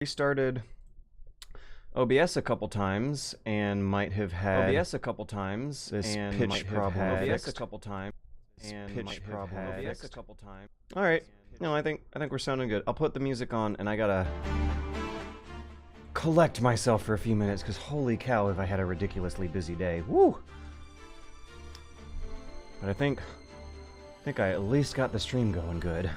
Restarted OBS a couple times and might have had OBS a couple times this and pitch might have problem had fixed. OBS a couple times and pitch might have problem had OBS a fixed. couple times. All right. No, I think we're sounding good. I'll put the music on, and I gotta collect myself for a few minutes because holy cow, have I had a ridiculously busy day. Woo! But I think I at least got the stream going good.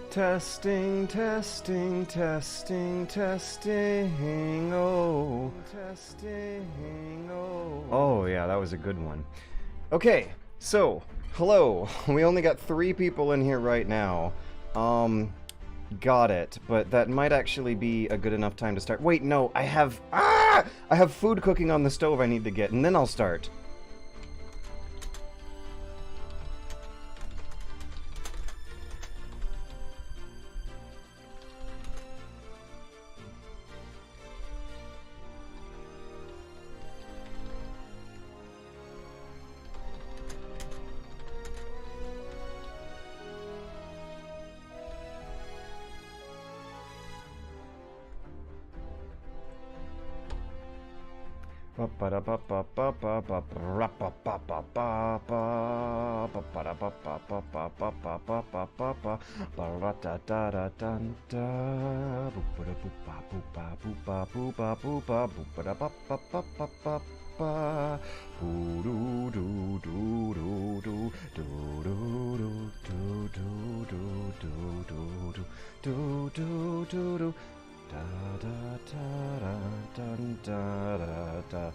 Testing, testing, testing, testing, oh. Testing, oh. Oh, yeah, that was a good one. Okay, so, hello. We only got 3 people in here right now. Got it, but that might actually be a good enough time to start. Wait, no, I have food cooking on the stove I need to get, and then I'll start. Da da da da dun, da da da.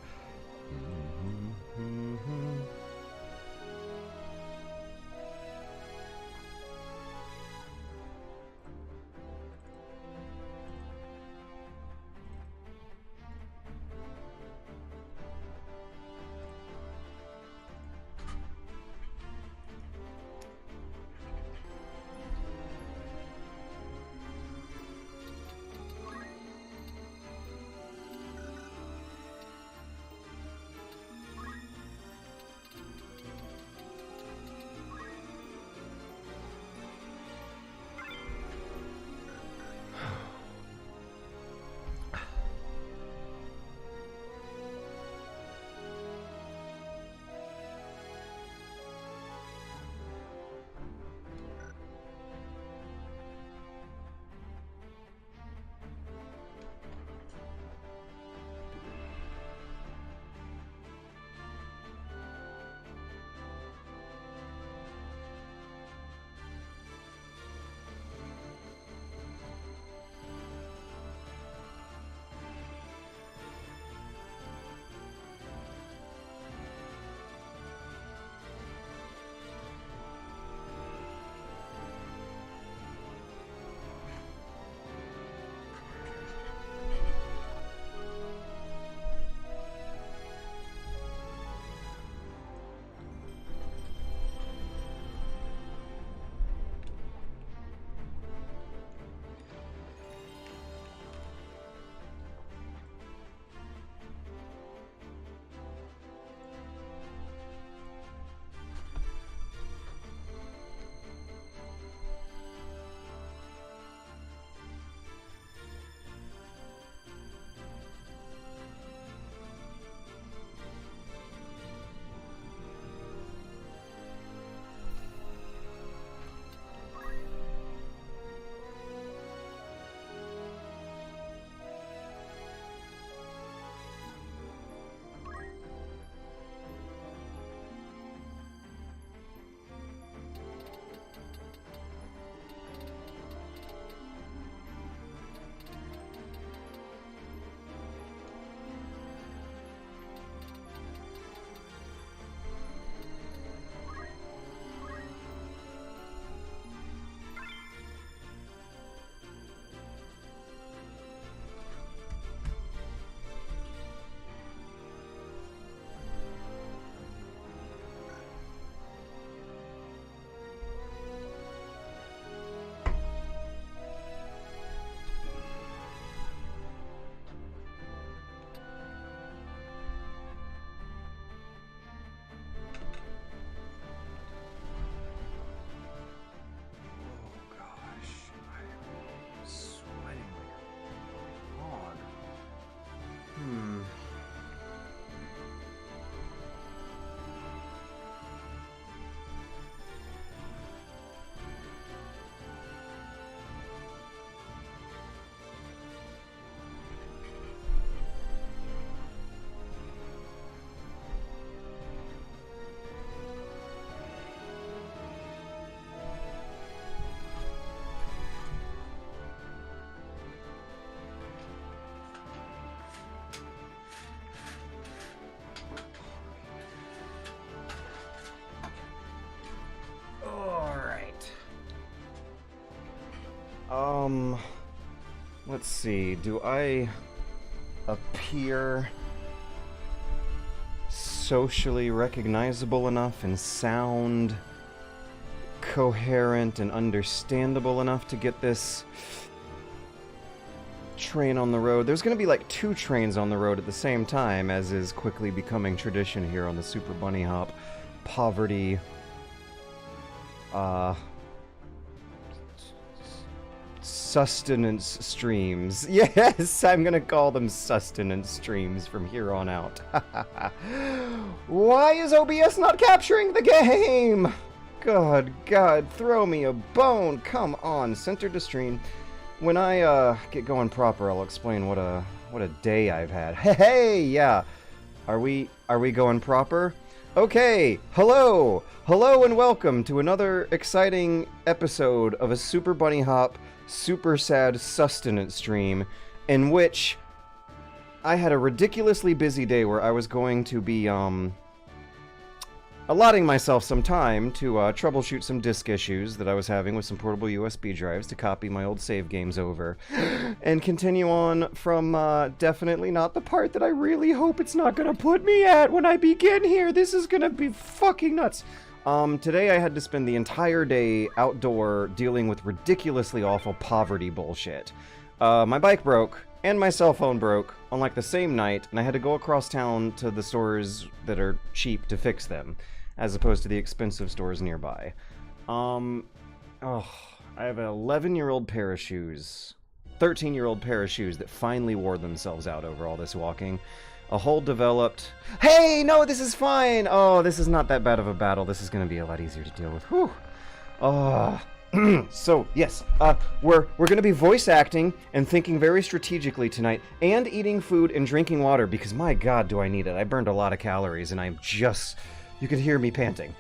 Let's see, do I appear socially recognizable enough and sound coherent and understandable enough to get this train on the road? There's gonna be like 2 trains on the road at the same time, as is quickly becoming tradition here on the Super Bunny Hop Poverty sustenance streams. Yes, I'm gonna call them sustenance streams from here on out. Why is OBS not capturing the game? Good God, throw me a bone. Come on, center to stream. When I get going proper, I'll explain what a day I've had. Hey, yeah. Are we going proper? Okay, hello and welcome to another exciting episode of a Super Bunny Hop Super Sad Sustenance stream, in which I had a ridiculously busy day where I was going to be allotting myself some time to troubleshoot some disk issues that I was having with some portable USB drives to copy my old save games over, and continue on from definitely not the part that I really hope it's not gonna put me at when I begin here. This is gonna be fucking nuts. Today I had to spend the entire day outdoor dealing with ridiculously awful poverty bullshit. My bike broke, and my cell phone broke on like the same night, and I had to go across town to the stores that are cheap to fix them, as opposed to the expensive stores nearby. I have an 11-year-old pair of shoes, 13-year-old pair of shoes that finally wore themselves out over all this walking. A hole developed. Hey, no, this is fine. Oh, this is not that bad of a battle. This is going to be a lot easier to deal with. Whew. So, yes, we're going to be voice acting and thinking very strategically tonight, and eating food and drinking water, because my God, do I need it. I burned a lot of calories, and you could hear me panting.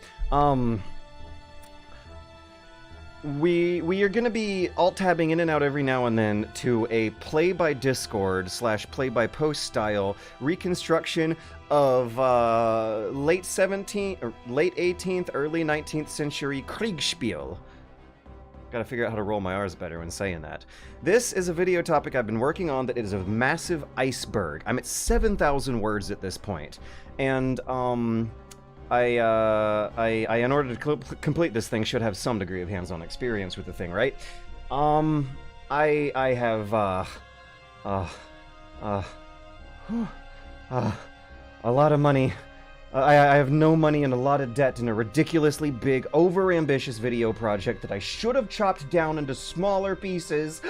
We are going to be alt-tabbing in and out every now and then to a play-by-Discord / play-by-post style reconstruction of late 18th, early 19th century Kriegsspiel. Gotta figure out how to roll my R's better when saying that. This is a video topic I've been working on that is a massive iceberg. I'm at 7,000 words at this point, and I in order to complete this thing, should have some degree of hands-on experience with the thing, right? I have, a lot of money. I have no money and a lot of debt in a ridiculously big, over-ambitious video project that I should have chopped down into smaller pieces.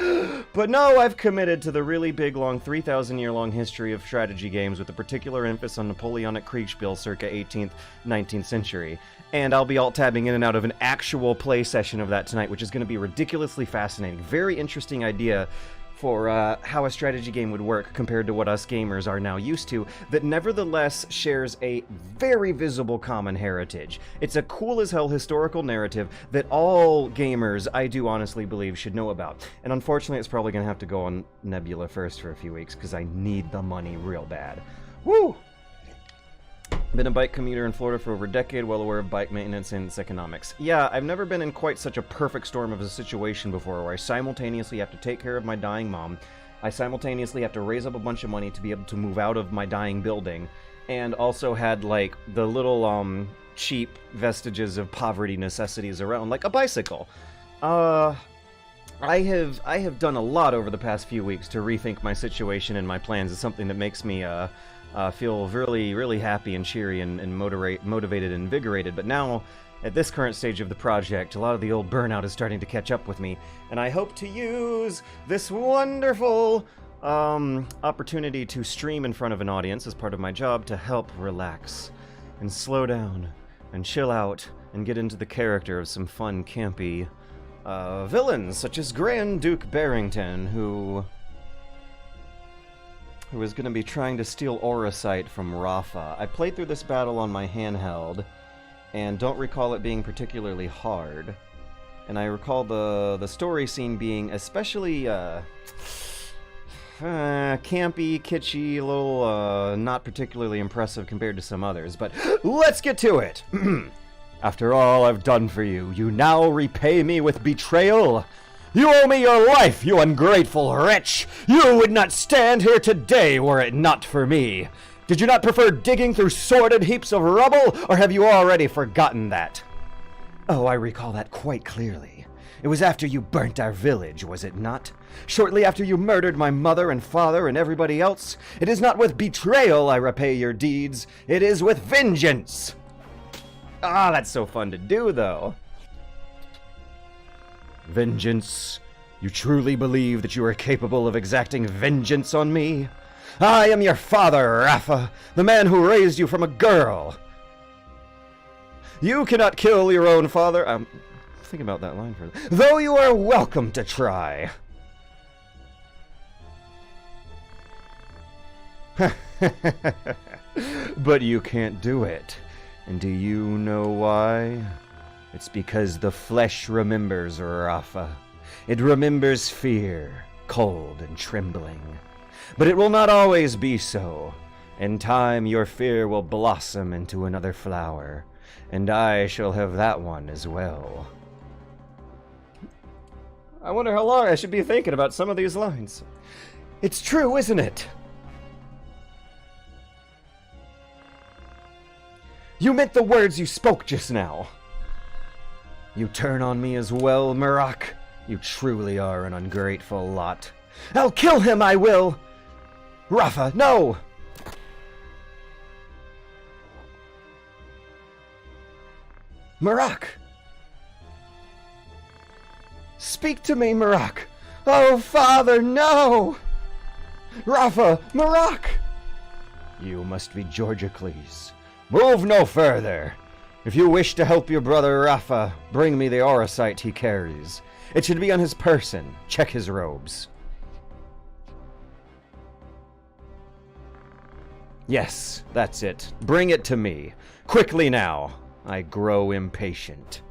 But no, I've committed to the really big, long, 3,000-year-long history of strategy games with a particular emphasis on Napoleonic Kriegsspiel circa 18th, 19th century. And I'll be alt-tabbing in and out of an actual play session of that tonight, which is going to be ridiculously fascinating. Very interesting idea for how a strategy game would work compared to what us gamers are now used to, that nevertheless shares a very visible common heritage. It's a cool as hell historical narrative that all gamers, I do honestly believe, should know about. And unfortunately, it's probably going to have to go on Nebula first for a few weeks, because I need the money real bad. Woo! Been a bike commuter in Florida for over a decade, well aware of bike maintenance and its economics. Yeah, I've never been in quite such a perfect storm of a situation before, where I simultaneously have to take care of my dying mom, I simultaneously have to raise up a bunch of money to be able to move out of my dying building, and also had, like, the little, cheap vestiges of poverty necessities around, like a bicycle. I have done a lot over the past few weeks to rethink my situation and my plans. It's something that makes me, feel really, really happy and cheery and motivated and invigorated. But now, at this current stage of the project, a lot of the old burnout is starting to catch up with me, and I hope to use this wonderful opportunity to stream in front of an audience as part of my job to help relax and slow down and chill out and get into the character of some fun, campy villains, such as Grand Duke Barrington, who is going to be trying to steal Auracite from Rafa. I played through this battle on my handheld, and don't recall it being particularly hard. And I recall the story scene being especially campy, kitschy, a little not particularly impressive compared to some others. But let's get to it! After all I've done for you, you now repay me with betrayal? You owe me your life, you ungrateful wretch! You would not stand here today were it not for me! Did you not prefer digging through sordid heaps of rubble, or have you already forgotten that? Oh, I recall that quite clearly. It was after you burnt our village, was it not? Shortly after you murdered my mother and father and everybody else. It is not with betrayal I repay your deeds, it is with vengeance! Ah, that's so fun to do, though. Vengeance? You truly believe that you are capable of exacting vengeance on me? I am your father, Rafa, the man who raised you from a girl. You cannot kill your own father. Think about that line for a minute. Though you are welcome to try. But you can't do it. And do you know why? It's because the flesh remembers, Rafa. It remembers fear, cold and trembling. But it will not always be so. In time, your fear will blossom into another flower, and I shall have that one as well. I wonder how long I should be thinking about some of these lines. It's true, isn't it? You meant the words you spoke just now. You turn on me as well, Marak. You truly are an ungrateful lot. I'll kill him, I will! Rafa, no! Marak! Speak to me, Marak! Oh, father, no! Rafa, Marak! You must be Georgicles. Move no further! If you wish to help your brother Rafa, bring me the orosite he carries. It should be on his person. Check his robes. Yes, that's it. Bring it to me. Quickly now. I grow impatient.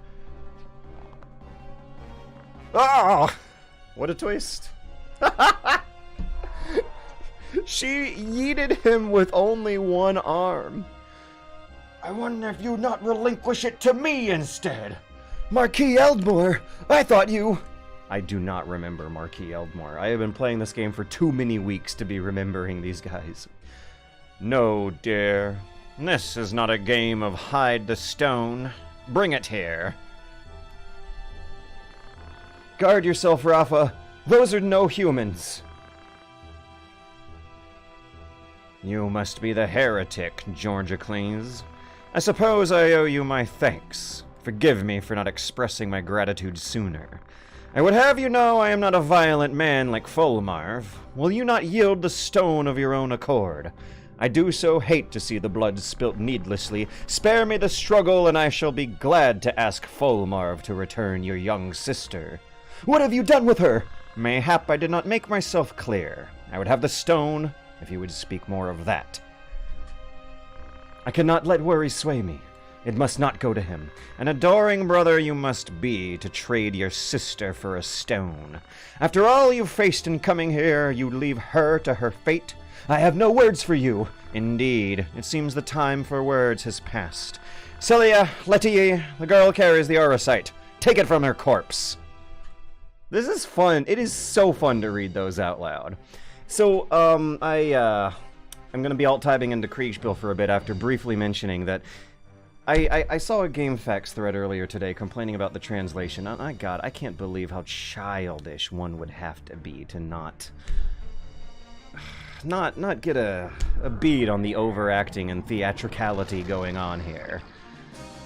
Ah! What a twist. She yeeted him with only one arm. I wonder if you'd not relinquish it to me instead. Marquis Eldmore, I thought you... I do not remember Marquis Eldmore. I have been playing this game for too many weeks to be remembering these guys. No, dear. This is not a game of hide the stone. Bring it here. Guard yourself, Rafa. Those are no humans. You must be the heretic, Georgicles. I suppose I owe you my thanks. Forgive me for not expressing my gratitude sooner. I would have you know I am not a violent man like Folmarv. Will you not yield the stone of your own accord? I do so hate to see the blood spilt needlessly. Spare me the struggle, and I shall be glad to ask Folmarv to return your young sister. What have you done with her? Mayhap I did not make myself clear. I would have the stone, if you would speak more of that. I cannot let worry sway me. It must not go to him. An adoring brother you must be to trade your sister for a stone. After all you've faced in coming here, you leave her to her fate? I have no words for you. Indeed, it seems the time for words has passed. Celia, Letty, the girl carries the orosite. Take it from her corpse. This is fun. It is so fun to read those out loud. So, I'm going to be alt-typing into Kriegsspiel for a bit after briefly mentioning that I saw a GameFAQs thread earlier today complaining about the translation. Oh, God, I can't believe how childish one would have to be to not get a bead on the overacting and theatricality going on here.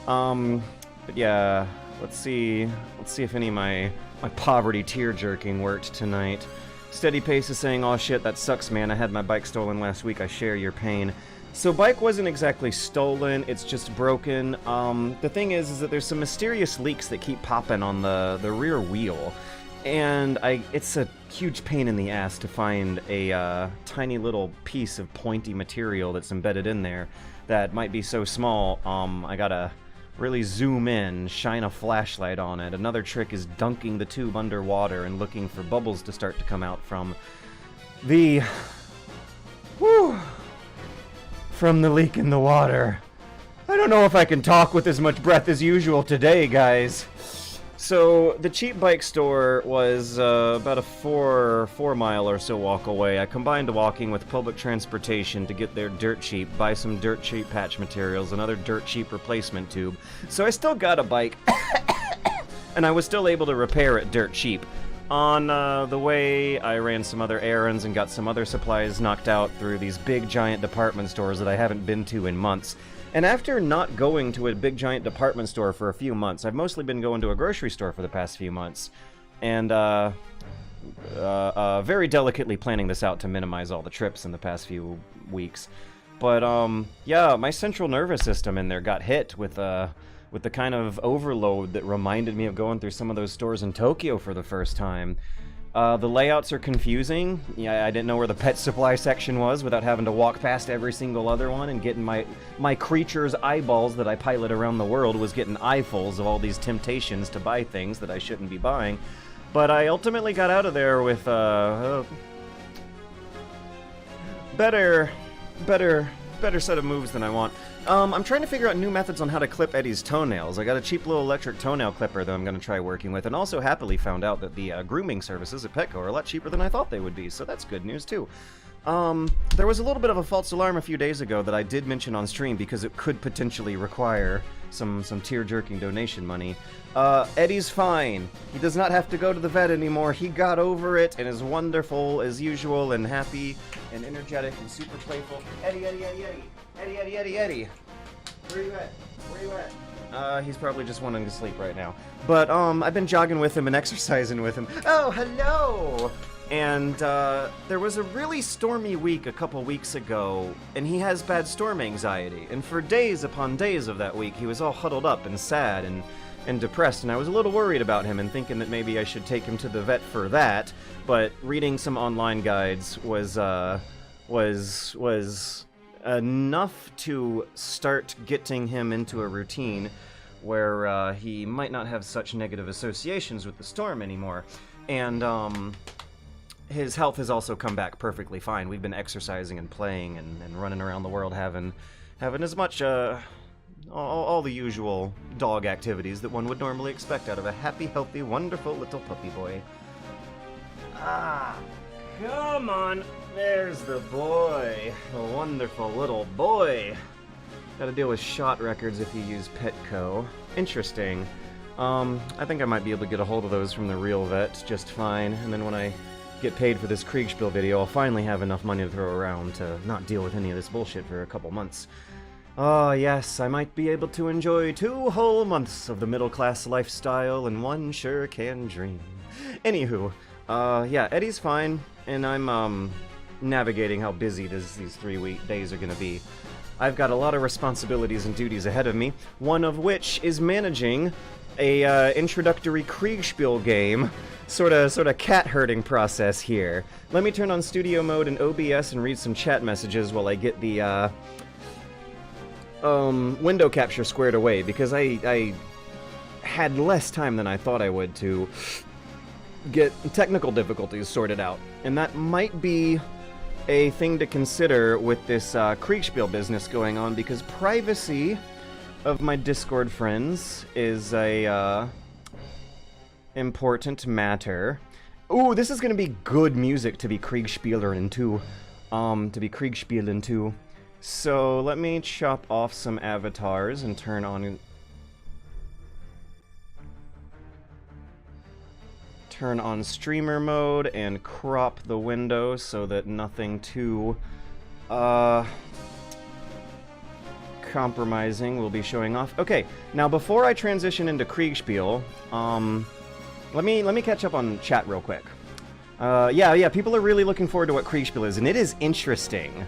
But yeah, let's see if any of my poverty tear-jerking worked tonight. Steady Pace is saying, "Aw shit, that sucks, man. I had my bike stolen last week. I share your pain." So bike wasn't exactly stolen, it's just broken. The thing is that there's some mysterious leaks that keep popping on the rear wheel. And it's a huge pain in the ass to find a tiny little piece of pointy material that's embedded in there that might be so small. I gotta really zoom in, shine a flashlight on it. Another trick is dunking the tube underwater and looking for bubbles to start to come out from the leak in the water. I don't know if I can talk with as much breath as usual today, guys. So the cheap bike store was about a four mile or so walk away. I combined walking with public transportation to get there dirt cheap, buy some dirt cheap patch materials, another dirt cheap replacement tube. So I still got a bike, and I was still able to repair it dirt cheap. On the way, I ran some other errands and got some other supplies knocked out through these big giant department stores that I haven't been to in months. And after not going to a big giant department store for a few months, I've mostly been going to a grocery store for the past few months. And, very delicately planning this out to minimize all the trips in the past few weeks. But, yeah, my central nervous system in there got hit with the kind of overload that reminded me of going through some of those stores in Tokyo for the first time. The layouts are confusing. Yeah, I didn't know where the pet supply section was without having to walk past every single other one and getting my creature's eyeballs that I pilot around the world was getting eyefuls of all these temptations to buy things that I shouldn't be buying. But I ultimately got out of there with better set of moves than I want. I'm trying to figure out new methods on how to clip Eddie's toenails. I got a cheap little electric toenail clipper that I'm going to try working with, and also happily found out that the grooming services at Petco are a lot cheaper than I thought they would be, so that's good news too. There was a little bit of a false alarm a few days ago that I did mention on stream because it could potentially require some tear-jerking donation money. Eddie's fine. He does not have to go to the vet anymore. He got over it and is wonderful as usual and happy and energetic and super playful. Eddie, Eddie, Eddie, Eddie. Eddie, Eddie, Eddie, Eddie. Where are you at? Where are you at? He's probably just wanting to sleep right now. But, I've been jogging with him and exercising with him. Oh, hello! And, there was a really stormy week a couple weeks ago, and he has bad storm anxiety. And for days upon days of that week, he was all huddled up and sad and depressed, and I was a little worried about him and thinking that maybe I should take him to the vet for that. But reading some online guides was enough to start getting him into a routine where he might not have such negative associations with the storm anymore. And his health has also come back perfectly fine. We've been exercising and playing and running around the world having as much all the usual dog activities that one would normally expect out of a happy, healthy, wonderful little puppy boy. Ah, come on. There's the boy. A wonderful little boy. Gotta deal with shot records if you use Petco. Interesting. I think I might be able to get a hold of those from the real vet just fine, and then when I get paid for this Kriegsspiel video, I'll finally have enough money to throw around to not deal with any of this bullshit for a couple months. Oh, yes, I might be able to enjoy 2 whole months of the middle-class lifestyle, and one sure can dream. Anywho, yeah, Eddie's fine, and I'm, navigating how busy these 3 days are gonna be. I've got a lot of responsibilities and duties ahead of me, one of which is managing a introductory Kriegsspiel game, sorta cat-herding process here. Let me turn on studio mode in OBS and read some chat messages while I get the, window capture squared away, because I had less time than I thought I would to get technical difficulties sorted out. And that might be a thing to consider with this Kriegsspiel business going on, because privacy of my Discord friends is a important matter. Ooh, this is gonna be good music to be Kriegsspieler into. So let me chop off some avatars and turn on streamer mode and crop the window so that nothing too compromising will be showing off. Okay, now before I transition into Kriegsspiel, let me catch up on chat real quick. Yeah, people are really looking forward to what Kriegsspiel is, and it is interesting.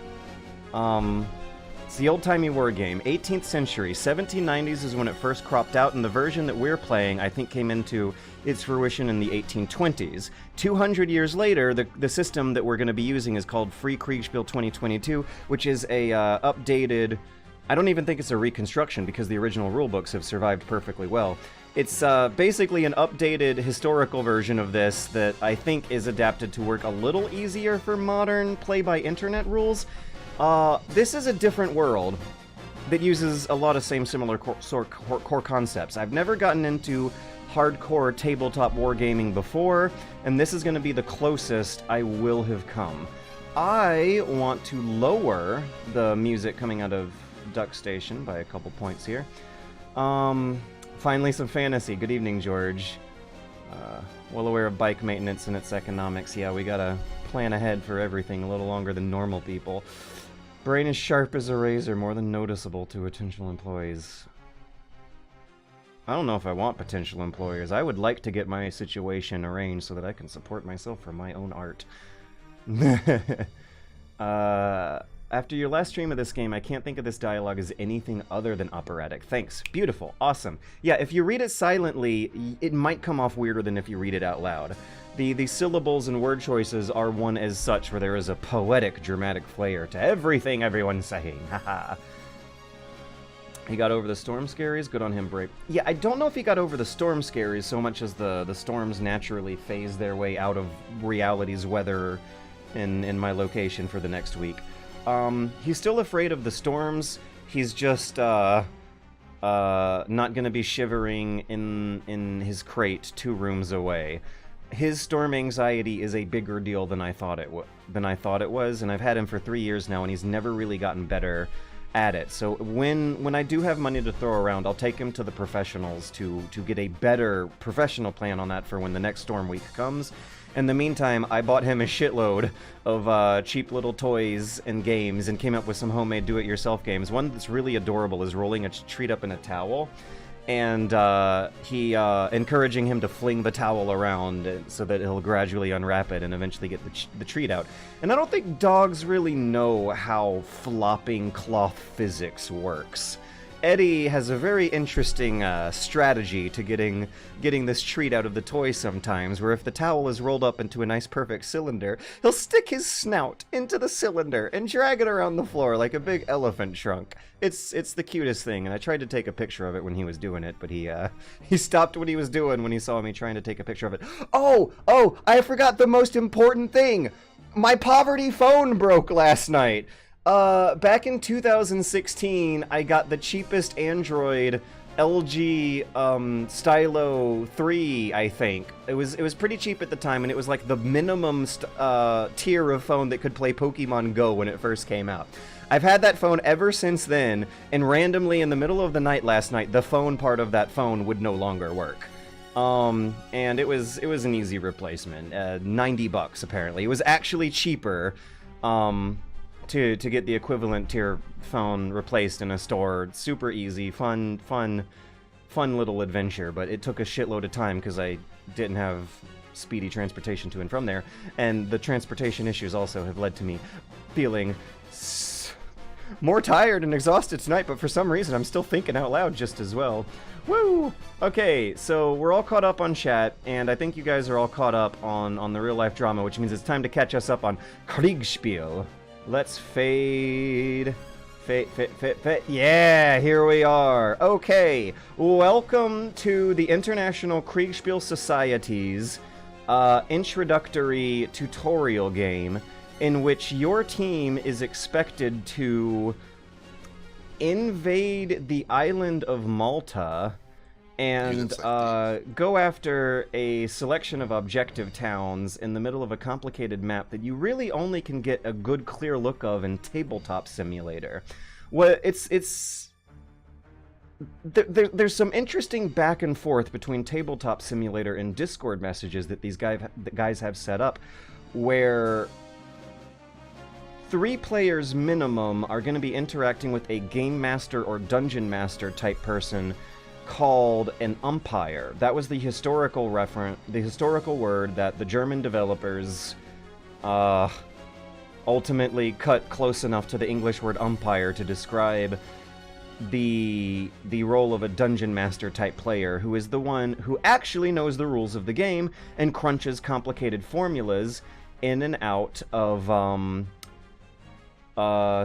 It's the old-timey war game, 18th century, 1790s is when it first cropped out, and the version that we're playing, I think, came into its fruition in the 1820s. 200 years later, the system that we're going to be using is called Free Kriegsspiel 2022, which is a updated... I don't even think it's a reconstruction, because the original rulebooks have survived perfectly well. It's basically an updated historical version of this that I think is adapted to work a little easier for modern play-by-internet rules. This is a different world that uses a lot of similar core concepts. I've never gotten into hardcore tabletop wargaming before, and this is going to be the closest I will have come. I want to lower the music coming out of Duck Station by a couple points here. Finally some fantasy. Good evening, George. Well aware of bike maintenance and its economics. Yeah, we gotta plan ahead for everything a little longer than normal people. Brain is sharp as a razor, more than noticeable to potential employees. I don't know if I want potential employers. I would like to get my situation arranged so that I can support myself from my own art. After your last stream of this game, I can't think of this dialogue as anything other than operatic. Thanks. Beautiful. Awesome. Yeah, if you read it silently, it might come off weirder than if you read it out loud. The syllables and word choices are one as such, where there is a poetic, dramatic flair to everything everyone's saying. Haha. He got over the storm scaries. Good on him, Brave. Yeah, I don't know if he got over the storm scaries so much as the storms naturally phase their way out of reality's weather in my location for the next week. He's still afraid of the storms. He's just not gonna be shivering in his crate 2 rooms away. His storm anxiety is a bigger deal than I thought it was, and I've had him for 3 years now, and he's never really gotten better at it. So when I do have money to throw around, I'll take him to the professionals to get a better professional plan on that for when the next storm week comes. In the meantime, I bought him a shitload of cheap little toys and games and came up with some homemade do-it-yourself games. One that's really adorable is rolling a treat up in a towel, and encouraging him to fling the towel around so that he'll gradually unwrap it and eventually get the treat out. And I don't think dogs really know how flopping cloth physics works. Eddie has a very interesting strategy to getting this treat out of the toy sometimes, where if the towel is rolled up into a nice perfect cylinder, he'll stick his snout into the cylinder and drag it around the floor like a big elephant trunk. It's the cutest thing, and I tried to take a picture of it when he was doing it, but he stopped what he was doing when he saw me trying to take a picture of it. Oh, I forgot the most important thing! My poverty phone broke last night! Back in 2016, I got the cheapest Android LG Stylo 3, I think. It was pretty cheap at the time, and it was like the minimum tier of phone that could play Pokemon Go when it first came out. I've had that phone ever since then, and randomly in the middle of the night last night, the phone part of that phone would no longer work. And it was an easy replacement. $90 apparently. It was actually cheaper, to get the equivalent tier phone replaced in a store. Super easy, fun little adventure, but it took a shitload of time because I didn't have speedy transportation to and from there, and the transportation issues also have led to me feeling more tired and exhausted tonight, but for some reason I'm still thinking out loud just as well. Woo! Okay, so we're all caught up on chat, and I think you guys are all caught up on the real life drama, which means it's time to catch us up on Kriegsspiel. Let's fade. Yeah, here we are. Okay, welcome to the International Kriegsspiel Society's introductory tutorial game, in which your team is expected to invade the island of Malta and go after a selection of objective towns in the middle of a complicated map that you really only can get a good clear look of in Tabletop Simulator. Well, there's some interesting back and forth between Tabletop Simulator and Discord messages that these guys have set up, where 3 players minimum are going to be interacting with a game master or dungeon master type person called an umpire. That was the historical word that the German developers ultimately cut close enough to the English word umpire to describe the role of a dungeon master type player, who is the one who actually knows the rules of the game and crunches complicated formulas in and out of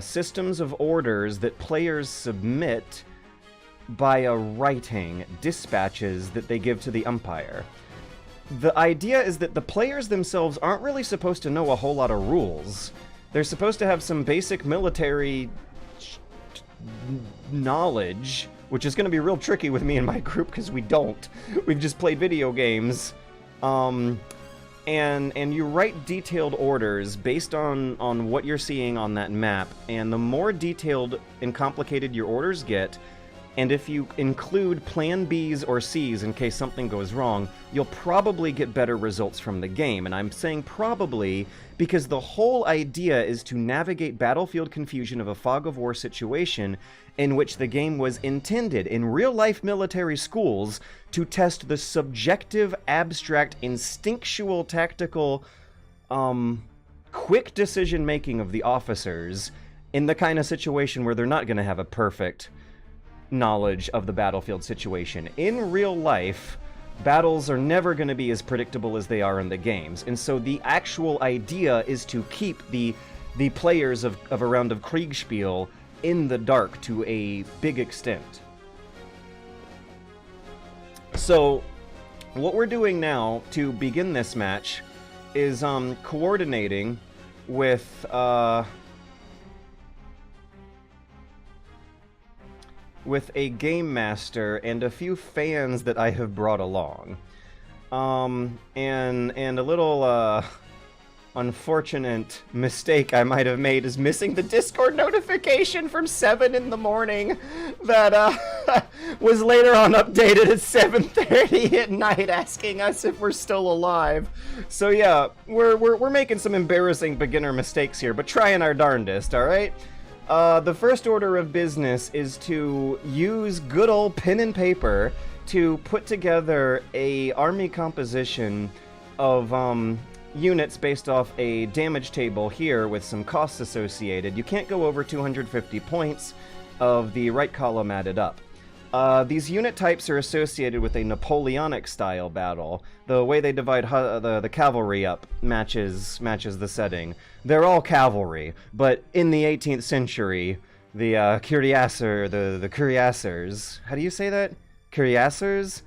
systems of orders that players submit via writing dispatches that they give to the umpire. The idea is that the players themselves aren't really supposed to know a whole lot of rules. They're supposed to have some basic military knowledge which is going to be real tricky with me and my group because we don't. We've just played video games. And you write detailed orders based on what you're seeing on that map, and the more detailed and complicated your orders get, and if you include plan Bs or Cs in case something goes wrong, you'll probably get better results from the game. And I'm saying probably because the whole idea is to navigate battlefield confusion of a fog of war situation in which the game was intended in real-life military schools to test the subjective, abstract, instinctual, tactical, quick decision-making of the officers in the kind of situation where they're not going to have a perfect knowledge of the battlefield situation. In real life, battles are never going to be as predictable as they are in the games, and so the actual idea is to keep the players of a round of Kriegsspiel in the dark to a big extent. So what we're doing now to begin this match is coordinating with a game master and a few fans that I have brought along. And a little unfortunate mistake I might have made is missing the Discord notification from 7 in the morning that was later on updated at 7:30 at night asking us if we're still alive. So yeah, we're making some embarrassing beginner mistakes here, but trying our darndest, alright? The first order of business is to use good old pen and paper to put together a army composition of units based off a damage table here with some costs associated. You can't go over 250 points of the right column added up. These unit types are associated with a Napoleonic style battle. The way they divide the cavalry up matches the setting. They're all cavalry, but in the 18th century, the cuirassiers, how do you say that? Cuirassiers?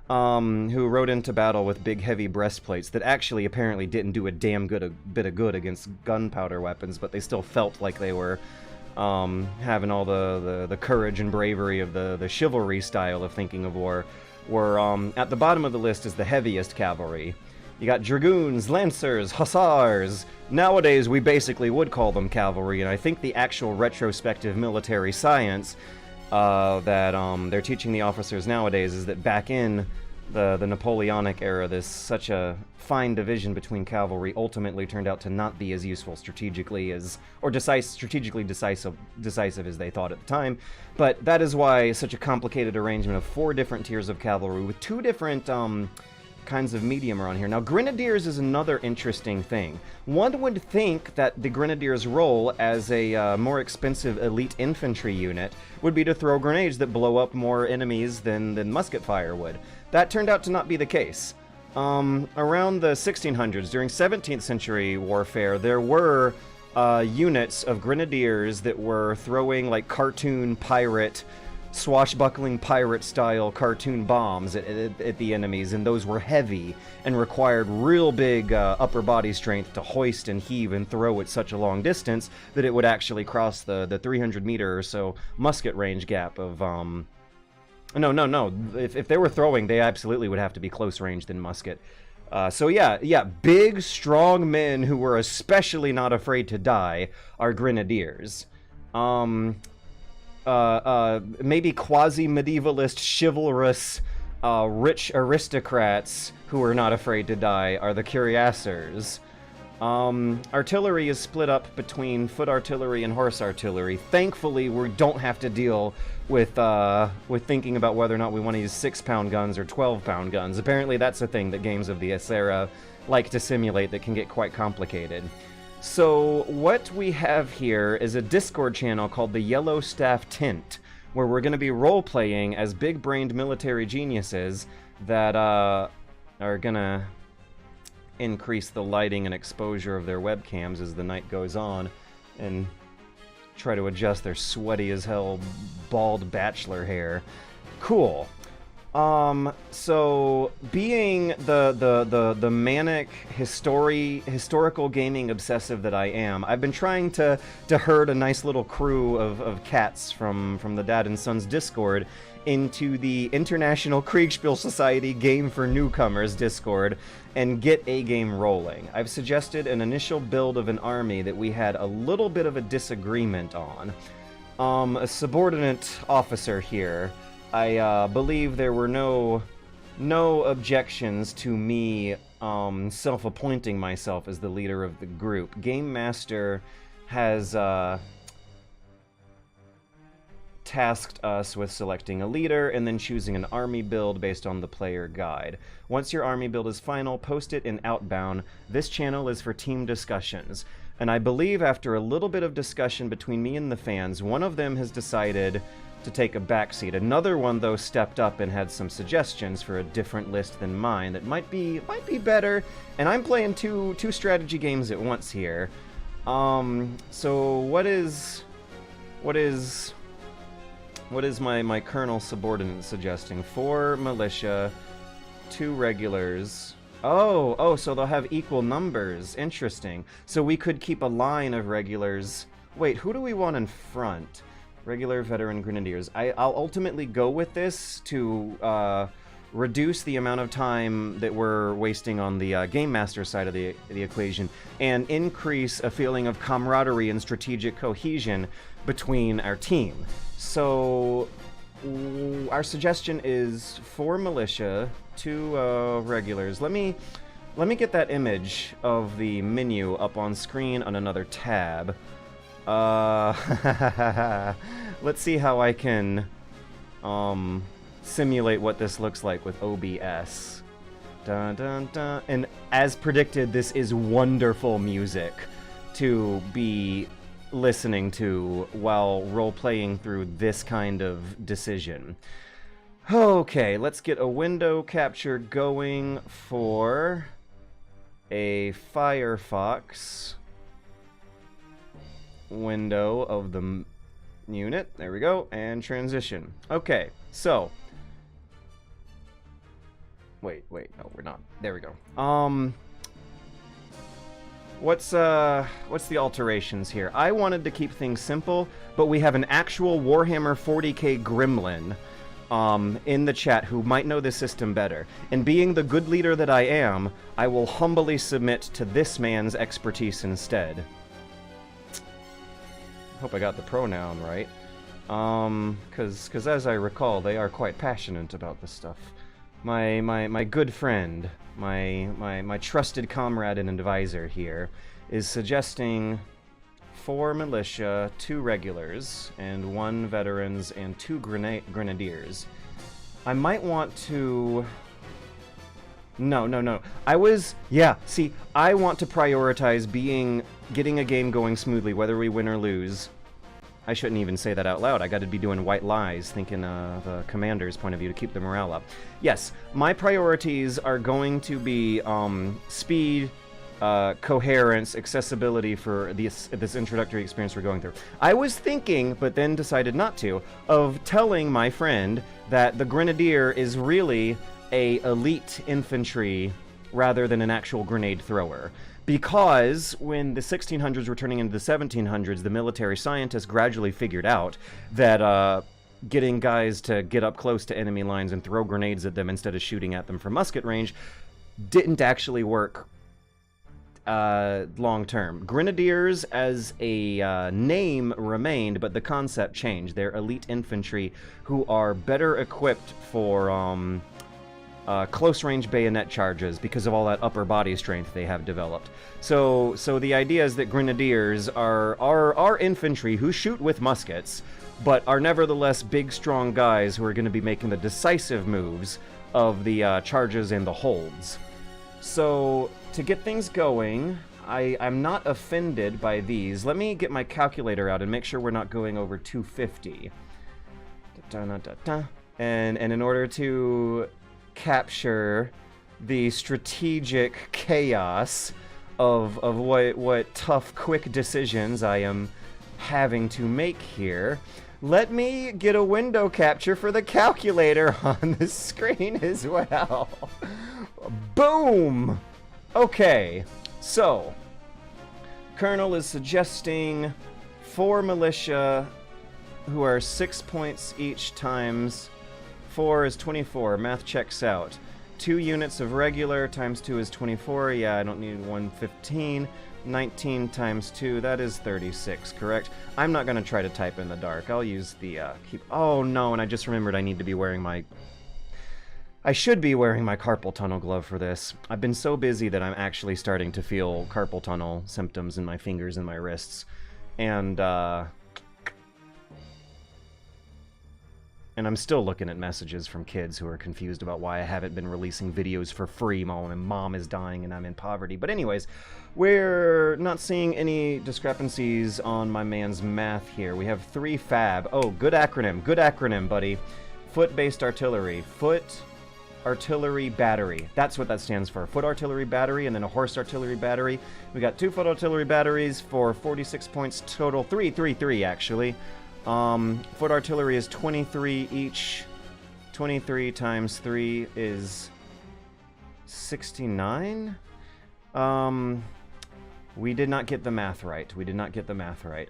Who rode into battle with big heavy breastplates that actually apparently didn't do a damn bit of good against gunpowder weapons, but they still felt like they were having all the courage and bravery of the chivalry style of thinking of war, were at the bottom of the list is the heaviest cavalry. You got dragoons, lancers, hussars. Nowadays we basically would call them cavalry, and I think the actual retrospective military science that they're teaching the officers nowadays is that back in the Napoleonic era, this such a fine division between cavalry ultimately turned out to not be as useful strategically as, or strategically decisive as they thought at the time. But that is why such a complicated arrangement of 4 different tiers of cavalry with 2 different kinds of medium are on here. Now, grenadiers is another interesting thing. One would think that the grenadiers' role as a more expensive elite infantry unit would be to throw grenades that blow up more enemies than musket fire would. That turned out to not be the case. Around the 1600s, during 17th century warfare, there were units of grenadiers that were throwing like cartoon pirate, swashbuckling pirate-style cartoon bombs at the enemies, and those were heavy and required real big upper body strength to hoist and heave and throw at such a long distance that it would actually cross the 300-meter or so musket range gap of... No. If they were throwing, they absolutely would have to be close range than musket. So yeah, big, strong men who were especially not afraid to die are grenadiers. Maybe quasi-medievalist, chivalrous, rich aristocrats who are not afraid to die are the cuirassiers. Artillery is split up between foot artillery and horse artillery. Thankfully, we don't have to deal with thinking about whether or not we want to use 6-pound guns or 12-pound guns. Apparently, that's a thing that games of the era like to simulate that can get quite complicated. So what we have here is a Discord channel called the Yellow Staff Tent, where we're going to be role-playing as big-brained military geniuses that are going to increase the lighting and exposure of their webcams as the night goes on, and try to adjust their sweaty-as-hell bald bachelor hair. Cool. So being the manic historical gaming obsessive that I am, I've been trying to herd a nice little crew of cats from the Dad and Sons Discord into the International Kriegsspiel Society Game for Newcomers Discord and get a game rolling. I've suggested an initial build of an army that we had a little bit of a disagreement on. A subordinate officer here. I believe there were no objections to me self-appointing myself as the leader of the group. Game Master has tasked us with selecting a leader and then choosing an army build based on the player guide. Once your army build is final, post it in Outbound. This channel is for team discussions. And I believe after a little bit of discussion between me and the fans, one of them has decided to take a backseat. Another one, though, stepped up and had some suggestions for a different list than mine that might be better. And I'm playing two strategy games at once here. So what is my colonel subordinate suggesting? 4 militia, 2 regulars. Oh, so they'll have equal numbers. Interesting. So we could keep a line of regulars. Wait, who do we want in front? Regular, veteran, grenadiers. I'll ultimately go with this to reduce the amount of time that we're wasting on the Game Master side of the equation and increase a feeling of camaraderie and strategic cohesion between our team. So our suggestion is 4 militia, 2 regulars. Let me get that image of the menu up on screen on another tab. Let's see how I can simulate what this looks like with OBS. Dun, dun, dun. And as predicted, this is wonderful music to be listening to while role-playing through this kind of decision. Okay, let's get a window capture going for a Firefox window of the unit. There we go, and transition. Okay, so wait, no, we're not. There we go. What's the alterations here? I wanted to keep things simple, but we have an actual Warhammer 40k gremlin in the chat who might know the system better. And being the good leader that I am, I will humbly submit to this man's expertise instead. Hope I got the pronoun right. Cause as I recall, they are quite passionate about this stuff. My good friend, my trusted comrade and advisor here, is suggesting 4 militia, 2 regulars, and 1 veterans, and 2 grenadiers. I might want to... No. I want to prioritize getting a game going smoothly, whether we win or lose. I shouldn't even say that out loud. I gotta be doing white lies, thinking the commander's point of view to keep the morale up. Yes, my priorities are going to be speed, coherence, accessibility for this introductory experience we're going through. I was thinking, but then decided not to, of telling my friend that the grenadier is really a elite infantry rather than an actual grenade thrower. Because when the 1600s were turning into the 1700s, the military scientists gradually figured out that getting guys to get up close to enemy lines and throw grenades at them instead of shooting at them from musket range didn't actually work long term. Grenadiers as a name remained, but the concept changed. They're elite infantry who are better equipped for close-range bayonet charges because of all that upper body strength they have developed. So the idea is that grenadiers are infantry who shoot with muskets, but are nevertheless big, strong guys who are going to be making the decisive moves of the charges and the holds. So to get things going, I'm not offended by these. Let me get my calculator out and make sure we're not going over 250. And in order to capture the strategic chaos of what tough, quick decisions I am having to make here, let me get a window capture for the calculator on the screen as well. Boom! Okay, so Colonel is suggesting 4 militia who are 6 points each times 4 is 24. Math checks out. 2 units of regular times 2 is 24. Yeah, I don't need 115. 19 times 2, that is 36, correct? I'm not going to try to type in the dark. I'll use the keep... Oh, no, and I just remembered I need to be wearing my... I should be wearing my carpal tunnel glove for this. I've been so busy that I'm actually starting to feel carpal tunnel symptoms in my fingers and my wrists. And I'm still looking at messages from kids who are confused about why I haven't been releasing videos for free while my mom is dying and I'm in poverty. But anyways, we're not seeing any discrepancies on my man's math here. We have 3 fab. Oh, good acronym, buddy. Foot-based artillery. Foot artillery battery. That's what that stands for. Foot artillery battery and then a horse artillery battery. We got 2 foot artillery batteries for 46 points total. 3 actually. Foot artillery is 23 each. 23 times 3 is 69. We did not get the math right.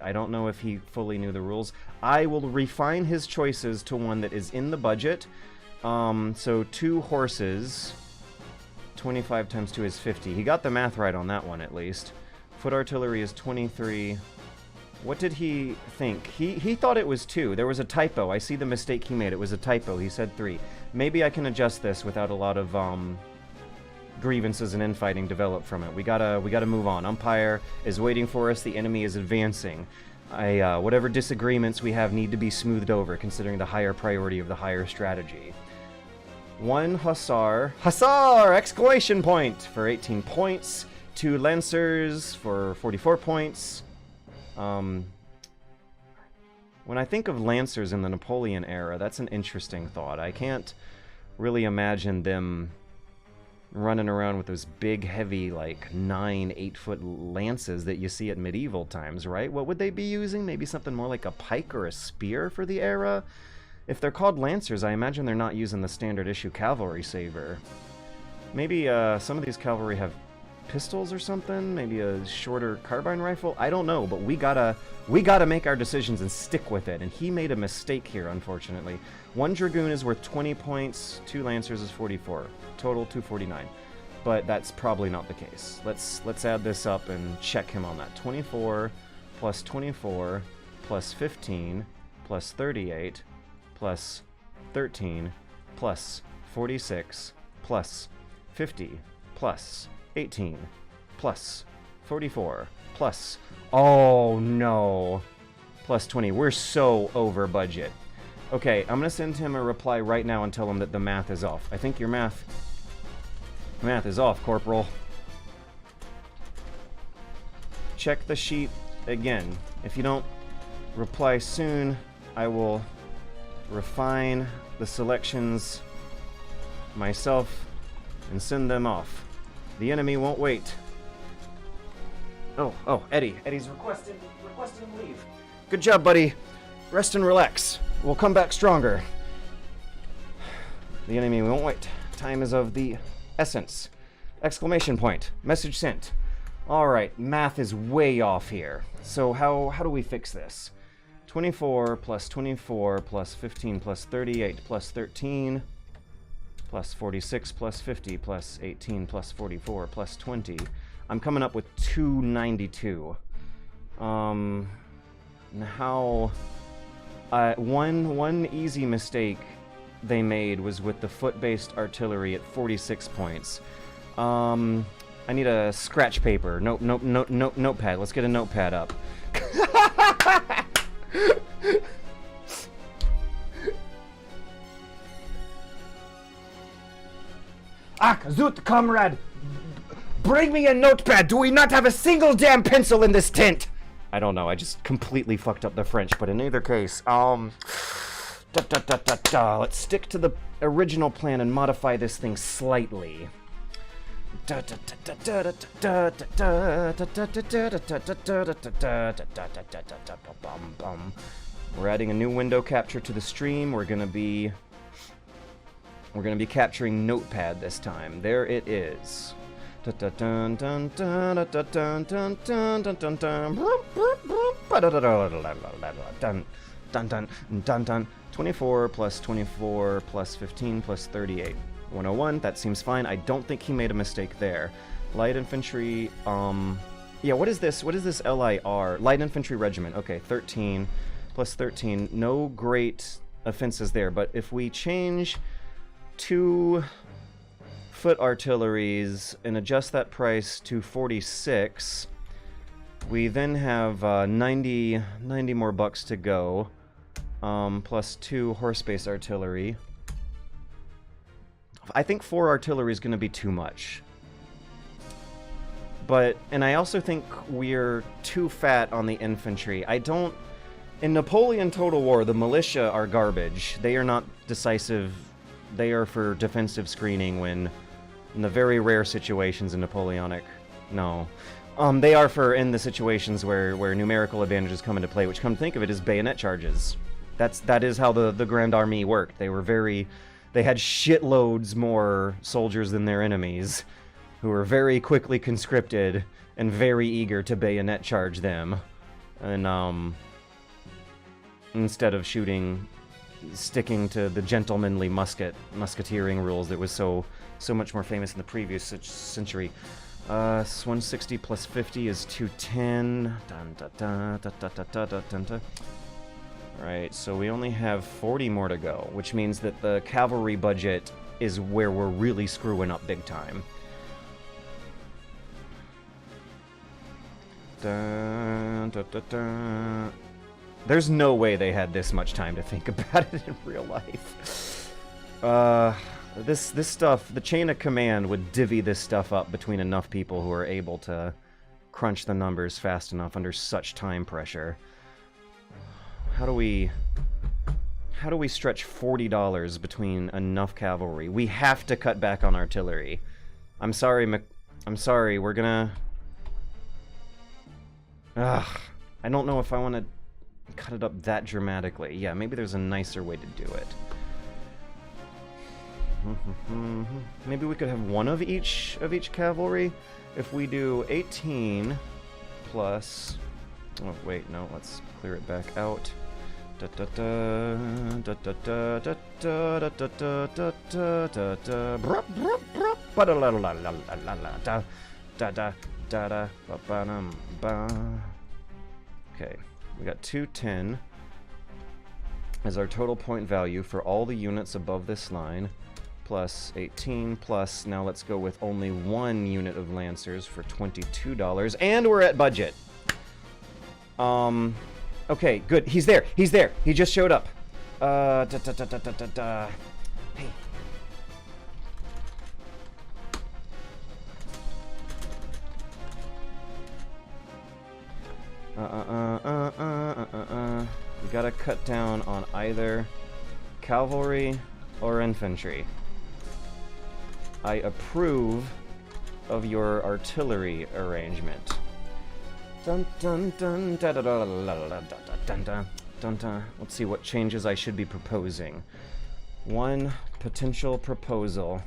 I don't know if he fully knew the rules. I will refine his choices to one that is in the budget. So 2 horses. 25 times 2 is 50. He got the math right on that one at least. Foot artillery is 23. What did he think? He thought it was 2. There was a typo. I see the mistake he made. It was a typo. He said 3. Maybe I can adjust this without a lot of grievances and infighting develop from it. We gotta move on. Umpire is waiting for us. The enemy is advancing. Whatever disagreements we have need to be smoothed over, considering the higher priority of the higher strategy. 1 hussar. Hussar! Exclamation point! For 18 points. 2 lancers for 44 points. When I think of lancers in the Napoleon era, that's an interesting thought. I can't really imagine them running around with those big, heavy, like 8-foot lances that you see at medieval times, right? What would they be using? Maybe something more like a pike or a spear for the era? If they're called lancers, I imagine they're not using the standard issue cavalry saber. Maybe some of these cavalry have pistols or something? Maybe a shorter carbine rifle? I don't know, but we gotta make our decisions and stick with it, and he made a mistake here, unfortunately. 1 dragoon is worth 20 points, 2 lancers is 44. Total 249. But that's probably not the case. Let's add this up and check him on that. 24 plus 24 plus 15 plus 38 plus 13 plus 46 plus 50 plus 18 plus 44 plus, oh no, plus 20. We're so over budget. Okay, I'm gonna send him a reply right now and tell him that the math is off. I think your math is off, Corporal. Check the sheet again. If you don't reply soon, I will refine the selections myself and send them off. The enemy won't wait. Oh, Eddie. Eddie's requesting leave. Good job, buddy. Rest and relax. We'll come back stronger. The enemy won't wait. Time is of the essence. Exclamation point. Message sent. Alright, math is way off here. So how do we fix this? 24 plus 24 plus 15 plus 38 plus 13 plus 46 plus 50 plus 18 plus 44 plus 20. I'm coming up with 292. How... one easy mistake they made was with the foot-based artillery at 46 points. I need a scratch paper. Notepad. Let's get a notepad up. Ach, Zut, comrade! Bring me a notepad! Do we not have a single damn pencil in this tent? I don't know, I just completely fucked up the French, but in either case, let's stick to the original plan and modify this thing slightly. We're adding a new window capture to the stream. We're gonna be capturing Notepad this time. There it is. 24 plus 24 plus 15 plus 38. 101, that seems fine. I don't think he made a mistake there. Light infantry, yeah, what is this? What is this LIR? Light infantry regiment. Okay, 13 plus 13. No great offenses there, but if we change 2 foot artilleries and adjust that price to 46, we then have 90 more bucks to go, plus 2 horse-based artillery. I think 4 artillery is going to be too much. And I also think we're too fat on the infantry. In Napoleon Total War, the militia are garbage. They are not decisive. They are for defensive screening in the very rare situations in Napoleonic. No. They are for in the situations where numerical advantages come into play, which, come to think of it, is bayonet charges. That is how the Grand Army worked. They had shitloads more soldiers than their enemies, who were very quickly conscripted and very eager to bayonet charge them. And, instead of sticking to the gentlemanly musketeering rules that was so much more famous in the previous century. 160 plus 50 is 210. Alright, so we only have 40 more to go, which means that the cavalry budget is where we're really screwing up big time. There's no way they had this much time to think about it in real life. This stuff, the chain of command would divvy this stuff up between enough people who are able to crunch the numbers fast enough under such time pressure. How do we stretch $40 between enough cavalry? We have to cut back on artillery. I'm sorry, we're gonna... I don't know if I want to cut it up that dramatically. Yeah, maybe there's a nicer way to do it. Maybe we could have one of each cavalry. If we do 18 plus... Oh, wait, no, let's clear it back out. Okay, we got 210 as our total point value for all the units above this line, plus 18, plus, now let's go with only 1 unit of Lancers for $22, and we're at budget. Okay, good, he's there, he just showed up. Hey. We gotta cut down on either cavalry or infantry. I approve of your artillery arrangement. Dun dun dun da da da da da dun dun dun dun. Let's see what changes I should be proposing. One potential proposal.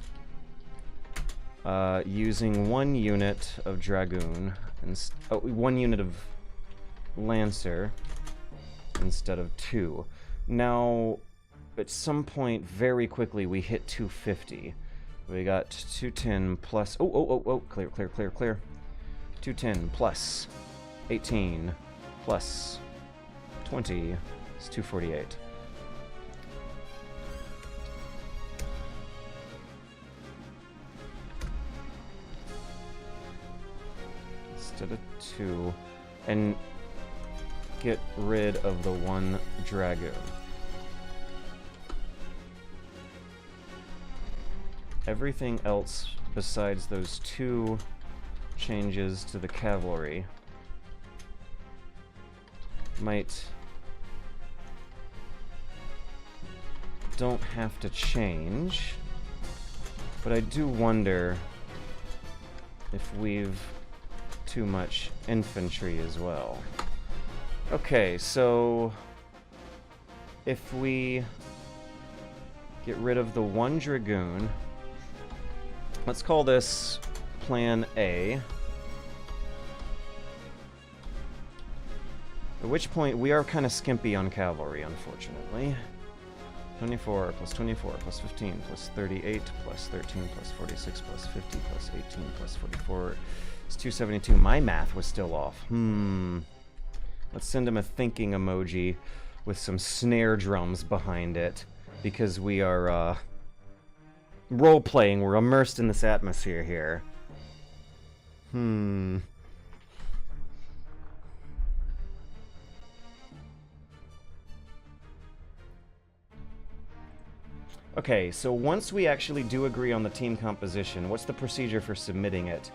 Using 1 unit of Dragoon and 1 unit of Lancer instead of 2. Now, at some point, very quickly, we hit 250. We got 210 plus... Oh, clear. 210 plus 18 plus 20 is 248. Instead of 2, and get rid of the 1 Dragoon. Everything else besides those 2 changes to the cavalry don't have to change, but I do wonder if we've too much infantry as well. Okay, so if we get rid of the 1 Dragoon, let's call this Plan A. At which point we are kind of skimpy on cavalry, unfortunately. 24 plus 24 plus 15 plus 38 plus 13 plus 46 plus 50 plus 18 plus 44 is 272. My math was still off. Let's send him a thinking emoji with some snare drums behind it, because we are role-playing. We're immersed in this atmosphere here. Okay, so once we actually do agree on the team composition, what's the procedure for submitting it?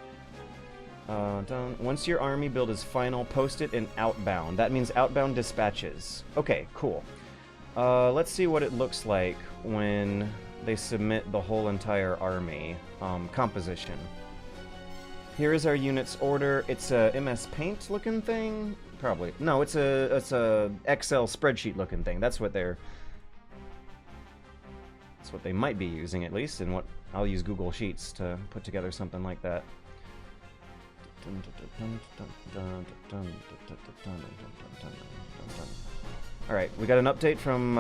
Done. Once your army build is final, post it in outbound. That means outbound dispatches. Okay, cool. Let's see what it looks like when they submit the whole entire army composition. Here is our unit's order. It's a MS Paint looking thing? Probably. No, it's a Excel spreadsheet looking thing. That's what they might be using, at least, and what I'll use Google Sheets to put together something like that. Alright, we got an update from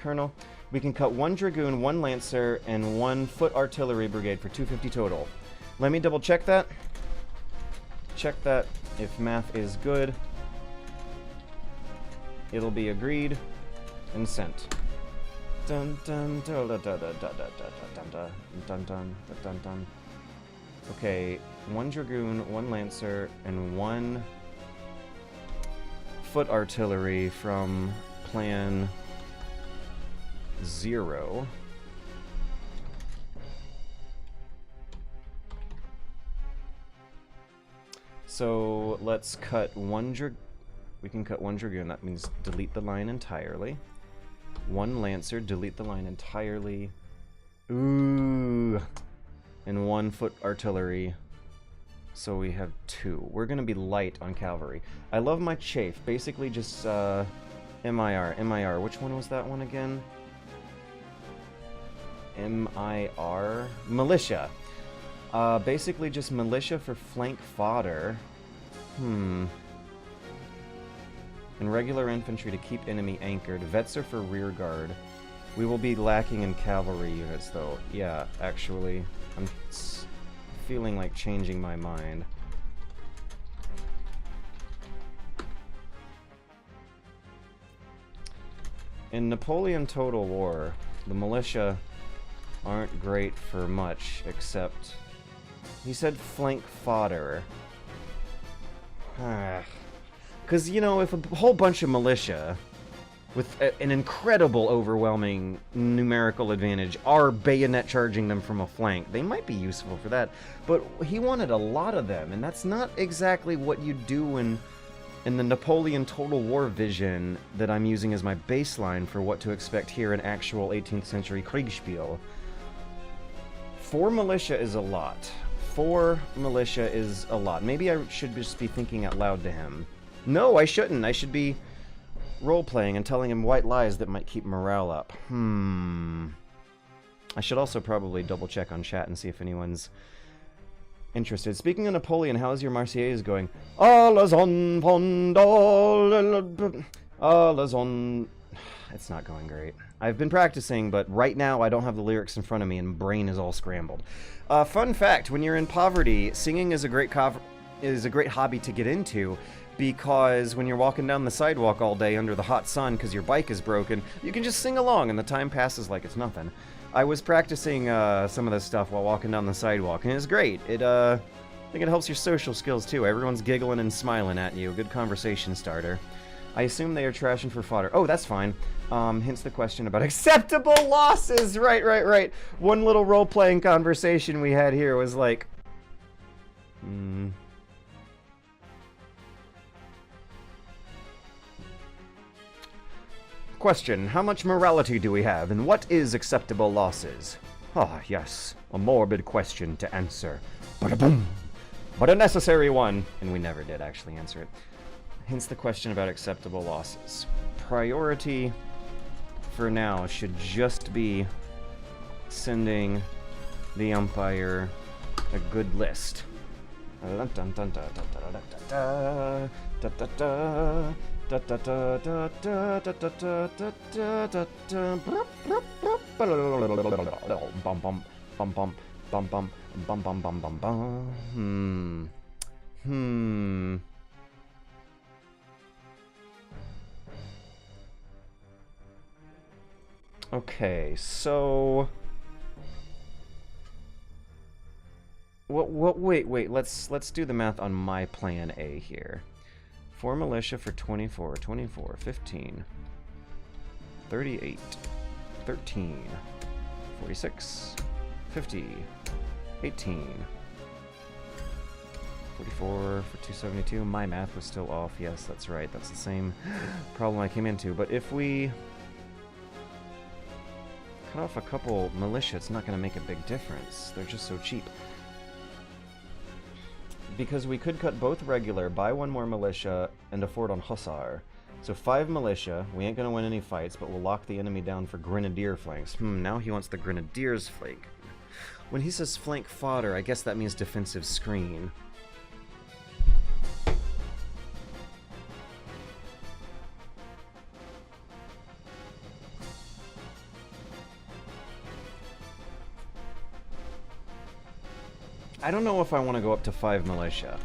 Colonel. We can cut 1 Dragoon, 1 Lancer, and 1 Foot Artillery Brigade for 250 total. Let me double check that. Check that. If math is good, it'll be agreed and sent. Dun dun dun dun dun dun dun dun dun dun dun dun. Okay, 1 Dragoon, 1 Lancer, and 1 Foot Artillery from Plan 0. So let's cut 1 we can cut 1 Dragoon. That means delete the line entirely. 1 Lancer, delete the line entirely. Ooh. And 1 Foot Artillery. So we have 2. We're gonna be light on cavalry. I love my chafe. Basically just MIR. Which one was that one again? MIR? Militia. Basically just militia for flank fodder. And regular infantry to keep enemy anchored. Vets are for rear guard. We will be lacking in cavalry units, though. Yeah, actually, I'm feeling like changing my mind. In Napoleon Total War, the militia aren't great for much, except... He said flank fodder. Because, you know, if a whole bunch of militia with an incredible, overwhelming numerical advantage are bayonet charging them from a flank, they might be useful for that. But he wanted a lot of them, and that's not exactly what you do in the Napoleon Total War vision that I'm using as my baseline for what to expect here in actual 18th century Kriegsspiel. 4 militia is a lot. 4 militia is a lot. Maybe I should just be thinking out loud to him. No, I shouldn't. I should be role-playing and telling him white lies that might keep morale up. I should also probably double-check on chat and see if anyone's interested. Speaking of Napoleon, how's your Marseillaise going? Alles on pond, alles on... It's not going great. I've been practicing, but right now I don't have the lyrics in front of me and brain is all scrambled. Fun fact, when you're in poverty, singing is a great hobby to get into, because when you're walking down the sidewalk all day under the hot sun because your bike is broken, you can just sing along and the time passes like it's nothing. I was practicing some of this stuff while walking down the sidewalk, and it's great. I think it helps your social skills too. Everyone's giggling and smiling at you. Good conversation starter. I assume they are trashing for fodder. Oh, that's fine. Hence the question about acceptable losses. Right. One little role-playing conversation we had here was like... Question, how much morality do we have, and what is acceptable losses? Ah, yes, a morbid question to answer. Ba-da-boom! But a necessary one, and we never did actually answer it. Hence the question about acceptable losses. Priority, for now, should just be sending the umpire a good list. Da da da da da da da da da da da. Bum bum bum bum bum bum bum bum bum bum bum. Okay, so wait, let's do the math on my plan A here. 4 militia for 24, 15, 38, 13, 46, 50, 18, 44 for 272. My math was still off. Yes, that's right. That's the same problem I came into. But if we cut off a couple militia, it's not going to make a big difference. They're just so cheap. Because we could cut both regular, buy one more militia, and afford on Hussar. So 5 militia, we ain't gonna win any fights, but we'll lock the enemy down for grenadier flanks. Now he wants the grenadiers flank. When he says flank fodder, I guess that means defensive screen. I don't know if I want to go up to 5 militia.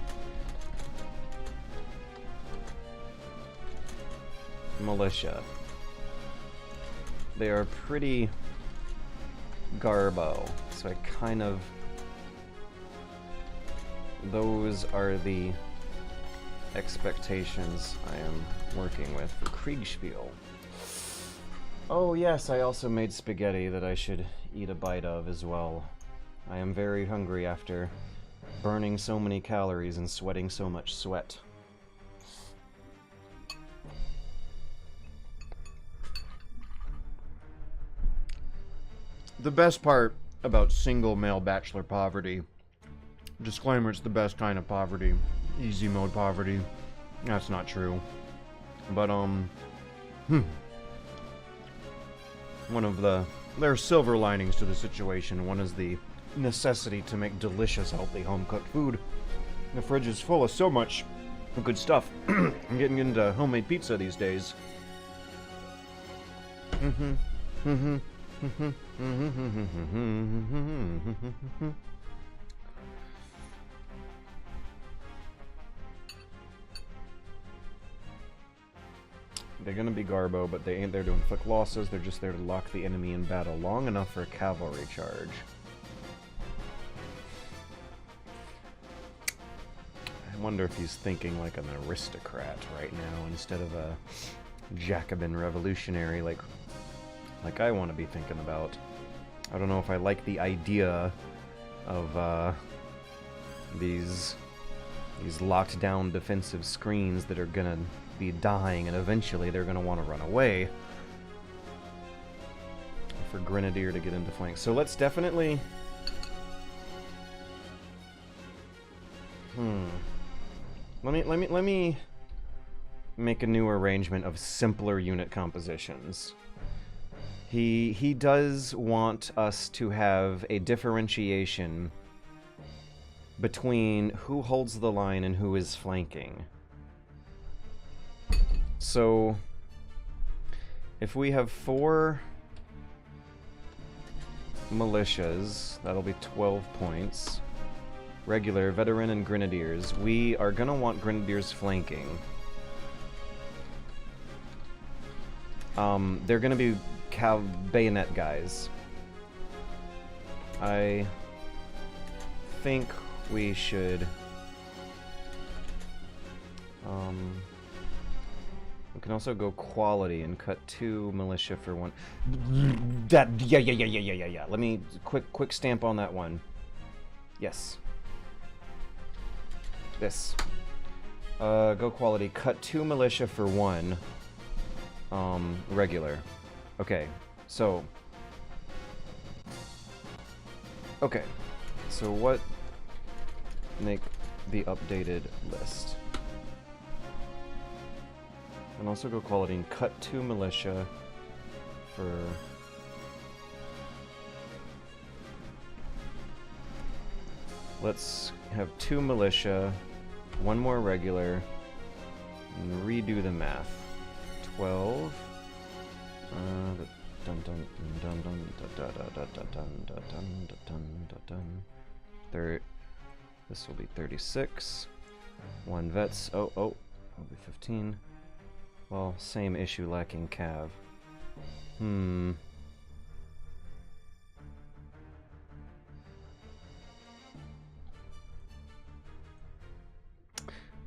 They are pretty garbo, so I kind of... Those are the expectations I am working with for Kriegsspiel. Oh yes, I also made spaghetti that I should eat a bite of as well. I am very hungry after burning so many calories and sweating so much sweat. The best part about single male bachelor poverty, disclaimer, it's the best kind of poverty, easy mode poverty. That's not true. But, one of the... There are silver linings to the situation. One is the necessity to make delicious, healthy, home-cooked food. The fridge is full of so much good stuff. I'm getting into homemade pizza these days. They're gonna be garbo, but they ain't there to inflict losses. They're just there to lock the enemy in battle long enough for a cavalry charge. I wonder if he's thinking like an aristocrat right now instead of a Jacobin revolutionary like I want to be thinking about. I don't know if I like the idea of these locked down defensive screens that are gonna be dying and eventually they're gonna want to run away for Grenadier to get into flank. So let's definitely Let me make a new arrangement of simpler unit compositions. He does want us to have a differentiation between who holds the line and who is flanking. So if we have 4 militias, that'll be 12 points. Regular, veteran, and grenadiers. We are gonna want grenadiers flanking. They're gonna be bayonet guys. I think we should we can also go quality and cut 2 militia for 1. Yeah. Let me quick stamp on that one. Yes. This. Go quality. Cut 2 militia for 1. Regular. Okay. So. Okay. So what? Make the updated list. And also go quality and cut 2 militia for... Let's have 2 militia, 1 more regular, and redo the math. 12. Dun dun dun dun dun dun dun dun dun dun dun dun. This will be 36. 1 vets. Oh, will be 15. Well, same issue, lacking cav.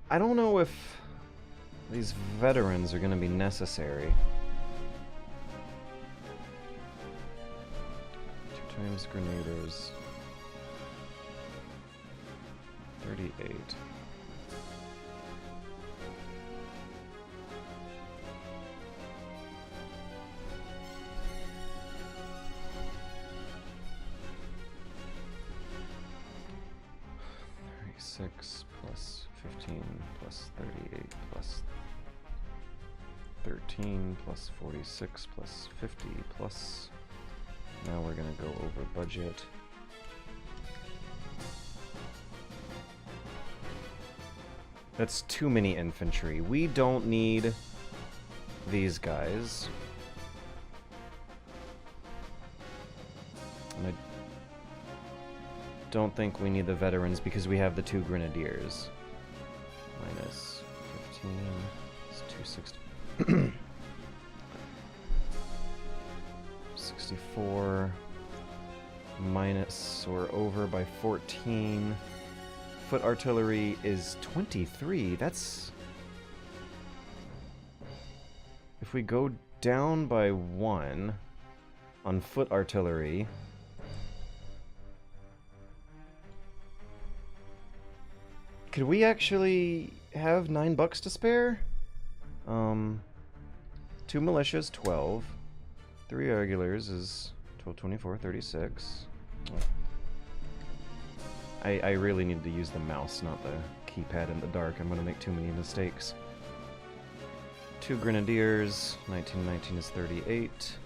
I don't know if these veterans are going to be necessary. 2 times grenadiers. 38. Six plus 15 plus 38 plus 13 plus 46 plus 50 plus. Now we're gonna go over budget. That's too many infantry. We don't need these guys. And I don't think we need the veterans because we have the 2 grenadiers. Minus 15 is 260. 64 minus, we're over by 14. Foot artillery is 23. That's... If we go down by 1 on foot artillery... Could we actually have $9 to spare? 2 militias, 12. 3 regulars is 12, 24, 36. I really need to use the mouse, not the keypad in the dark. I'm gonna make too many mistakes. 2 grenadiers, 19 is 38.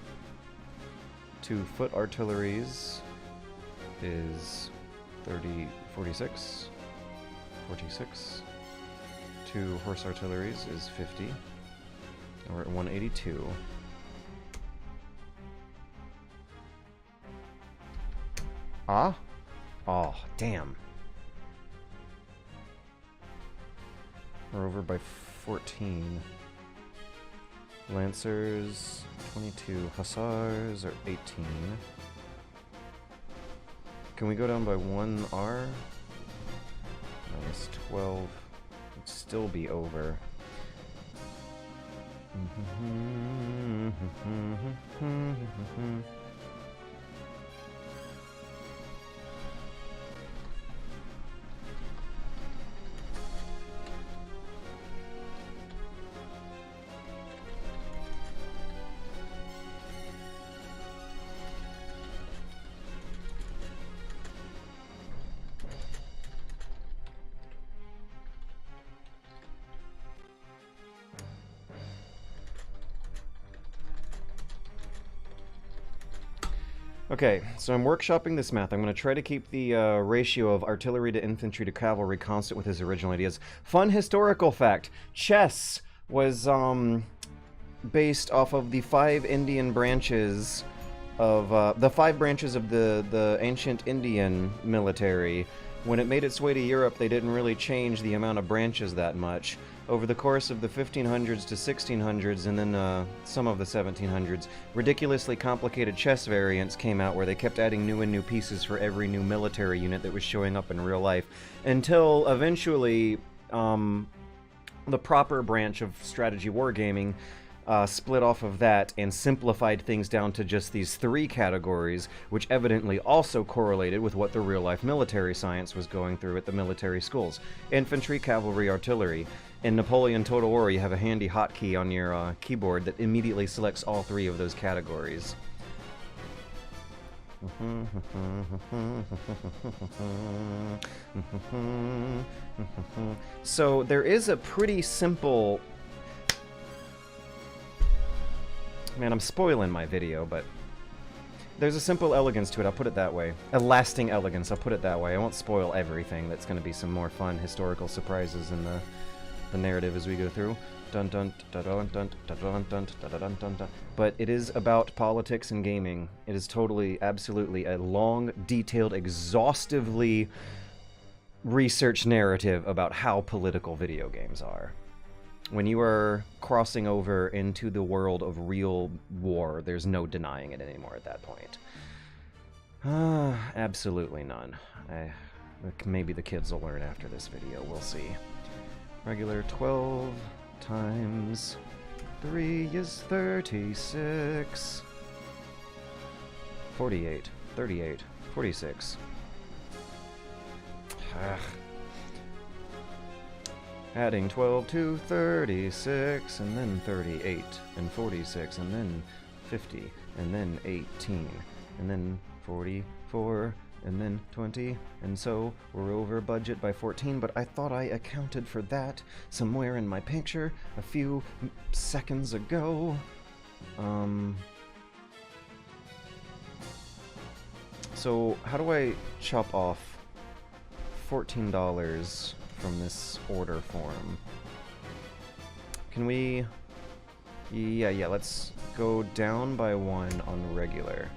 2 foot artilleries is 46. 46. 2 horse artilleries is 50. And we're at 182. Ah? Oh, damn. We're over by 14. Lancers, 22. Hussars are 18. Can we go down by 1 R? Minus 12. It'd still be over. Okay, so I'm workshopping this math. I'm going to try to keep the ratio of artillery to infantry to cavalry constant with his original ideas. Fun historical fact. Chess was based off of the 5 Indian branches of the 5 branches of the ancient Indian military. When it made its way to Europe, they didn't really change the amount of branches that much. Over the course of the 1500s to 1600s, and then some of the 1700s, ridiculously complicated chess variants came out where they kept adding new and new pieces for every new military unit that was showing up in real life, until eventually the proper branch of strategy wargaming split off of that and simplified things down to just these 3 categories, which evidently also correlated with what the real-life military science was going through at the military schools. Infantry, cavalry, artillery. In Napoleon Total War, you have a handy hotkey on your keyboard that immediately selects all 3 of those categories. So there is a pretty simple... Man, I'm spoiling my video, but there's a simple elegance to it, I'll put it that way. A lasting elegance, I'll put it that way. I won't spoil everything. That's going to be some more fun historical surprises in the narrative as we go through. Dun dun dun dun dun dun dun dun dun dun dun dun. But it is about politics and gaming. It is totally, absolutely a long, detailed, exhaustively researched narrative about how political video games are. When you are crossing over into the world of real war, there's no denying it anymore at that point. Absolutely none. Maybe the kids will learn after this video, we'll see. Regular 12 times 3 is 36. 48, 38, 46. Adding 12 to 36, and then 38, and 46, and then 50, and then 18, and then 44, and then 20, and so we're over budget by 14, but I thought I accounted for that somewhere in my picture a few seconds ago. So how do I chop off $14 from this order form? Can we... Yeah, let's go down by 1 on regular.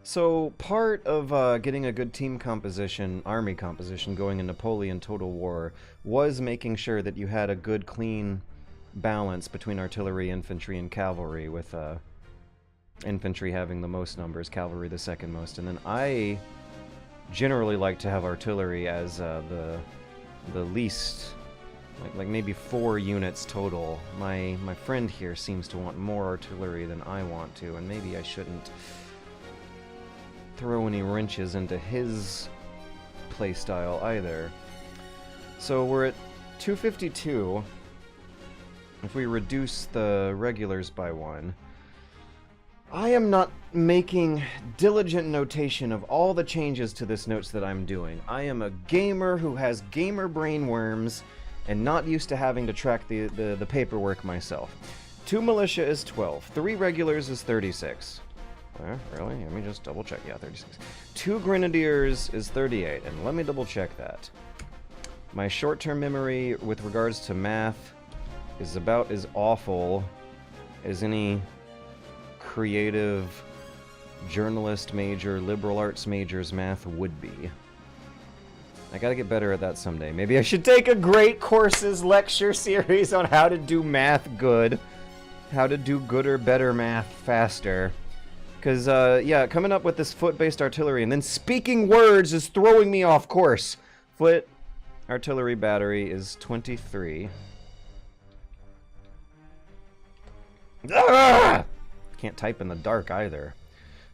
So part of getting a good team composition, army composition, going in Napoleon Total War was making sure that you had a good, clean balance between artillery, infantry, and cavalry, with infantry having the most numbers, cavalry the second most, and then I generally like to have artillery as the least, like maybe 4 units total. My friend here seems to want more artillery than I want to, and maybe I shouldn't throw any wrenches into his playstyle either. So we're at 252. If we reduce the regulars by 1, I am not making diligent notation of all the changes to this notes that I'm doing. I am a gamer who has gamer brain worms and not used to having to track the paperwork myself. 2 militia is 12. 3 regulars is 36. Really? Let me just double check. Yeah, 36. 2 grenadiers is 38, and let me double check that. My short-term memory with regards to math is about as awful as any creative journalist major, liberal arts major's math would be. I gotta get better at that someday. Maybe I should take a Great Courses lecture series on how to do math good. How to do good or better math faster. Because, yeah, coming up with this foot-based artillery and then speaking words is throwing me off course. Foot artillery battery is 23. Ah! Can't type in the dark either.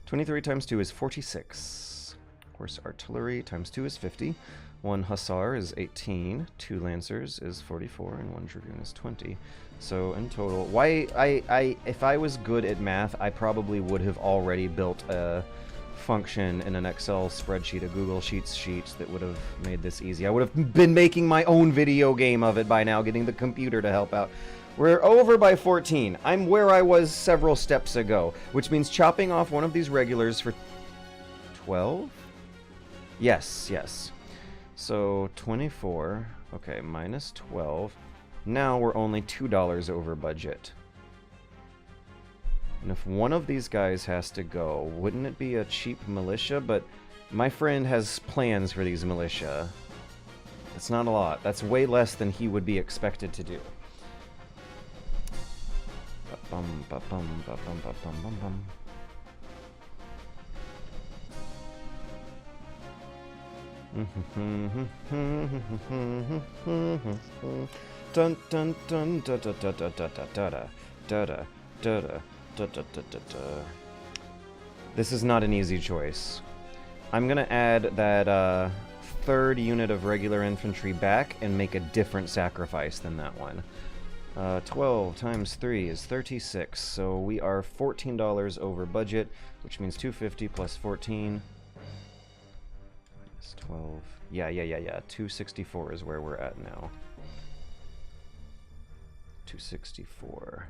23 times 2 is 46. Horse artillery times 2 is 50. 1 hussar is 18. 2 lancers is 44, and 1 dragoon is 20. So in total, if I was good at math, I probably would have already built a function in an Excel spreadsheet, a Google Sheets sheet that would have made this easy. I would have been making my own video game of it by now, getting the computer to help out. We're over by 14. I'm where I was several steps ago, which means chopping off one of these regulars for 12? Yes. So 24, okay, minus 12. Now we're only $2 over budget. And if one of these guys has to go, wouldn't it be a cheap militia? But my friend has plans for these militia. It's not a lot. That's way less than he would be expected to do. Ba-bum, ba-bum, ba-bum, ba-bum, ba-bum. Dun dun dun da da da da da da da da da da da da da da. This is not an easy choice. I'm gonna add that 3rd unit of regular infantry back and make a different sacrifice than that one. 12 times 3 is 36, so we are $14 over budget, which means 250 plus 14 is 12. Yeah. 264 is where we're at now. 264.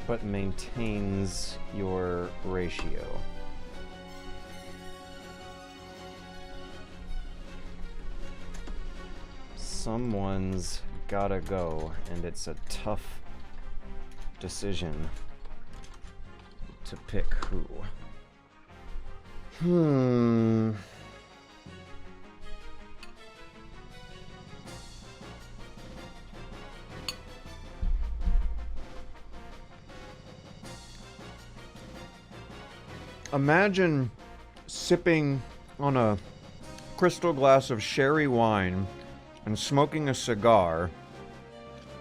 But maintains your ratio. Someone's gotta go, and it's a tough decision to pick who. Imagine sipping on a crystal glass of sherry wine and smoking a cigar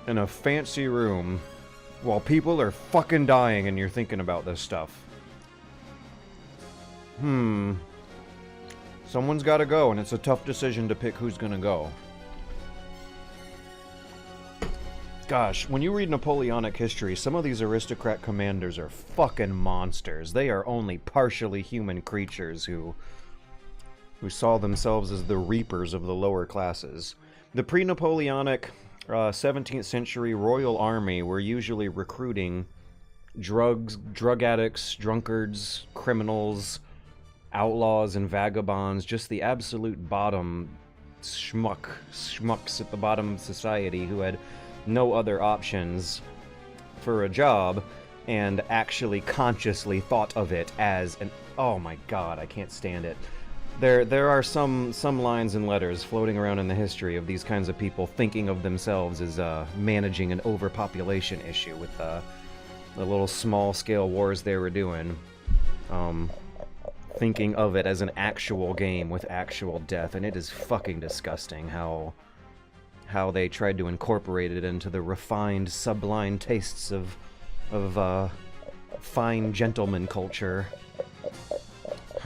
in a fancy room while people are fucking dying and you're thinking about this stuff. Someone's gotta go, and it's a tough decision to pick who's gonna go. Gosh, when you read Napoleonic history, some of these aristocrat commanders are fucking monsters. They are only partially human creatures who saw themselves as the reapers of the lower classes. The pre-Napoleonic 17th century royal army were usually recruiting drug addicts, drunkards, criminals, outlaws, and vagabonds, just the absolute bottom schmucks at the bottom of society who had no other options for a job and actually consciously thought of it as an... Oh my god, I can't stand it. There are some lines and letters floating around in the history of these kinds of people thinking of themselves as managing an overpopulation issue with the little small-scale wars they were doing. Thinking of it as an actual game with actual death, and it is fucking disgusting how they tried to incorporate it into the refined, sublime tastes of fine gentleman culture.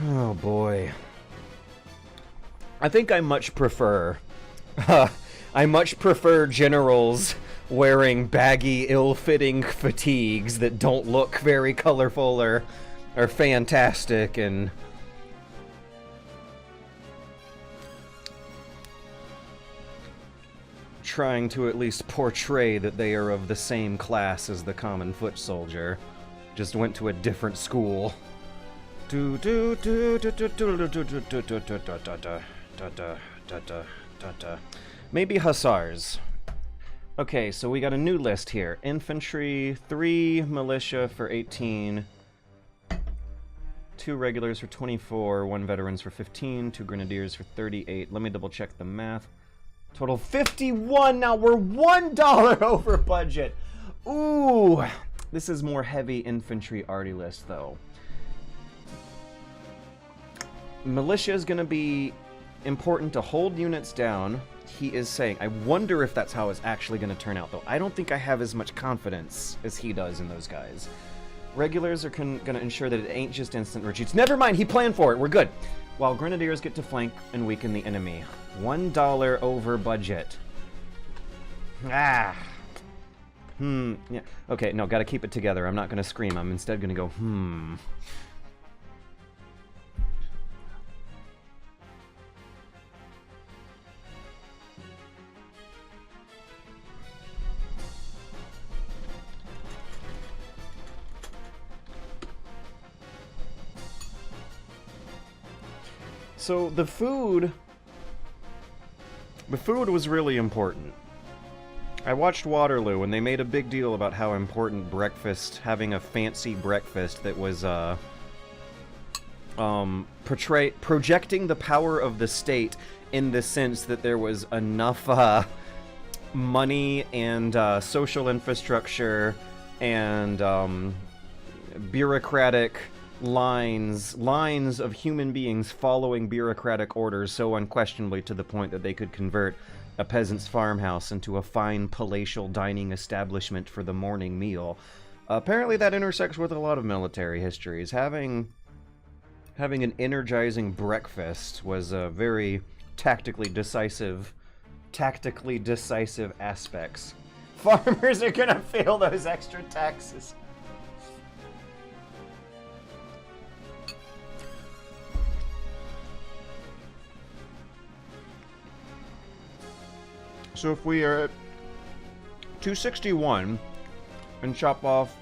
Oh boy. I think I much prefer generals wearing baggy, ill-fitting fatigues that don't look very colorful or fantastic and trying to at least portray that they are of the same class as the common foot soldier. Just went to a different school. Maybe hussars. Okay, so we got a new list here. Infantry, 3 militia for 18, 2 regulars for 24, 1 veterans for 15, 2 grenadiers for 38. Let me double check the math. Total 51. Now we're $1 over budget. Ooh, this is more heavy infantry arty list though. Militia is going to be important to hold units down. He is saying, I wonder if that's how it's actually going to turn out though. I don't think I have as much confidence as he does in those guys. Regulars are going to ensure that it ain't just instant retreats. Never mind, he planned for it. We're good. While grenadiers get to flank and weaken the enemy. $1 over budget. Yeah. Okay, no, gotta keep it together. I'm not gonna scream. I'm instead gonna go, So the food was really important. I watched Waterloo, and they made a big deal about how important breakfast, having a fancy breakfast that was, projecting the power of the state in the sense that there was enough, money and, social infrastructure and, bureaucratic lines of human beings following bureaucratic orders so unquestionably to the point that they could convert a peasant's farmhouse into a fine palatial dining establishment for the morning meal. Apparently that intersects with a lot of military histories. Having an energizing breakfast was a very tactically decisive aspects. Farmers are gonna feel those extra taxes. So if we are at 261 and chop off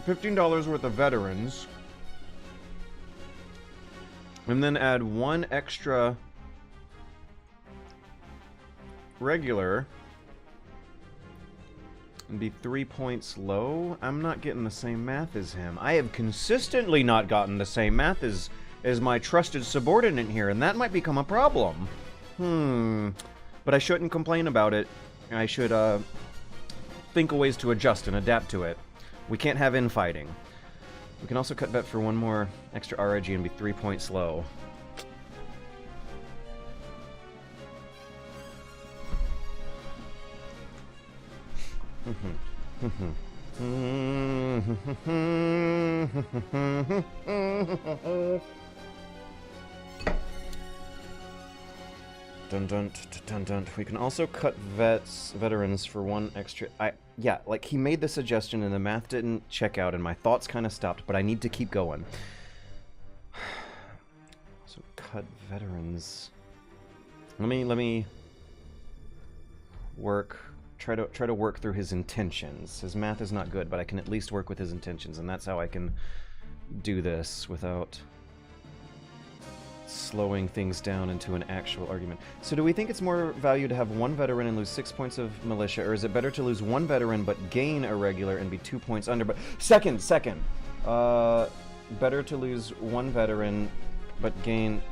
$15 worth of veterans, and then add one extra regular, and be 3 points low, I'm not getting the same math as him. I have consistently not gotten the same math as my trusted subordinate here, and that might become a problem. But I shouldn't complain about it. I should think of ways to adjust and adapt to it. We can't have infighting. We can also cut bet for one more extra RIG and be 3 points low. Dun dun dun dun. We can also cut veterans for one extra. Yeah, like he made the suggestion and the math didn't check out and my thoughts kind of stopped, but I need to keep going. So cut veterans. Let me work. Try to work through his intentions. His math is not good, but I can at least work with his intentions, and that's how I can do this without slowing things down into an actual argument. So do we think it's more value to have one veteran and lose 6 points of militia, or is it better to lose one veteran but gain a regular and be 2 points under? But second. Better to lose one veteran but gain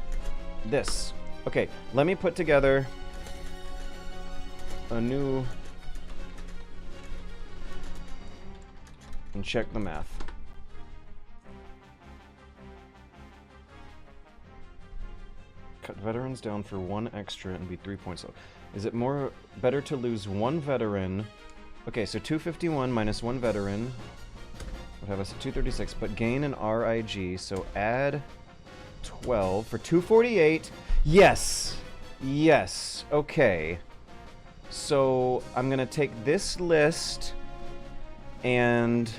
this. Okay, let me put together a new and check the math. Cut veterans down for one extra and be 3 points low. Is it better to lose one veteran? Okay, so 251 minus one veteran would have us at 236, but gain an RIG, so add 12 for 248. Yes! Yes. Okay. So I'm gonna take this list and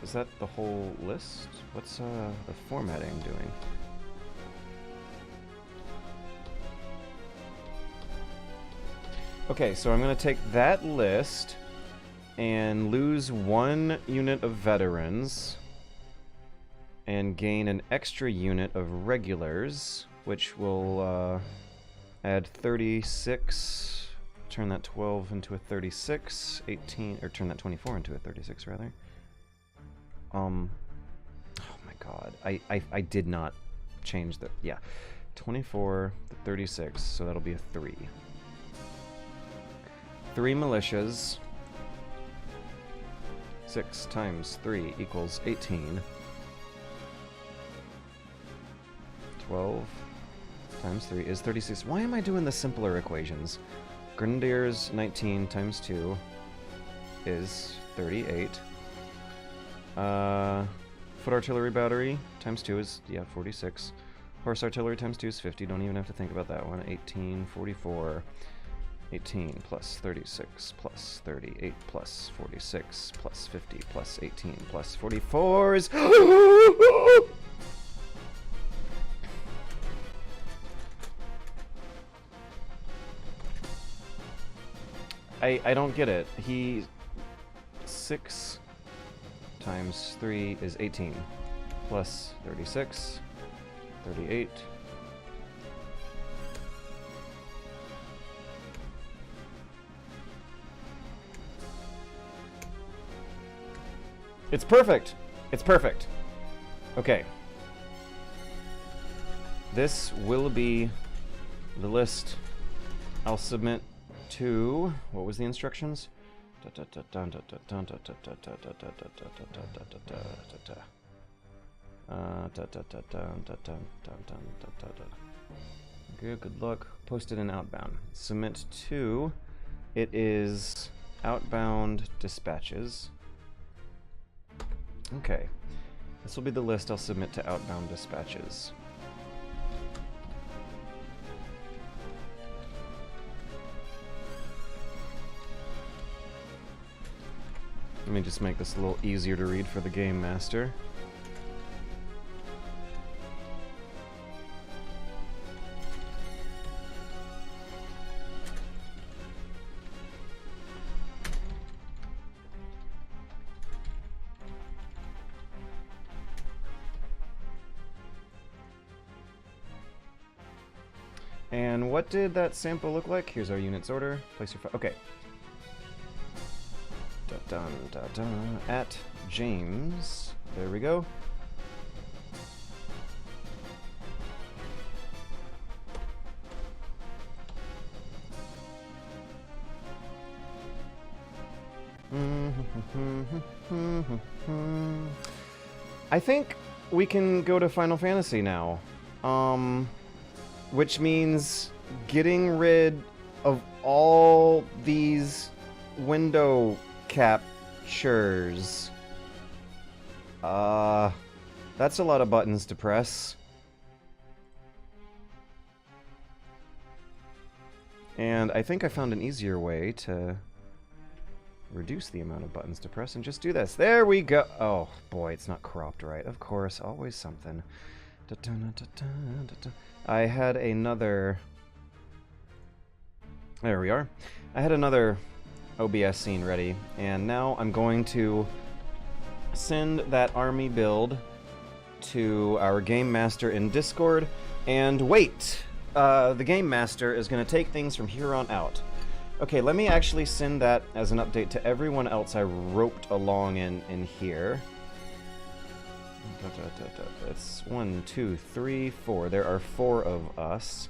is that the whole list? What's the formatting doing? Okay, so I'm going to take that list and lose one unit of veterans and gain an extra unit of regulars, which will add 36, turn that 12 into a 36, 18, or turn that 24 into a 36 rather. Oh my god, I did not change the, yeah, 24 to 36, so that'll be a 3. 3 militias, 6 times 3 equals 18, 12 times 3 is 36. Why am I doing the simpler equations? Grenadiers 19 times 2 is 38. Foot artillery battery times 2 is, yeah, 46. Horse artillery times 2 is 50. Don't even have to think about that one. 18, 44, 18 plus 36 plus 38 plus 46 plus 50 plus 18 plus 44 is... I don't get it. 6 times 3 is 18 plus 36, 38. It's perfect. It's perfect. Okay. This will be the list I'll submit to, what was the instructions? Good luck. Posted in outbound. Submit to. It is outbound dispatches. Okay. This will be the list I'll submit to outbound dispatches. Let me just make this a little easier to read for the game master. And what did that sample look like? Here's our unit's order. Place your okay. At James. There we go. I think we can go to Final Fantasy now. Which means getting rid of all these window captures. That's a lot of buttons to press. And I think I found an easier way to reduce the amount of buttons to press and just do this. There we go. Oh boy, it's not cropped right. Of course, always something. I had another... There we are. I had another OBS scene ready, and now I'm going to send that army build to our game master in Discord, and wait! The game master is going to take things from here on out. Okay, let me actually send that as an update to everyone else I roped along in here. It's 1, 2, 3, 4. There are 4 of us.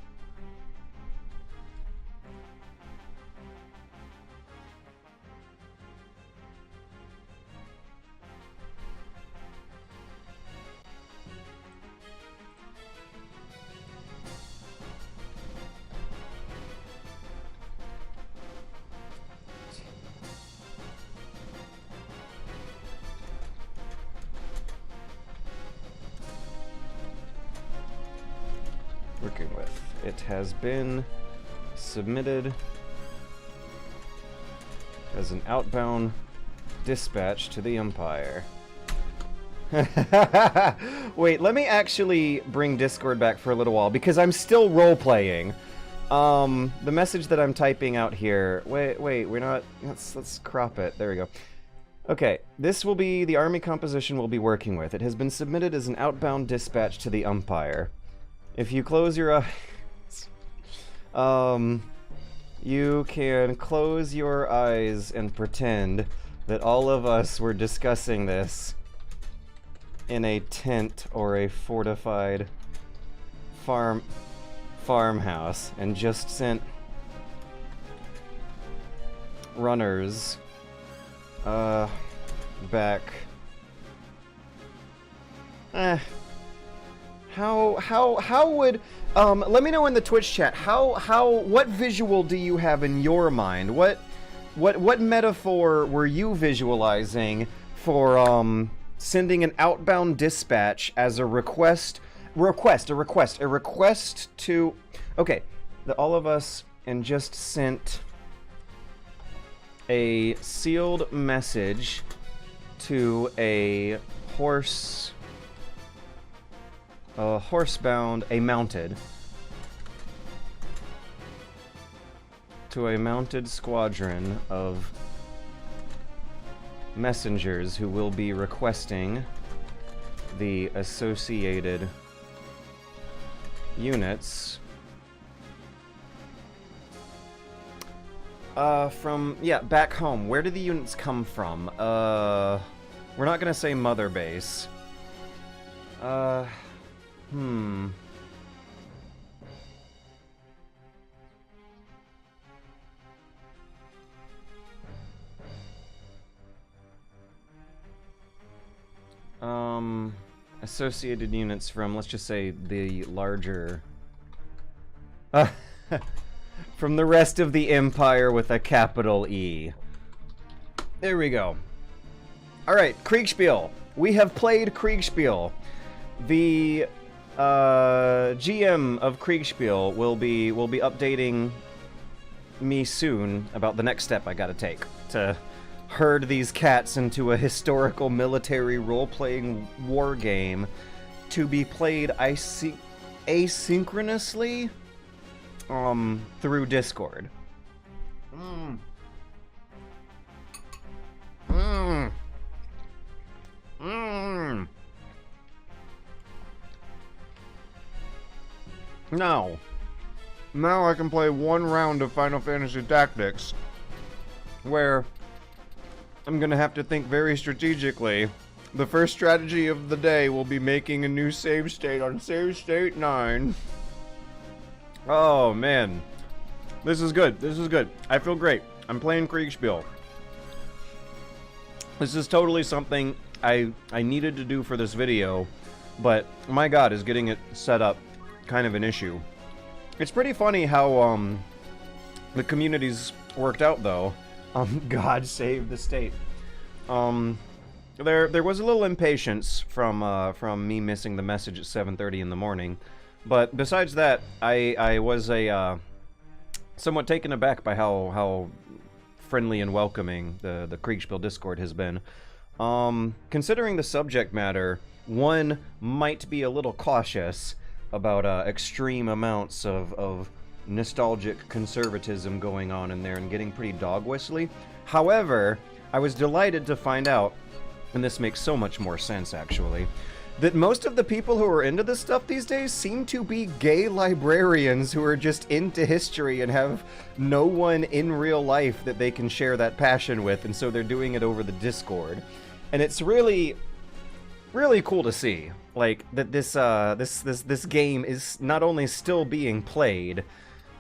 Working with. It has been submitted as an outbound dispatch to the Empire. Wait, let me actually bring Discord back for a little while because I'm still role-playing. The message that I'm typing out here... Wait, we're not... Let's crop it. There we go. Okay, this will be the army composition we'll be working with. It has been submitted as an outbound dispatch to the Empire. If you close your eyes, you can close your eyes and pretend that all of us were discussing this in a tent or a fortified farmhouse and just sent runners back. How would let me know in the Twitch chat what visual do you have in your mind? What metaphor were you visualizing for sending an outbound dispatch as a request to okay, all of us, and just sent a sealed message to a mounted squadron of messengers who will be requesting the associated units from back home. Where do the units come from? We're not gonna say mother base. associated units from, let's just say, the larger... from the rest of the Empire with a capital E. There we go. Alright, Kriegsspiel. We have played Kriegsspiel. The GM of Kriegsspiel will be updating me soon about the next step I gotta take to herd these cats into a historical military role-playing war game to be played asynchronously through Discord. Now I can play one round of Final Fantasy Tactics, where I'm gonna have to think very strategically. The first strategy of the day will be making a new save state on save state 9. Oh man, this is good. This is good. I feel great. I'm playing Kriegsspiel. This is totally something I needed to do for this video, but my god, is getting it set up kind of an issue. It's pretty funny how the community's worked out though. God save the state. There was a little impatience from me missing the message at 7:30 in the morning, but besides that, I was somewhat taken aback by how friendly and welcoming the Kriegsspiel Discord has been. Considering the subject matter, one might be a little cautious about extreme amounts of nostalgic conservatism going on in there and getting pretty dog-whistly. However, I was delighted to find out, and this makes so much more sense actually, that most of the people who are into this stuff these days seem to be gay librarians who are just into history and have no one in real life that they can share that passion with, and so they're doing it over the Discord. And it's really cool to see, like, that this game is not only still being played,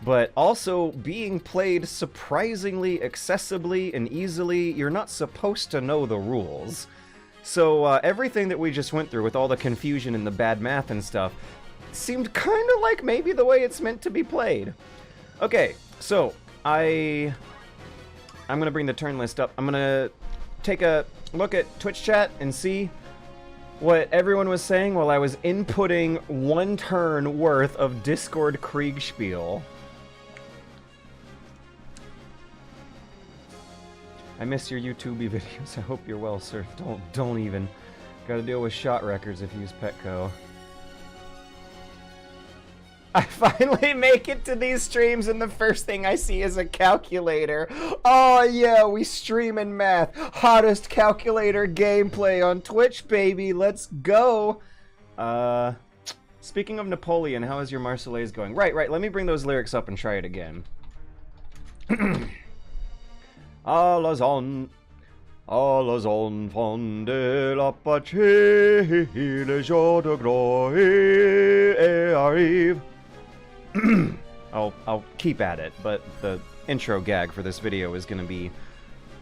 but also being played surprisingly accessibly and easily. You're not supposed to know the rules. So everything that we just went through with all the confusion and the bad math and stuff seemed kind of like maybe the way it's meant to be played. Okay, so I'm gonna bring the turn list up. I'm gonna take a look at Twitch chat and see what everyone was saying while I was inputting one turn worth of Discord Kriegsspiel. I miss your YouTube videos. I hope you're well, sir. Don't even. Gotta deal with shot records if you use Petco. I finally make it to these streams and the first thing I see is a calculator. Oh yeah, we stream in math. Hottest calculator gameplay on Twitch, baby. Let's go. Speaking of Napoleon, how is your Marseillaise going? Right. Let me bring those lyrics up and try it again. À la zone fond de la patrie, les jours de gloire arrivent. I'll keep at it, but the intro gag for this video is going to be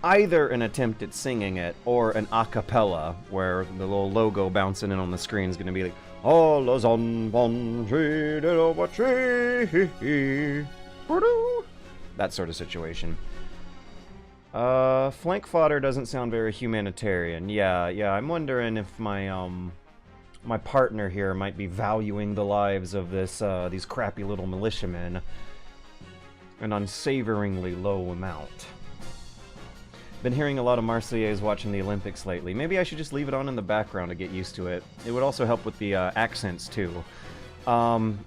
either an attempt at singing it or an a cappella, where the little logo bouncing in on the screen is going to be like, "Oh, la zone fond de la patrie," that sort of situation. Flank fodder doesn't sound very humanitarian. Yeah, I'm wondering if my partner here might be valuing the lives of these crappy little militiamen an unsavoringly low amount. Been hearing a lot of Marseillaise watching the Olympics lately. Maybe I should just leave it on in the background to get used to it. It would also help with the accents too.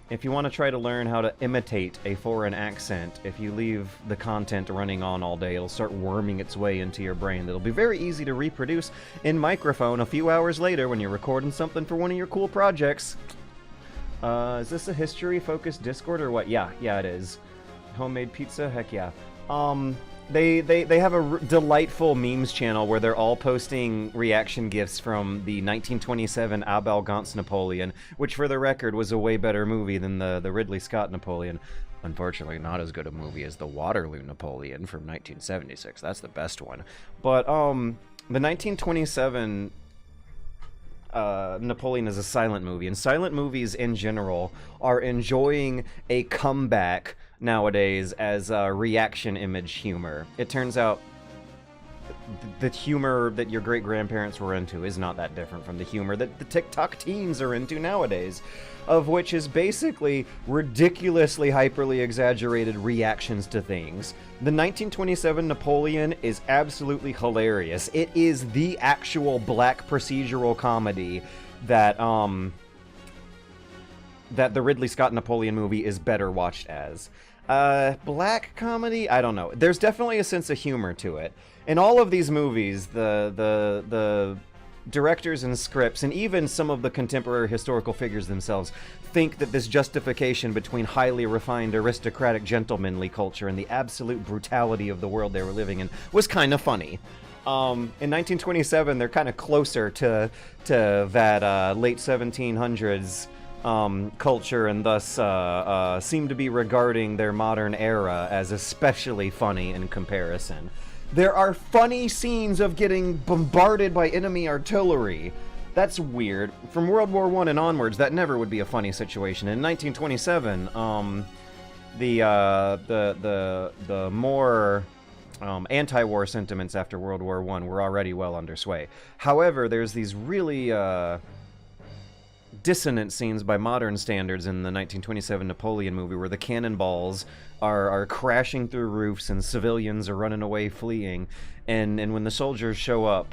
If you want to try to learn how to imitate a foreign accent, if you leave the content running on all day, it'll start worming its way into your brain. That'll be very easy to reproduce in microphone a few hours later when you're recording something for one of your cool projects. Is this a history-focused Discord or what? Yeah, it is. Homemade pizza? Heck yeah. They have a delightful memes channel where they're all posting reaction gifs from the 1927 Abel Gance Napoleon, which for the record was a way better movie than the Ridley Scott Napoleon. Unfortunately, not as good a movie as the Waterloo Napoleon from 1976. That's the best one. But the 1927 Napoleon is a silent movie, and silent movies in general are enjoying a comeback nowadays as reaction image humor. It turns out the humor that your great-grandparents were into is not that different from the humor that the TikTok teens are into nowadays, of which is basically ridiculously hyperly exaggerated reactions to things. The 1927 Napoleon is absolutely hilarious. It is the actual black procedural comedy that that the Ridley Scott Napoleon movie is better watched as. Black comedy? I don't know. There's definitely a sense of humor to it. In all of these movies, the directors and scripts, and even some of the contemporary historical figures themselves, think that this justification between highly refined, aristocratic, gentlemanly culture and the absolute brutality of the world they were living in was kind of funny. In 1927, they're kind of closer to that late 1700s culture, and thus seem to be regarding their modern era as especially funny in comparison. There are funny scenes of getting bombarded by enemy artillery. That's weird. From World War I and onwards, that never would be a funny situation. In 1927, the more anti-war sentiments after World War I were already well under sway. However, there's these really dissonant scenes by modern standards in the 1927 Napoleon movie where the cannonballs are crashing through roofs and civilians are running away fleeing, and when the soldiers show up,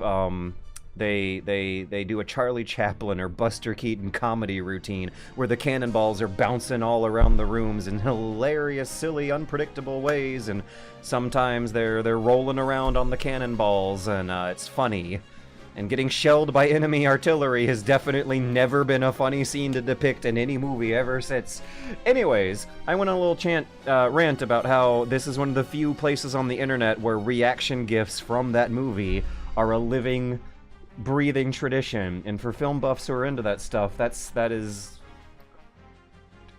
they do a Charlie Chaplin or Buster Keaton comedy routine where the cannonballs are bouncing all around the rooms in hilarious, silly, unpredictable ways, and sometimes they're rolling around on the cannonballs, and it's funny. And getting shelled by enemy artillery has definitely never been a funny scene to depict in any movie ever since. Anyways, I went on a little rant about how this is one of the few places on the internet where reaction gifs from that movie are a living, breathing tradition. And for film buffs who are into that stuff, that is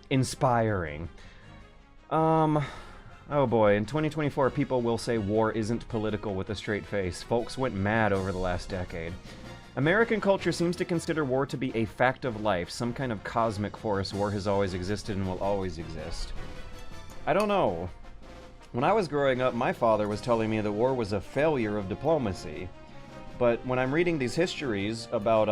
inspiring. Oh boy, in 2024, people will say war isn't political with a straight face. Folks went mad over the last decade. American culture seems to consider war to be a fact of life, some kind of cosmic force. War has always existed and will always exist. I don't know. When I was growing up, my father was telling me that war was a failure of diplomacy. But when I'm reading these histories about,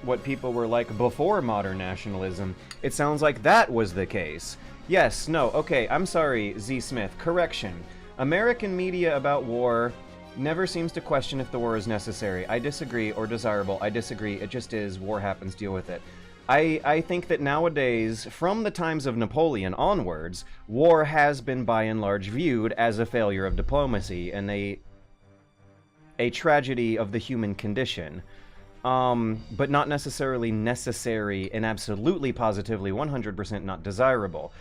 what people were like before modern nationalism, it sounds like that was the case. Yes, no, okay, I'm sorry, Z. Smith. Correction. American media about war never seems to question if the war is necessary. I disagree, or desirable. I disagree. It just is. War happens. Deal with it. I think that nowadays, from the times of Napoleon onwards, war has been by and large viewed as a failure of diplomacy and a tragedy of the human condition. But not necessarily necessary and absolutely positively 100% not desirable.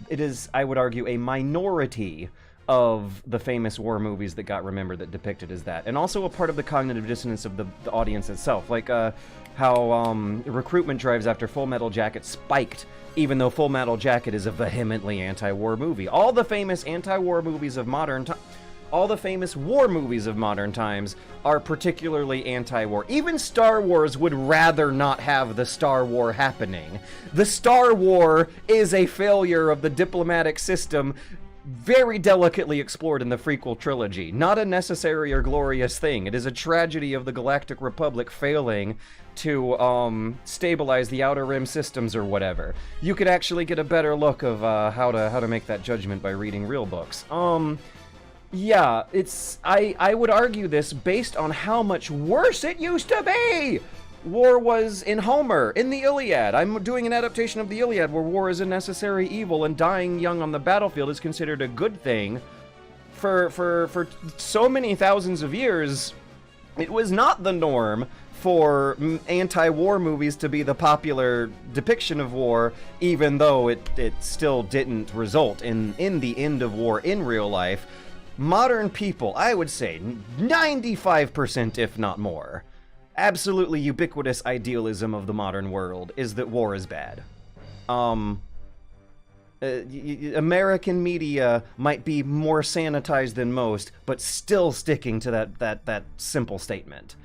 It is, I would argue, a minority of the famous war movies that got remembered that depicted as that, and also a part of the cognitive dissonance of the audience itself, like how recruitment drives after Full Metal Jacket spiked, even though Full Metal Jacket is a vehemently anti-war movie. All the famous anti-war movies of modern times, all the famous war movies of modern times are particularly anti-war. Even Star Wars would rather not have the Star War happening. The Star War is a failure of the diplomatic system, very delicately explored in the prequel trilogy. Not a necessary or glorious thing. It is a tragedy of the Galactic Republic failing to stabilize the Outer Rim systems or whatever. You could actually get a better look of how to make that judgment by reading real books. Yeah, I would argue this based on how much worse it used to be! War was in Homer, in the Iliad. I'm doing an adaptation of the Iliad where war is a necessary evil and dying young on the battlefield is considered a good thing. For so many thousands of years, it was not the norm for anti-war movies to be the popular depiction of war, even though it still didn't result in the end of war in real life. Modern people, I would say 95%, if not more, absolutely ubiquitous idealism of the modern world is that war is bad. American media might be more sanitized than most, but still sticking to that simple statement.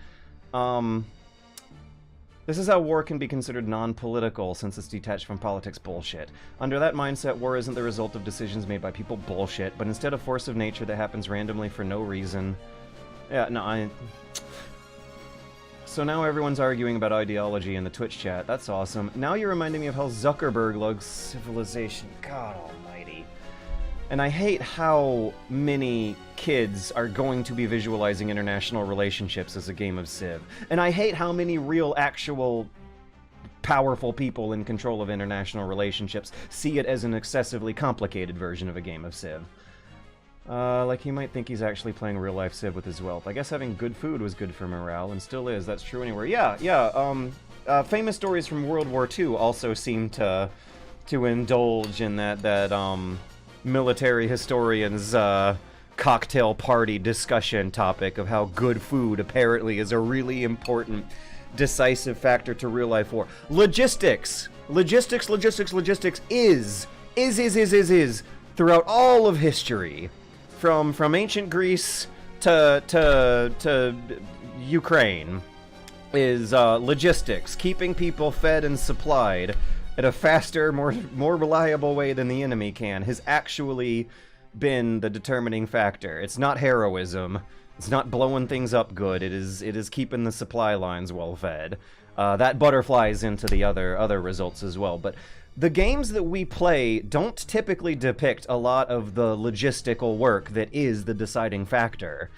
This is how war can be considered non-political, since it's detached from politics bullshit. Under that mindset, war isn't the result of decisions made by people bullshit, but instead a force of nature that happens randomly for no reason. Yeah, no, So now everyone's arguing about ideology in the Twitch chat. That's awesome. Now you're reminding me of how Zuckerberg loves civilization. God almighty. And I hate how many kids are going to be visualizing international relationships as a game of Civ. And I hate how many real, actual, powerful people in control of international relationships see it as an excessively complicated version of a game of Civ. Like he might think he's actually playing real-life Civ with his wealth. I guess having good food was good for morale, and still is. That's true anywhere. Yeah, famous stories from World War II also seem to indulge in that military historians, cocktail party discussion topic of how good food apparently is a really important, decisive factor to real-life war. Logistics is throughout all of history. From ancient Greece to Ukraine, is logistics, keeping people fed and supplied at a faster, more reliable way than the enemy can, has actually been the determining factor. It's not heroism. It's not blowing things up good. It is keeping the supply lines well fed. That butterflies into the other results as well, but. The games that we play don't typically depict a lot of the logistical work that is the deciding factor.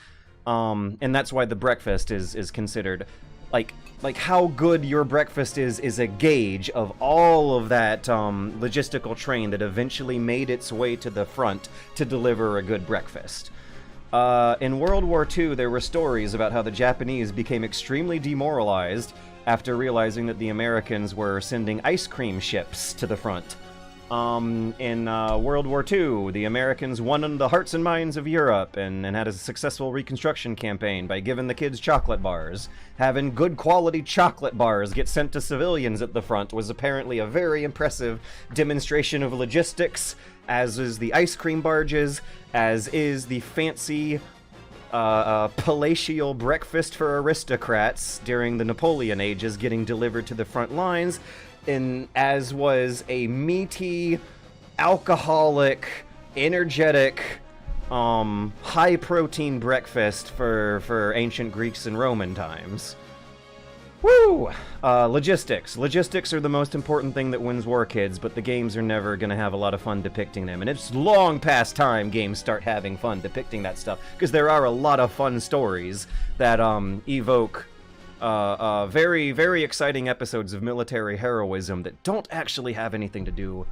And that's why the breakfast is considered, like how good your breakfast is a gauge of all of that logistical train that eventually made its way to the front to deliver a good breakfast. In World War II, there were stories about how the Japanese became extremely demoralized after realizing that the Americans were sending ice cream ships to the front. In World War II, the Americans won the hearts and minds of Europe and had a successful reconstruction campaign by giving the kids chocolate bars. Having good quality chocolate bars get sent to civilians at the front was apparently a very impressive demonstration of logistics, as is the ice cream barges, as is the fancy palatial breakfast for aristocrats during the Napoleon ages getting delivered to the front lines, and as was a meaty, alcoholic, energetic, high-protein breakfast for ancient Greeks and Roman times. Woo! Logistics. Logistics are the most important thing that wins war, kids, but the games are never going to have a lot of fun depicting them. And it's long past time games start having fun depicting that stuff, because there are a lot of fun stories that evoke very, very exciting episodes of military heroism that don't actually have anything to do,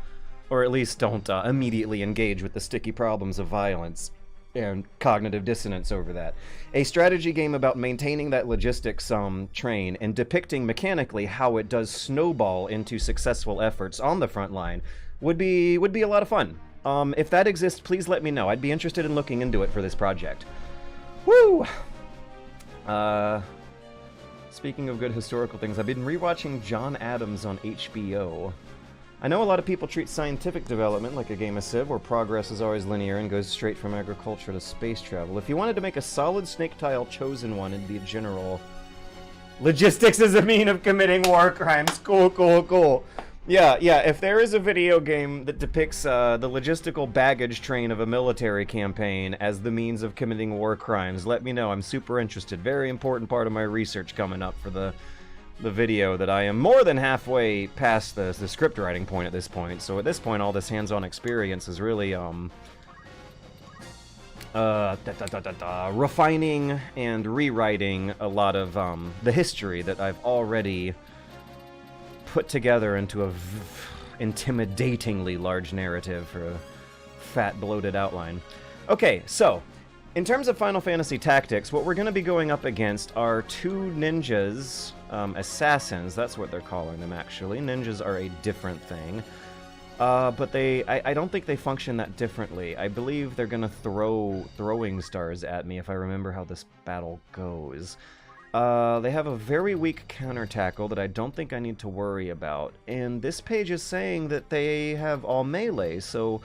or at least don't immediately engage with the sticky problems of violence and cognitive dissonance over that. A strategy game about maintaining that logistics train and depicting mechanically how it does snowball into successful efforts on the front line would be a lot of fun. If that exists, please let me know. I'd be interested in looking into it for this project. Woo! Speaking of good historical things, I've been rewatching John Adams on HBO. I know a lot of people treat scientific development like a game of Civ, where progress is always linear and goes straight from agriculture to space travel. If you wanted to make a solid snake tile chosen one, it'd be a general. Logistics is a mean of committing war crimes. Cool. Yeah, if there is a video game that depicts the logistical baggage train of a military campaign as the means of committing war crimes, let me know. I'm super interested. Very important part of my research coming up for the video that I am more than halfway past the script writing point at this point. So at this point, all this hands-on experience is really refining and rewriting a lot of the history that I've already put together into a intimidatingly large narrative for a fat, bloated outline. Okay, so in terms of Final Fantasy Tactics, what we're going to be going up against are two ninjas, assassins, that's what they're calling them actually. Ninjas are a different thing. But I don't think they function that differently. I believe they're going to throw throwing stars at me if I remember how this battle goes. They have a very weak counter tackle that I don't think I need to worry about. And this page is saying that they have all melee, so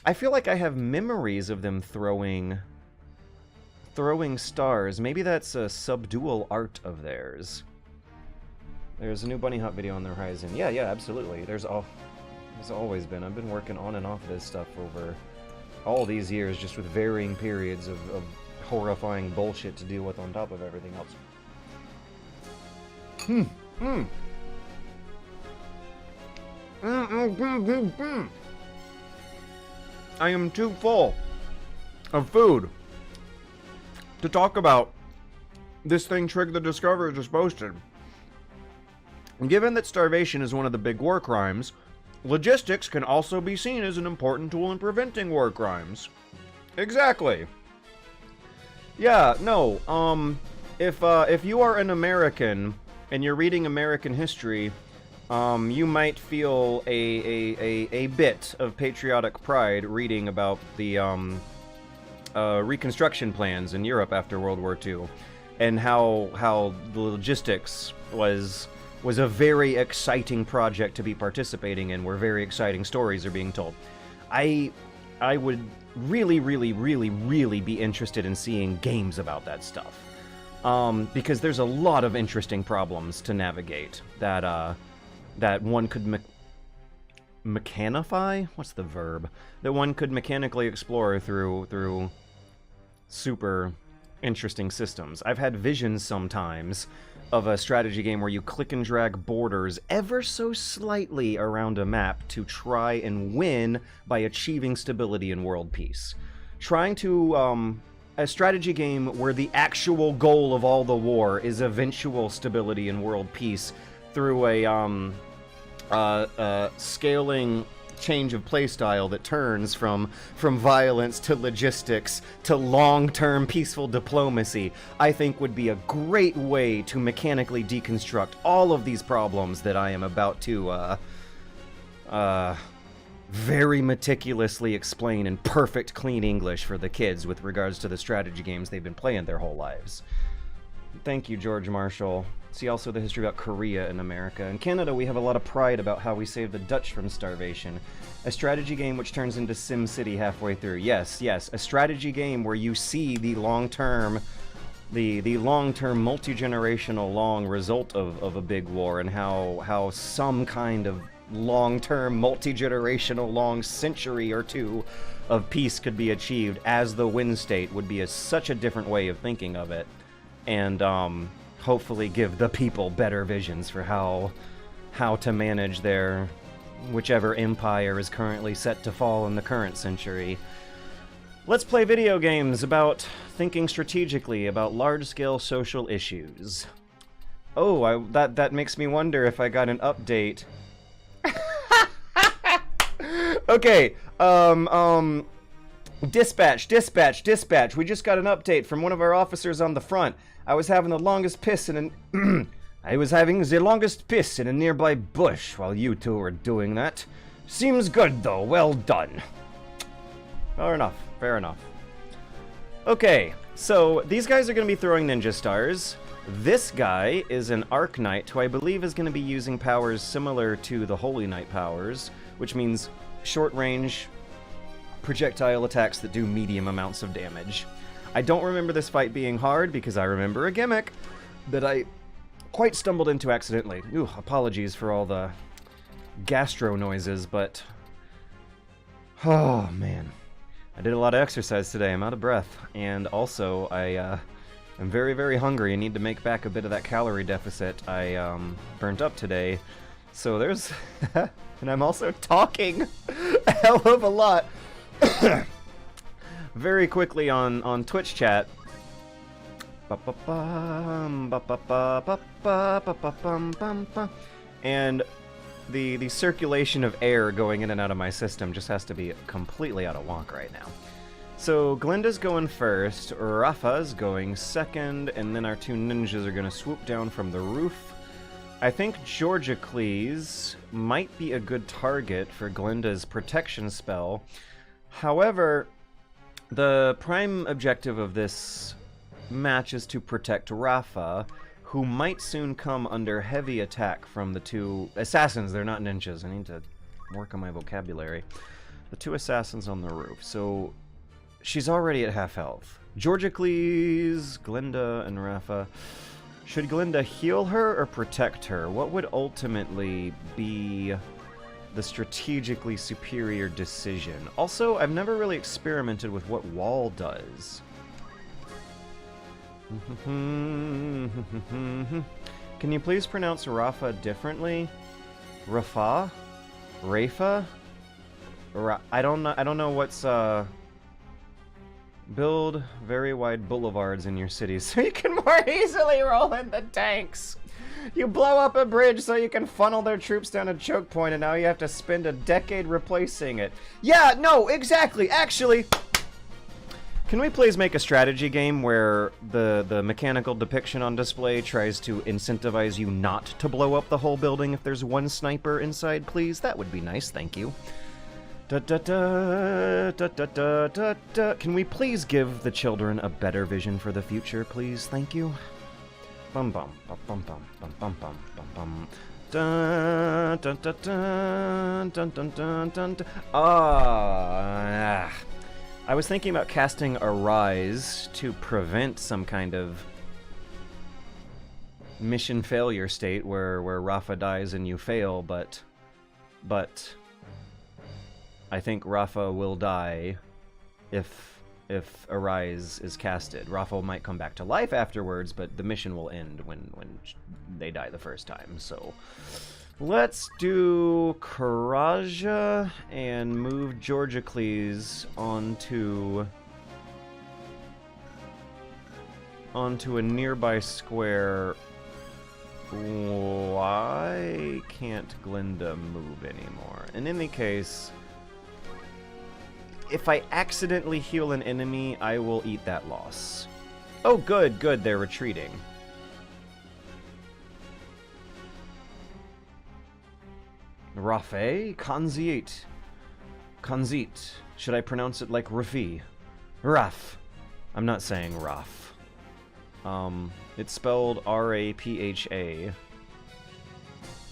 I feel like I have memories of them throwing stars. Maybe that's a subdual art of theirs. There's a new bunny hop video on the horizon. Yeah, absolutely. There's always been. I've been working on and off of this stuff over all these years, just with varying periods of horrifying bullshit to deal with on top of everything else. I am too full of food to talk about this thing Trig the Discoverer just posted. Given that starvation is one of the big war crimes, logistics can also be seen as an important tool in preventing war crimes. Exactly. Yeah, no, if you are an American and you're reading American history, you might feel a bit of patriotic pride reading about the reconstruction plans in Europe after World War II, and how the logistics was a very exciting project to be participating in, where very exciting stories are being told. I would really be interested in seeing games about that stuff, because there's a lot of interesting problems to navigate that one could mechanify? What's the verb? That one could mechanically explore through super interesting systems. I've had visions sometimes of a strategy game where you click and drag borders ever so slightly around a map to try and win by achieving stability and world peace. Trying to, a strategy game where the actual goal of all the war is eventual stability and world peace through a, scaling change of playstyle that turns from violence to logistics to long-term peaceful diplomacy, I think would be a great way to mechanically deconstruct all of these problems that I am about to very meticulously explain in perfect clean English for the kids with regards to the strategy games they've been playing their whole lives. Thank you, George Marshall. See also the history about Korea in America. In Canada, we have a lot of pride about how we saved the Dutch from starvation. A strategy game which turns into SimCity halfway through. Yes, a strategy game where you see the long-term, the long-term, multi-generational long result of a big war, and how some kind of long-term, multi-generational, long century or two of peace could be achieved as the win state would be such a different way of thinking of it. And, hopefully give the people better visions for how to manage their whichever empire is currently set to fall in the current century. Let's play video games about thinking strategically about large-scale social issues. Oh, that makes me wonder if I got an update. Okay, dispatch, we just got an update from one of our officers on the front. I was having the longest piss in a nearby bush while you two were doing that. Seems good though, well done. Fair enough. Okay, so these guys are going to be throwing ninja stars. This guy is an Arc Knight, who I believe is going to be using powers similar to the Holy Knight powers, which means short range projectile attacks that do medium amounts of damage. I don't remember this fight being hard because I remember a gimmick that I quite stumbled into accidentally. Ooh, apologies for all the gastro noises, but oh man, I did a lot of exercise today. I'm out of breath, and also I'm very hungry and need to make back a bit of that calorie deficit I burnt up today. So there's and I'm also talking a hell of a lot. Very quickly on Twitch chat. And the circulation of air going in and out of my system just has to be completely out of wonk right now. So Glinda's going first, Rafa's going second, and then our two ninjas are going to swoop down from the roof. I think Georgicles might be a good target for Glinda's protection spell. However, the prime objective of this match is to protect Rafa, who might soon come under heavy attack from the two assassins. They're not ninjas. I need to work on my vocabulary. The two assassins on the roof. So she's already at half health. Georgicles, Glinda, and Rafa. Should Glinda heal her or protect her? What would ultimately be the strategically superior decision? Also, I've never really experimented with what wall does. Can you please pronounce Rafa differently? Rafa? Rafa? I don't know what's build very wide boulevards in your cities so you can more easily roll in the tanks. You blow up a bridge so you can funnel their troops down a choke point, and now you have to spend a decade replacing it. Yeah, no, exactly. Actually, can we please make a strategy game where the mechanical depiction on display tries to incentivize you not to blow up the whole building if there's one sniper inside, please? That would be nice, thank you. Da, da, da, da, da, da, da, da. Can we please give the children a better vision for the future, please? Thank you. Bum bum bum bum bum bum bum bum bum bum. Dun dun dun dun dun dun dun dun. I was thinking about casting Arise to prevent some kind of mission failure state where Rafa dies and you fail, but I think Rafa will die if Arise is casted. Rafa might come back to life afterwards, but the mission will end when they die the first time. So let's do Karaja and move Georgocles onto a nearby square. Why can't Glinda move anymore? In any case, if I accidentally heal an enemy, I will eat that loss. Oh, good, they're retreating. Rafe? Kanzit. Kanzit. Should I pronounce it like Rafi? Raf. I'm not saying Raf. It's spelled R-A-P-H-A.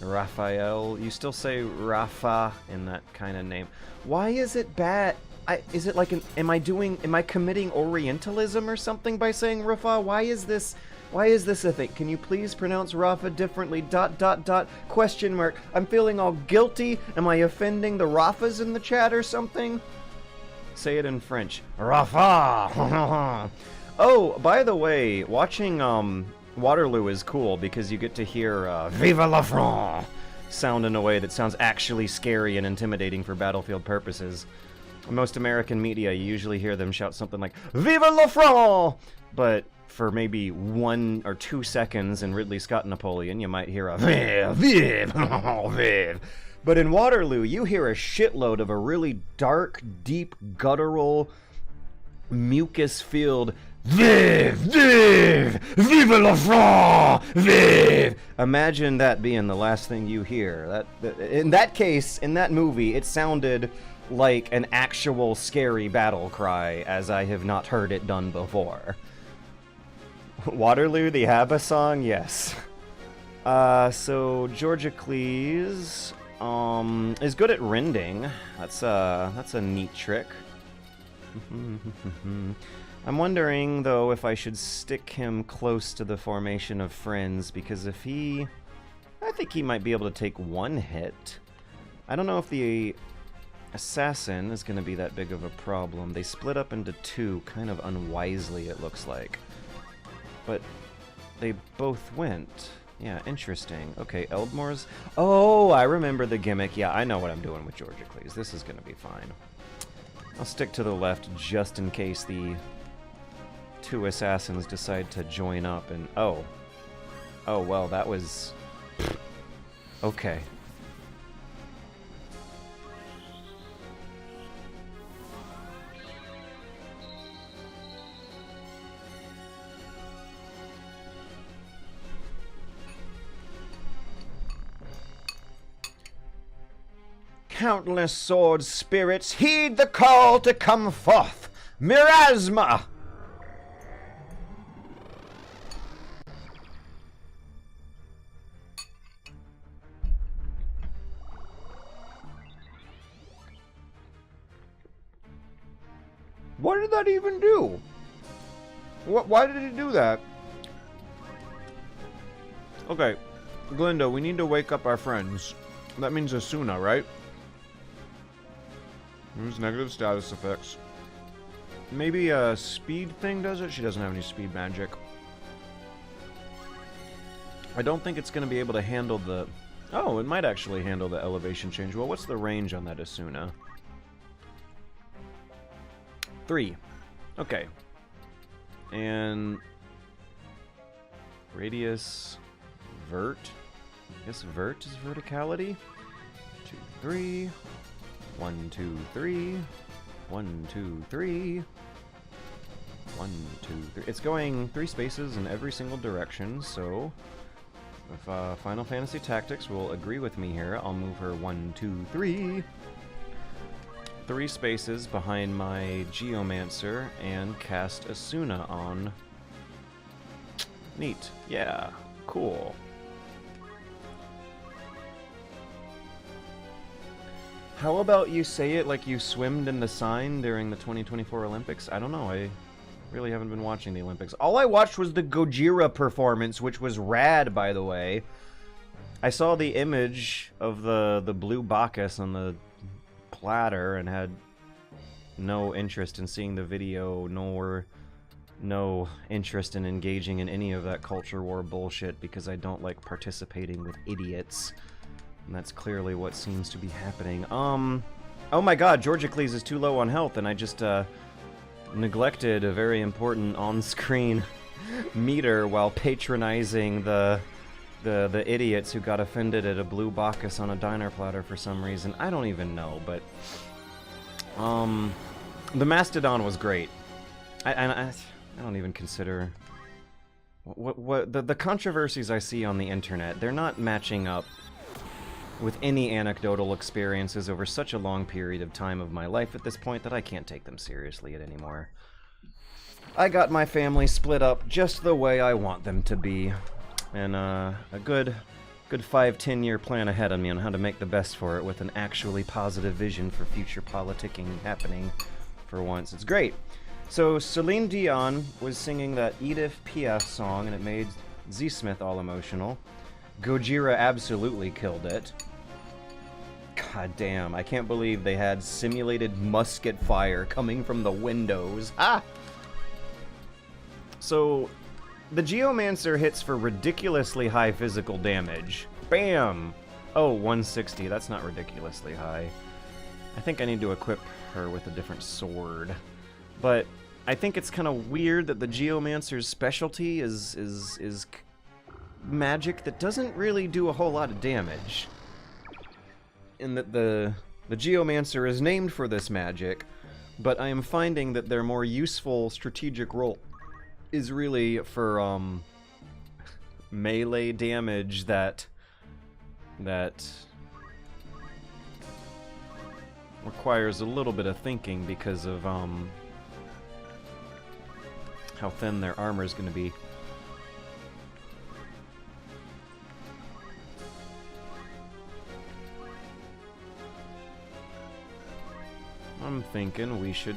Raphael. You still say Rafa in that kind of name. Why is it bad? Is it like am I committing Orientalism or something by saying Rafa? Why is this a thing? Can you please pronounce Rafa differently? ... Question mark. I'm feeling all guilty. Am I offending the Rafas in the chat or something? Say it in French. Rafa! Oh, by the way, watching Waterloo is cool because you get to hear Vive la France sound in a way that sounds actually scary and intimidating for battlefield purposes. In most American media, you usually hear them shout something like, Vive la France! But for maybe 1 or 2 seconds in Ridley Scott Napoleon, you might hear a Vive, Vive, Vive. But in Waterloo, you hear a shitload of a really dark, deep, guttural, mucus-filled Vive, Vive, Vive la France, Vive! Imagine that being the last thing you hear. In that case, in that movie, it sounded like an actual scary battle cry, as I have not heard it done before. Waterloo, the ABBA song? Yes. So Georgocles is good at rending. That's a neat trick. I'm wondering, though, if I should stick him close to the formation of friends, because I think he might be able to take 1 hit. I don't know if the assassin is going to be that big of a problem. They split up into 2, kind of unwisely, it looks like. But they both went. Yeah, interesting. Okay, Eldmore's... Oh, I remember the gimmick. Yeah, I know what I'm doing with Georgocles. This is going to be fine. I'll stick to the left just in case the 2 assassins decide to join up and... Oh. Oh, well, that was... Okay. Countless sword spirits, heed the call to come forth! Miasma! What did that even do? Why did it do that? Okay, Glinda, we need to wake up our friends. That means Asuna, right? Use negative status effects. Maybe a speed thing does it? She doesn't have any speed magic. I don't think it's going to be able to handle the... Oh, it might actually handle the elevation change. Well, what's the range on that Asuna? 3. Okay. And... radius... vert? I guess vert is verticality? 2, 3... 1, 2, 3... 1, 2, 3... 1, 2, 3... It's going 3 spaces in every single direction, so... if Final Fantasy Tactics will agree with me here, I'll move her 1, 2, 3... 3 spaces behind my Geomancer and cast Asuna on. Neat. Yeah. Cool. How about you say it like you swimmed in the sign during the 2024 Olympics? I don't know. I really haven't been watching the Olympics. All I watched was the Gojira performance, which was rad, by the way. I saw the image of the blue Bacchus on the platter and had no interest in seeing the video, nor no interest in engaging in any of that culture war bullshit because I don't like participating with idiots. And that's clearly what seems to be happening. Oh my god, Georgicles is too low on health, and I just, neglected a very important on-screen meter while patronizing the idiots who got offended at a blue Bacchus on a diner platter for some reason. I don't even know, but... the Mastodon was great. I don't even consider... The controversies I see on the internet, they're not matching up with any anecdotal experiences over such a long period of time of my life at this point that I can't take them seriously anymore. I got my family split up just the way I want them to be. And a good 5-10 year plan ahead of me on how to make the best for it with an actually positive vision for future politicking happening for once. It's great. So Celine Dion was singing that Edith Piaf song and it made Z-Smith all emotional. Gojira absolutely killed it. God damn, I can't believe they had simulated musket fire coming from the windows. Ah! So, the Geomancer hits for ridiculously high physical damage. Bam! Oh, 160, that's not ridiculously high. I think I need to equip her with a different sword. But I think it's kind of weird that the Geomancer's specialty is magic that doesn't really do a whole lot of damage. In that the Geomancer is named for this magic, but I am finding that their more useful strategic role is really for melee damage that requires a little bit of thinking because of how thin their armor is going to be. I'm thinking we should...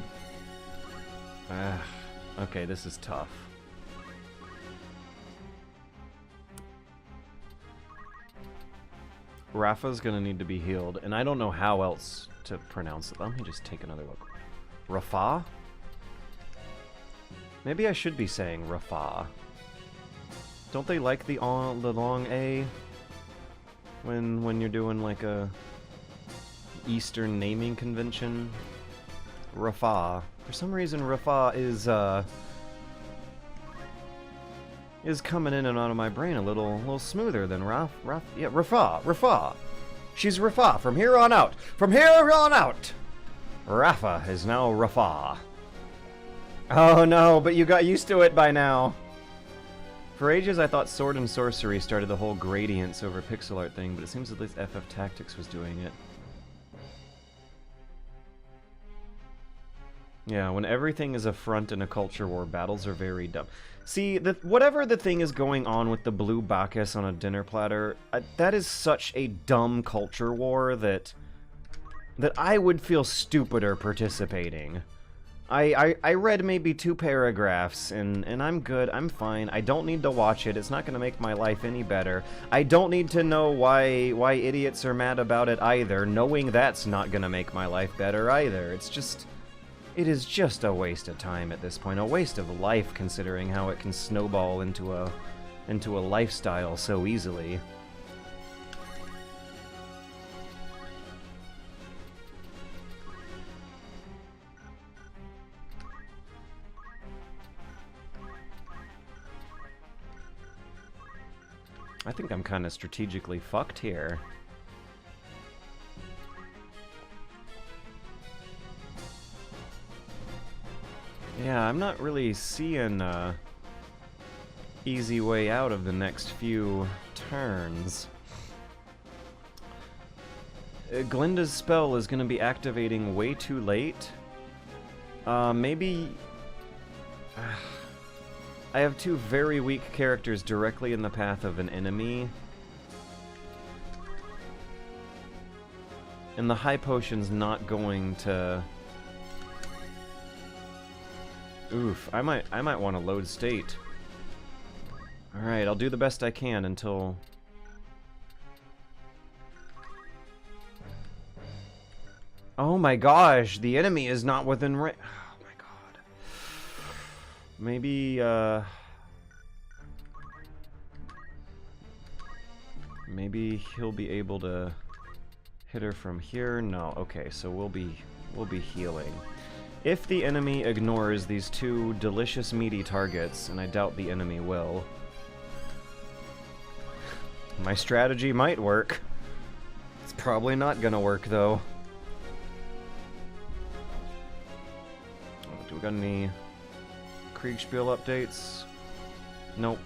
okay, this is tough. Rafa's gonna need to be healed, and I don't know how else to pronounce it. Let me just take another look. Rafa? Maybe I should be saying Rafa. Don't they like the long A when you're doing like a Eastern naming convention? Rafa. For some reason, Rafa is coming in and out of my brain a little smoother than yeah, Rafa. She's Rafa from here on out. From here on out. Rafa is now Rafa. Oh no, but you got used to it by now. For ages, I thought Sword and Sorcery started the whole gradients over pixel art thing, but it seems at least FF Tactics was doing it. Yeah, when everything is a front in a culture war, battles are very dumb. See, whatever the thing is going on with the blue Bacchus on a dinner platter, that is such a dumb culture war that I would feel stupider participating. I read maybe 2 paragraphs, and I'm good, I'm fine. I don't need to watch it, it's not gonna make my life any better. I don't need to know why idiots are mad about it either, knowing that's not gonna make my life better either. It is just a waste of time at this point, a waste of life considering how it can snowball into a lifestyle so easily. I think I'm kind of strategically fucked here. Yeah, I'm not really seeing a easy way out of the next few turns. Glinda's spell is going to be activating way too late. Maybe... I have 2 very weak characters directly in the path of an enemy. And the high potion's not going to... Oof, I might want to load state. Alright, I'll do the best I can until... Oh my gosh, the enemy is not within range. Oh my god. Maybe, maybe he'll be able to hit her from here? No, okay, so we'll be healing. If the enemy ignores these 2 delicious meaty targets, and I doubt the enemy will, my strategy might work. It's probably not gonna work, though. Do we got any Kriegsspiel updates? Nope.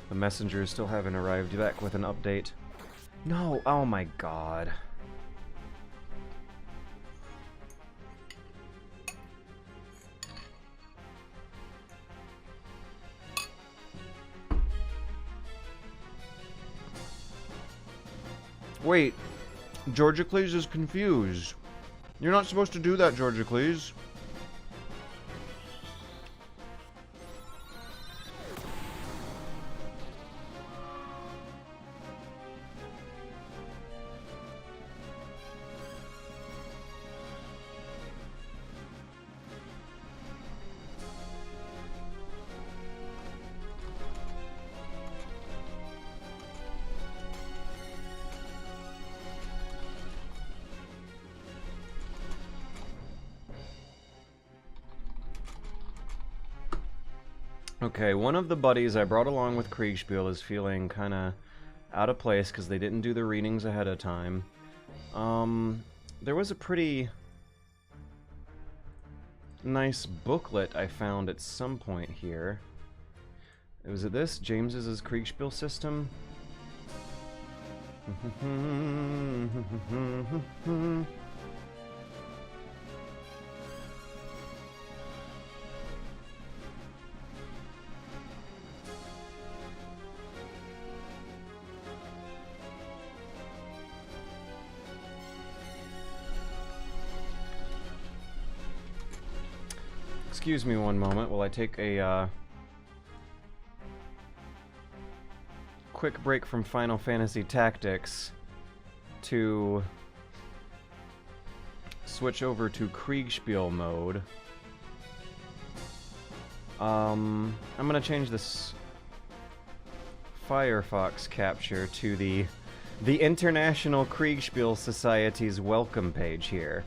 The messengers still haven't arrived back with an update. No! Oh my god. Wait, Georgicles is confused. You're not supposed to do that, Georgicles. Okay, one of the buddies I brought along with Kriegsspiel is feeling kind of out of place because they didn't do the readings ahead of time. There was a pretty nice booklet I found at some point here. Was it this? James's Kriegsspiel system? Excuse me one moment while I take a quick break from Final Fantasy Tactics to switch over to Kriegsspiel mode. I'm gonna change this Firefox capture to the International Kriegsspiel Society's welcome page here.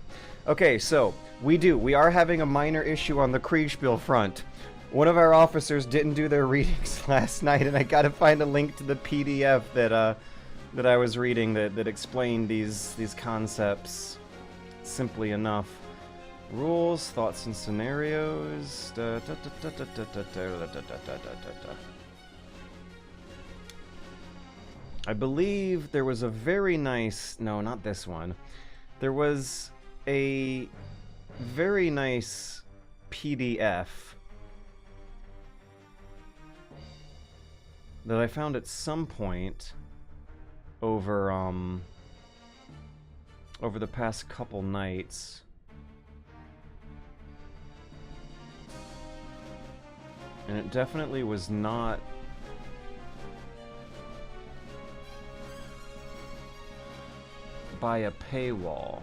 Okay, so we are having a minor issue on the Kriegsspiel front. One of our officers didn't do their readings last night, and I gotta find a link to the PDF that I was reading that explained these concepts simply enough. Rules, thoughts, and scenarios. I believe there was a very nice... No, not this one. There was a very nice PDF that I found at some point over over the past couple nights. And it definitely was not by a paywall.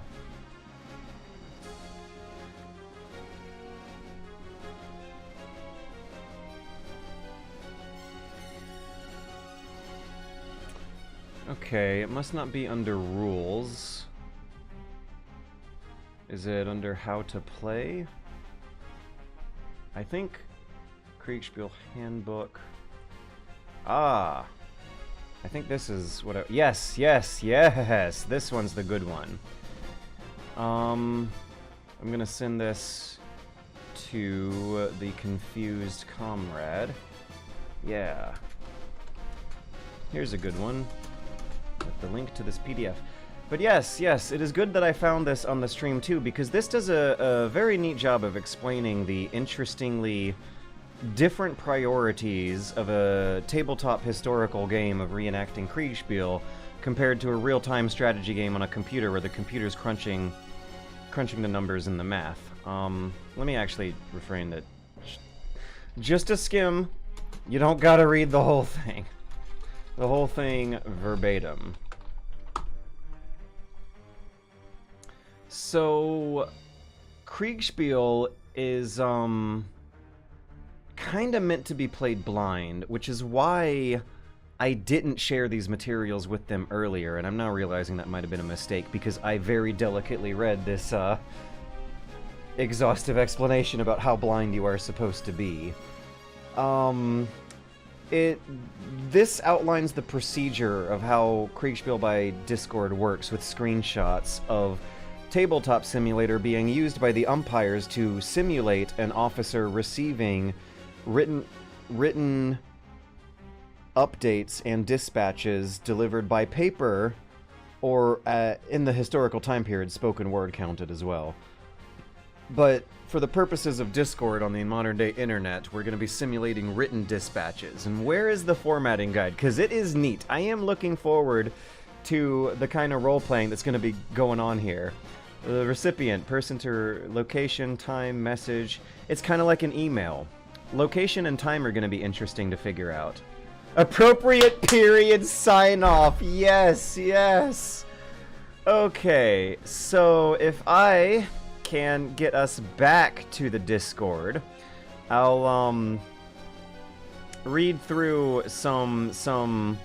Okay, it must not be under rules. Is it under how to play? I think Kriegsspiel handbook. Ah, I think this is what I, yes, this one's the good one. I'm gonna send this to the confused comrade. Yeah. Here's a good one with the link to this PDF. But yes, it is good that I found this on the stream too, because this does a very neat job of explaining the interestingly different priorities of a tabletop historical game of reenacting Kriegsspiel compared to a real-time strategy game on a computer where the computer's crunching the numbers in the math. Let me actually refrain that. Just a skim. You don't gotta read the whole thing. The whole thing verbatim. So, Kriegsspiel is, kind of meant to be played blind, which is why I didn't share these materials with them earlier, and I'm now realizing that might have been a mistake, because I very delicately read this, exhaustive explanation about how blind you are supposed to be. This outlines the procedure of how Kriegsspiel by Discord works, with screenshots of Tabletop Simulator being used by the umpires to simulate an officer receiving written updates and dispatches delivered by paper, or in the historical time period, spoken word counted as well. But for the purposes of Discord on the modern day internet, we're going to be simulating written dispatches. And where is the formatting guide? Because it is neat. I am looking forward to the kind of role-playing that's going to be going on here. The recipient, person to location, time, message. It's kind of like an email. Location and time are going to be interesting to figure out. Appropriate period sign-off. Yes. Okay, so if I can get us back to the Discord, I'll read through some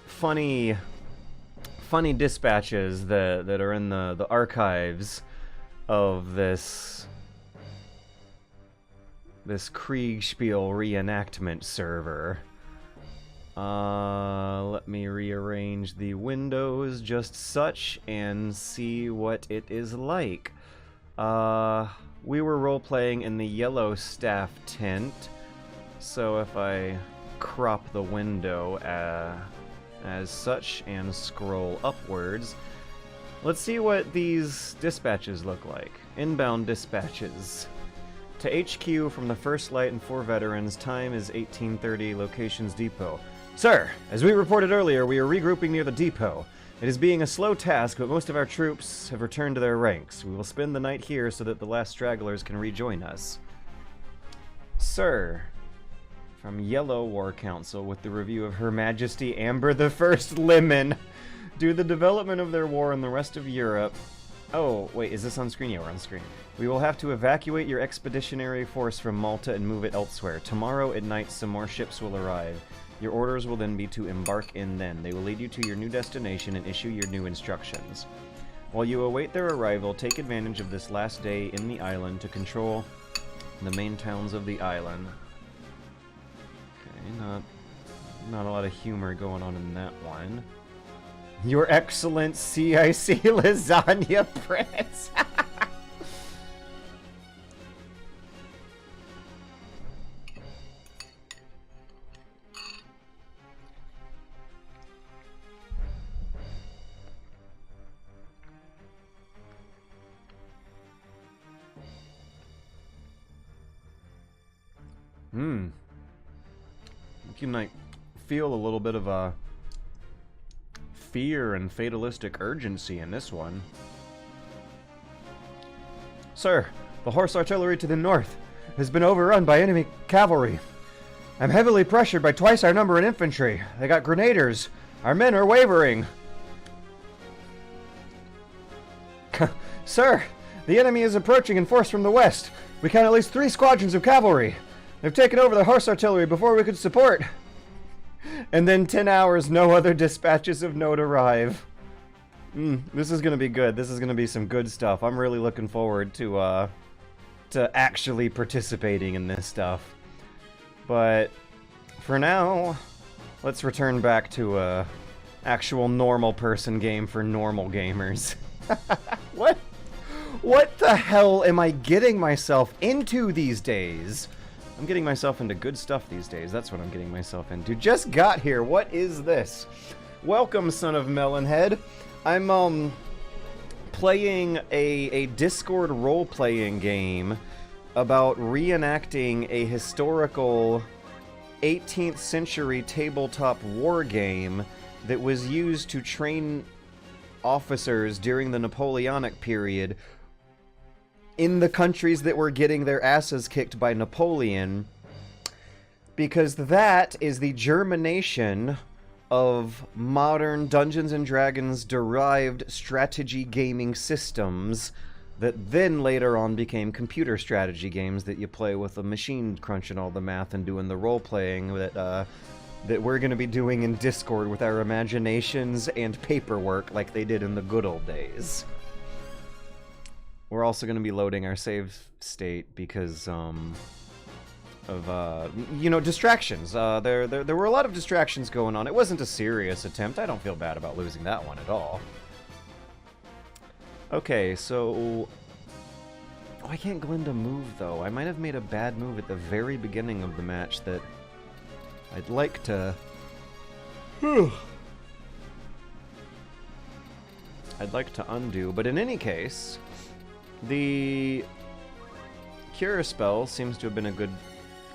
funny dispatches that are in the archives of this Kriegsspiel reenactment server. Let me rearrange the windows just such and see what it is like. We were role-playing in the yellow staff tent, so if I crop the window as such and scroll upwards, let's see what these dispatches look like. Inbound dispatches. To HQ from the First Light and 4 veterans, time is 1830, locations depot. Sir, as we reported earlier, we are regrouping near the depot. It is being a slow task, but most of our troops have returned to their ranks. We will spend the night here so that the last stragglers can rejoin us. Sir, from Yellow War Council with the review of Her Majesty Amber the First Lemon. Due to the development of their war in the rest of Europe... Oh, wait, is this on screen? Yeah, we're on screen. We will have to evacuate your expeditionary force from Malta and move it elsewhere. Tomorrow at night, some more ships will arrive. Your orders will then be to embark in then. They will lead you to your new destination and issue your new instructions. While you await their arrival, take advantage of this last day in the island to control the main towns of the island. Okay, not a lot of humor going on in that one. Your Excellency, I see lasagna prince. You can, like, feel a little bit of a fear and fatalistic urgency in this one. Sir, the horse artillery to the north. has been overrun by enemy cavalry. I'm heavily pressured by twice our number in infantry. They got grenadiers. Our men are wavering. Sir, the enemy is approaching in force from the west. We count at least 3 squadrons of cavalry. They've taken over the horse artillery before we could support. And then 10 hours, no other dispatches of note arrive. This is gonna be good. This is gonna be some good stuff. I'm really looking forward to actually participating in this stuff. But for now, let's return back to a actual normal person game for normal gamers. What? What the hell am I getting myself into these days? I'm getting myself into good stuff these days. That's what I'm getting myself into. Just got here. What is this? Welcome, son of Melonhead. I'm playing a Discord role-playing game about reenacting a historical 18th century tabletop war game that was used to train officers during the Napoleonic period in the countries that were getting their asses kicked by Napoleon, because that is the germination of modern Dungeons & Dragons derived strategy gaming systems that then later on became computer strategy games that you play with a machine crunching all the math and doing the role-playing that we're going to be doing in Discord with our imaginations and paperwork like they did in the good old days. We're also going to be loading our save state because of you know, distractions. There were a lot of distractions going on. It wasn't a serious attempt. I don't feel bad about losing that one at all. Okay, so why can't Glinda move though? I might have made a bad move at the very beginning of the match that I'd like to I'd like to undo, but in any case, the Cure spell seems to have been a good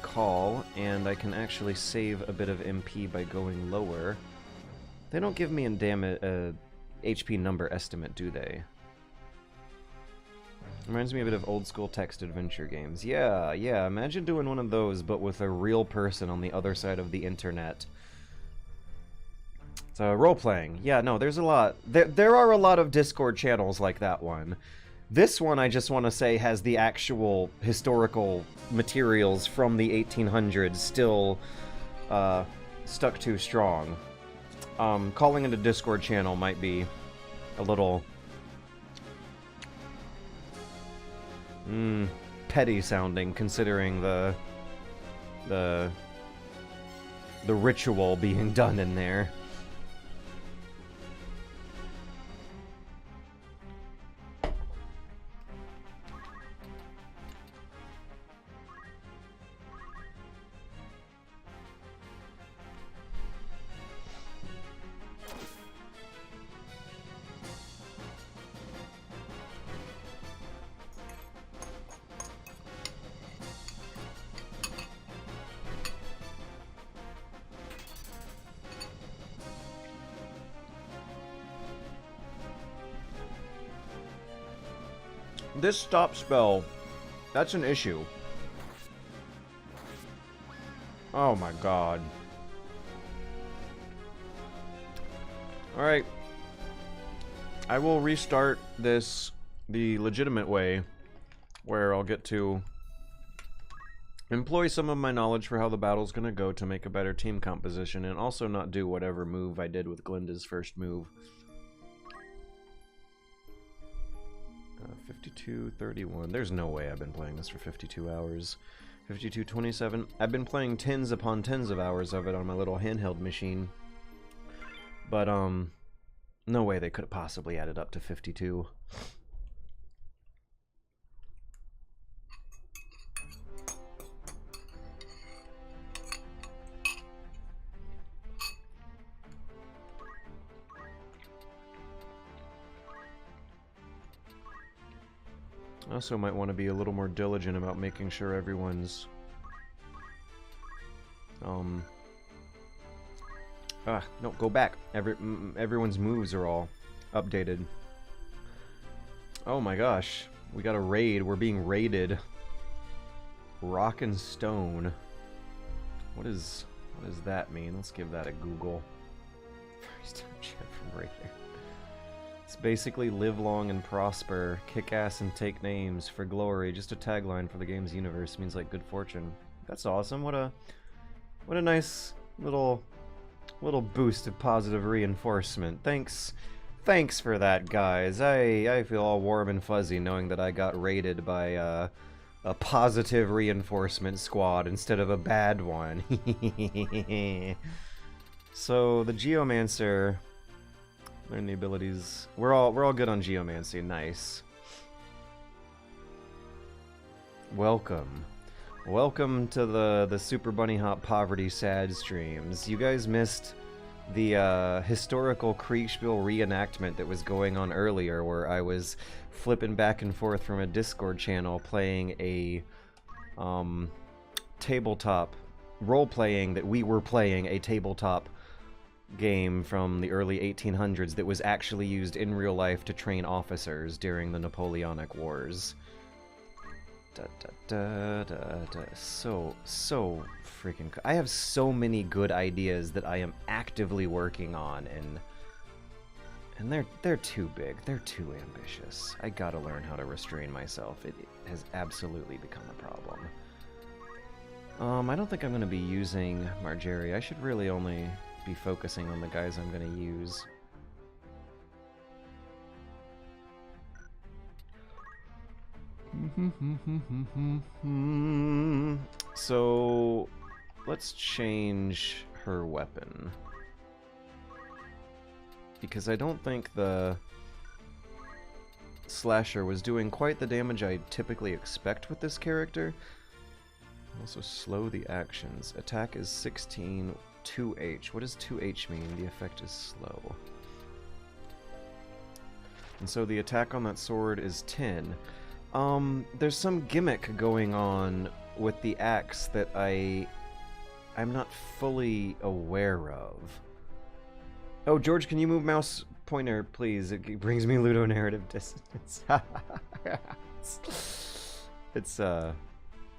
call, and I can actually save a bit of MP by going lower. They don't give me a HP number estimate, do they? Reminds me a bit of old school text adventure games. Yeah, imagine doing one of those, but with a real person on the other side of the internet. So, role-playing. Yeah, no, there's a lot. There are a lot of Discord channels like that one. This one, I just want to say, has the actual historical materials from the 1800s still stuck too strong. Calling it a Discord channel might be a little petty sounding, considering the ritual being done in there. This stop spell, that's an issue. Oh my god. Alright. I will restart this the legitimate way, where I'll get to employ some of my knowledge for how the battle's gonna go to make a better team composition, and also not do whatever move I did with Glinda's first move. 52:31. There's no way I've been playing this for 52 hours. 52:27. I've been playing tens upon tens of hours of it on my little handheld machine. But, no way they could have possibly added up to 52. I also might want to be a little more diligent about making sure everyone's no, go back. Everyone's moves are all updated. Oh my gosh, we got a raid. We're being raided. Rock and stone. What does that mean? Let's give that a Google. First time chat from Raider. It's basically live long and prosper, kick ass and take names for glory. Just a tagline for the game's universe. Means like good fortune. That's awesome. What a nice little boost of positive reinforcement. Thanks for that, guys. I feel all warm and fuzzy knowing that I got raided by a positive reinforcement squad instead of a bad one. So the Geomancer, learn the abilities. We're all good on Geomancy. Nice. Welcome to the Super Bunny Hop Poverty Sad streams. You guys missed the historical Kriegsspiel reenactment that was going on earlier, where I was flipping back and forth from a Discord channel playing a tabletop role-playing that we were playing a tabletop game from the early 1800s that was actually used in real life to train officers during the Napoleonic Wars. So freaking I have so many good ideas that I am actively working on, and they're too big. They're too ambitious. I gotta learn how to restrain myself. It has absolutely become a problem. I don't think I'm gonna be using Margeri. I should really only be focusing on the guys I'm gonna use. So let's change her weapon, because I don't think the slasher was doing quite the damage I typically expect with this character. Also slow the actions. Attack is 16, 2H. What does 2H mean? The effect is slow. And so the attack on that sword is 10. There's some gimmick going on with the axe that I'm not fully aware of. Oh, George, can you move mouse pointer, please? It brings me ludonarrative dissonance.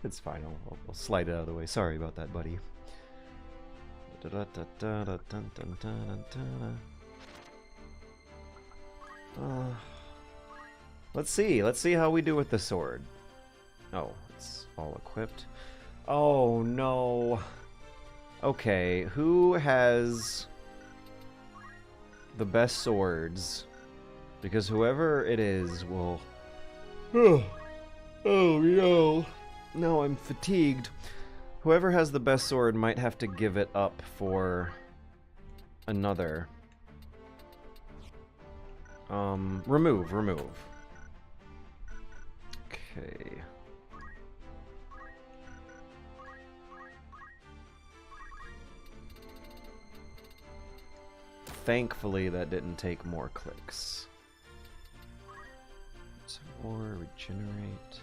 It's fine. I'll slide it out of the way. Sorry about that, buddy. Let's see how we do with the sword. Oh, it's all equipped. Oh no. Okay, who has the best swords? Because whoever it is will... Oh no. No, I'm fatigued. Whoever has the best sword might have to give it up for another. Remove. Okay. Thankfully, that didn't take more clicks. Or regenerate.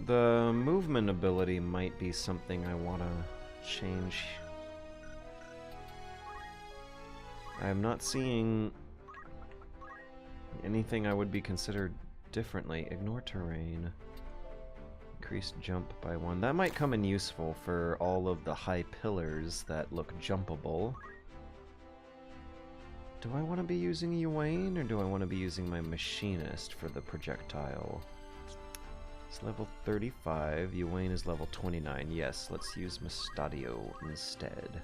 The movement ability might be something I want to change. I'm not seeing anything I would be considered differently. Ignore terrain. Increased jump by 1. That might come in useful for all of the high pillars that look jumpable. Do I want to be using Ewain, or do I want to be using my machinist for the projectile? It's level 35. Ewain is level 29. Yes, let's use Mustadio instead.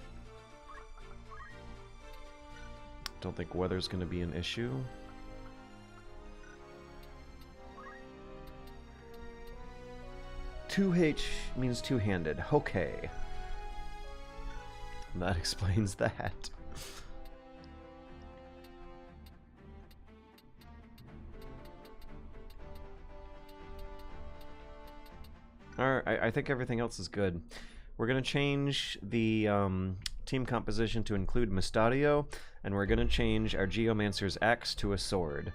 Don't think weather's going to be an issue. "2H" means two-handed. Okay. That explains that. Alright, I think everything else is good. We're going to change the team composition to include Mustadio, and we're going to change our Geomancer's axe to a sword.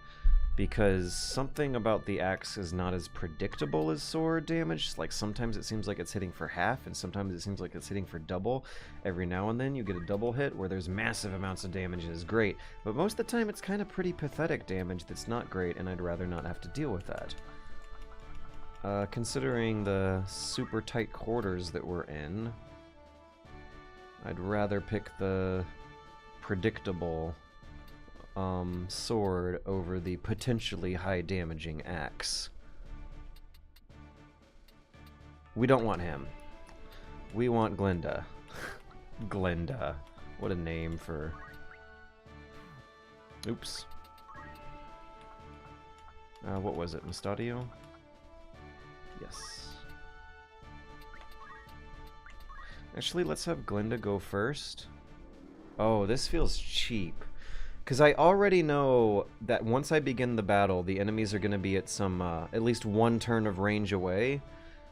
because something about the axe is not as predictable as sword damage. Like, sometimes it seems like it's hitting for half, and sometimes it seems like it's hitting for double. Every now and then you get a double hit where there's massive amounts of damage and is great, but most of the time it's kind of pretty pathetic damage that's not great, and I'd rather not have to deal with that. Considering the super tight quarters that we're in, I'd rather pick the predictable sword over the potentially high damaging axe. We don't want him. We want Glinda. Glinda. What a name for... Oops. What was it? Mustadio? Yes. Actually, let's have Glinda go first. Oh, this feels cheap. Because I already know that once I begin the battle, the enemies are going to be at some, at least one turn of range away.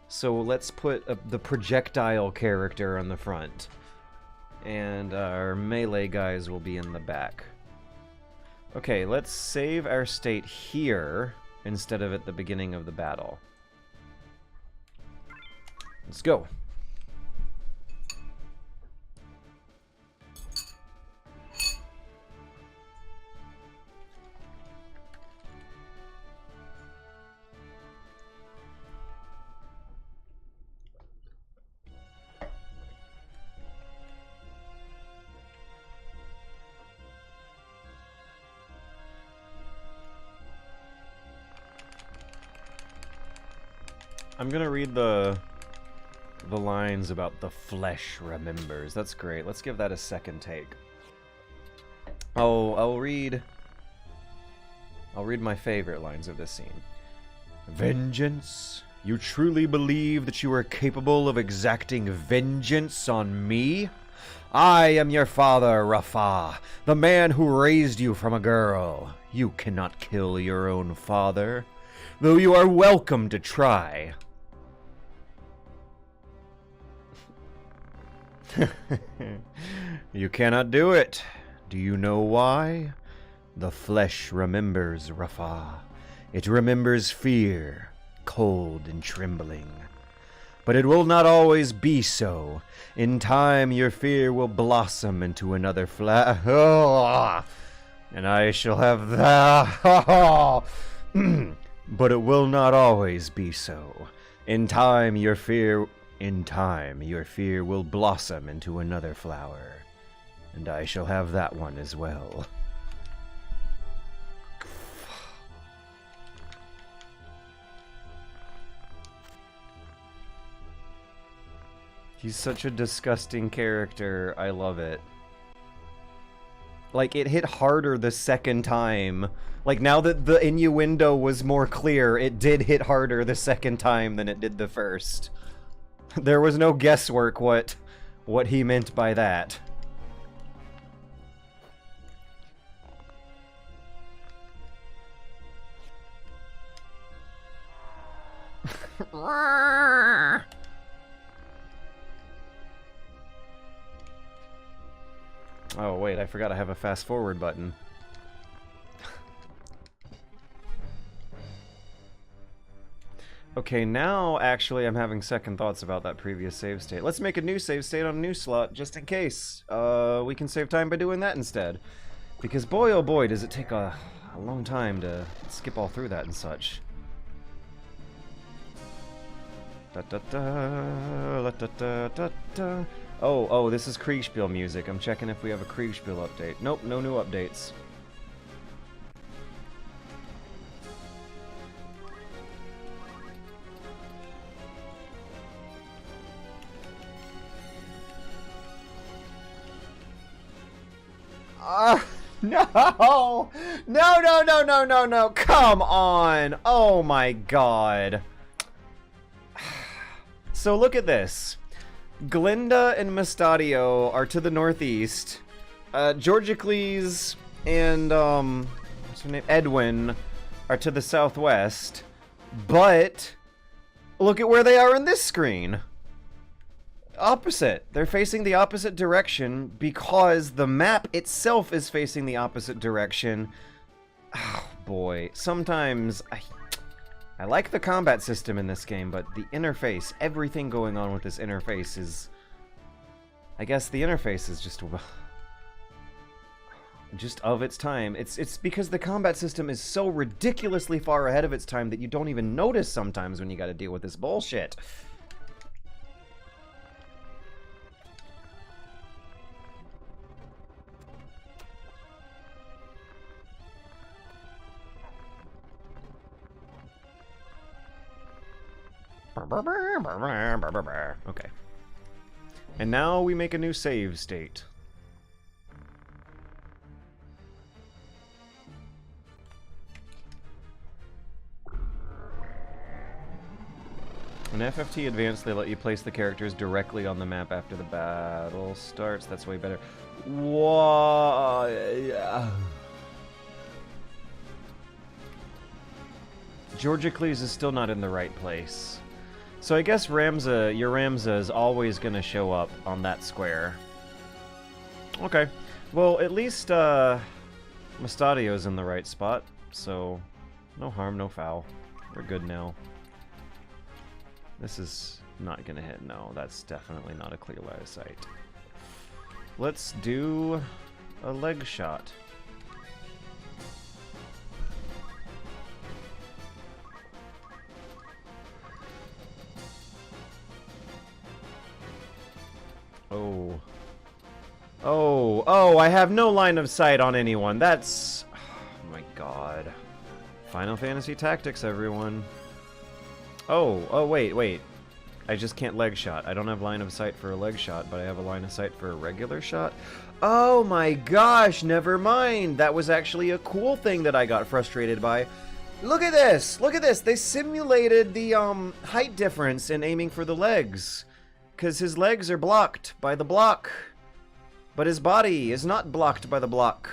So let's put the projectile character on the front. And our melee guys will be in the back. Okay, let's save our state here instead of at the beginning of the battle. Let's go. I'm gonna read the lines about the flesh remembers. That's great. Let's give that a second take. Oh, I'll read my favorite lines of this scene. Vengeance? You truly believe that you are capable of exacting vengeance on me? I am your father, Rafa, the man who raised you from a girl. You cannot kill your own father, though you are welcome to try. You cannot do it. Do you know why? The flesh remembers, Rafa. It remembers fear, cold and trembling. But it will not always be so. In time, your fear will blossom into another flower. And I shall have that. But it will not always be so. In time, your fear will blossom into another flower. And I shall have that one as well. He's such a disgusting character. I love it. Like, it hit harder the second time. Like, now that the innuendo was more clear, it did hit harder the second time than it did the first. There was no guesswork what he meant by that. Oh, wait, I forgot I have a fast forward button. Okay, now actually I'm having second thoughts about that previous save state. Let's make a new save state on a new slot, just in case. We can save time by doing that instead. Because boy oh boy does it take a long time to skip all through that and such. Da, da, da, la, da, da, da, da. Oh, this is Kriegsspiel music. I'm checking if we have a Kriegsspiel update. Nope, no new updates. No! No! Come on! Oh my god. So look at this. Glinda and Mustadio are to the northeast. Georgicles and, what's her name? Edwin are to the southwest. But, look at where they are in this screen. Opposite. They're facing the opposite direction because the map itself is facing the opposite direction. Oh, boy. Sometimes I like the combat system in this game, but the interface, everything going on with this interface is... I guess the interface is just of its time. It's because the combat system is so ridiculously far ahead of its time that you don't even notice sometimes when you gotta deal with this bullshit. Okay. And now we make a new save state. In FFT Advanced, they let you place the characters directly on the map after the battle starts. That's way better. Whoa. Georgicles is still not in the right place. So I guess Ramza, your Ramza is always going to show up on that square. Okay. Well, at least Mustadio's in the right spot, so no harm, no foul. We're good now. This is not going to hit. No, that's definitely not a clear line of sight. Let's do a leg shot. Oh. Oh, oh, I have no line of sight on anyone. That's... Oh my god. Final Fantasy Tactics, everyone. Oh, wait. I just can't leg shot. I don't have line of sight for a leg shot, but I have a line of sight for a regular shot. Oh my gosh, never mind. That was actually a cool thing that I got frustrated by. Look at this! Look at this! They simulated the height difference in aiming for the legs. Because his legs are blocked by the block. But his body is not blocked by the block.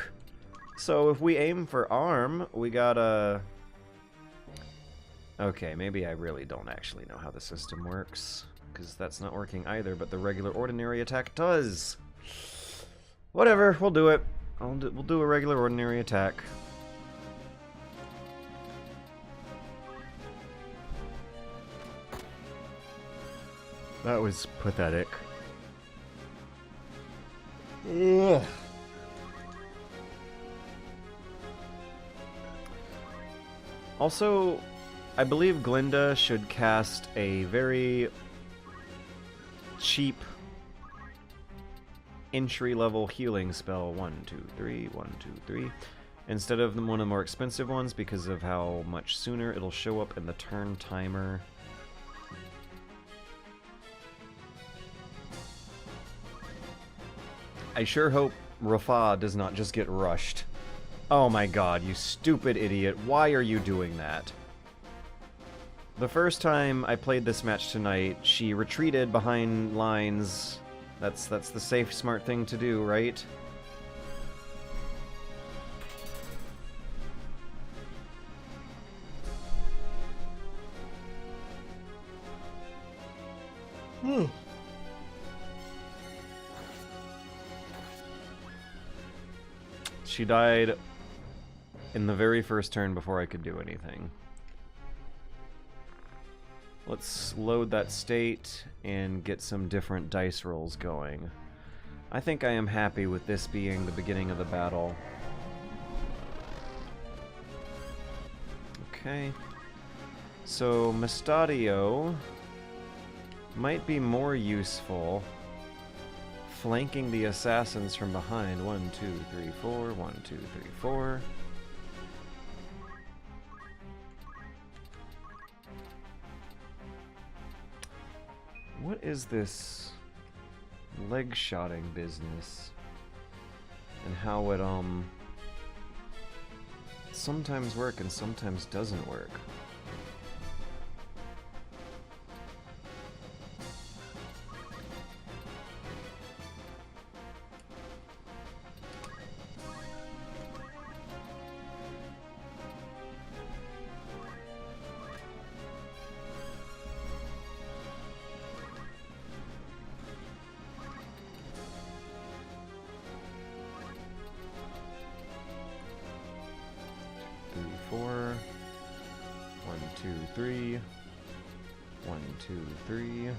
So if we aim for arm, we gotta... Okay, maybe I really don't actually know how the system works. Because that's not working either, but the regular ordinary attack does. Whatever, we'll do it. We'll do a regular ordinary attack. That was pathetic. Ugh. Also, I believe Glinda should cast a very cheap entry-level healing spell. 1, 2, 3, 1, 2, 3. Instead of one of the more expensive ones because of how much sooner it'll show up in the turn timer. I sure hope Rafa does not just get rushed. Oh my god, you stupid idiot. Why are you doing that? The first time I played this match tonight, she retreated behind lines. That's the safe, smart thing to do, right? She died in the very first turn before I could do anything. Let's load that state and get some different dice rolls going. I think I am happy with this being the beginning of the battle. Okay. So, Mustadio might be more useful flanking the assassins from behind. 1, 2, 3, 4. 1, 2, 3, 4. What is this leg shotting business? And how it sometimes work and sometimes doesn't work. 2, 3. 1, 2, 3.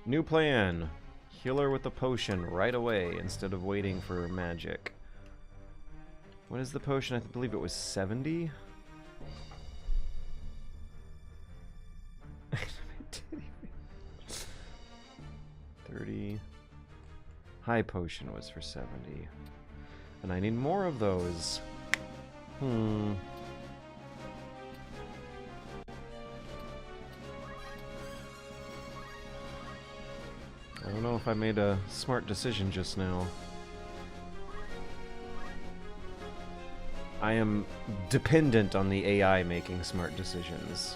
New plan. Heal her with a potion right away instead of waiting for magic. What is the potion? I believe it was 70? 30. High potion was for 70. And I need more of those. I don't know if I made a smart decision just now. I am dependent on the AI making smart decisions.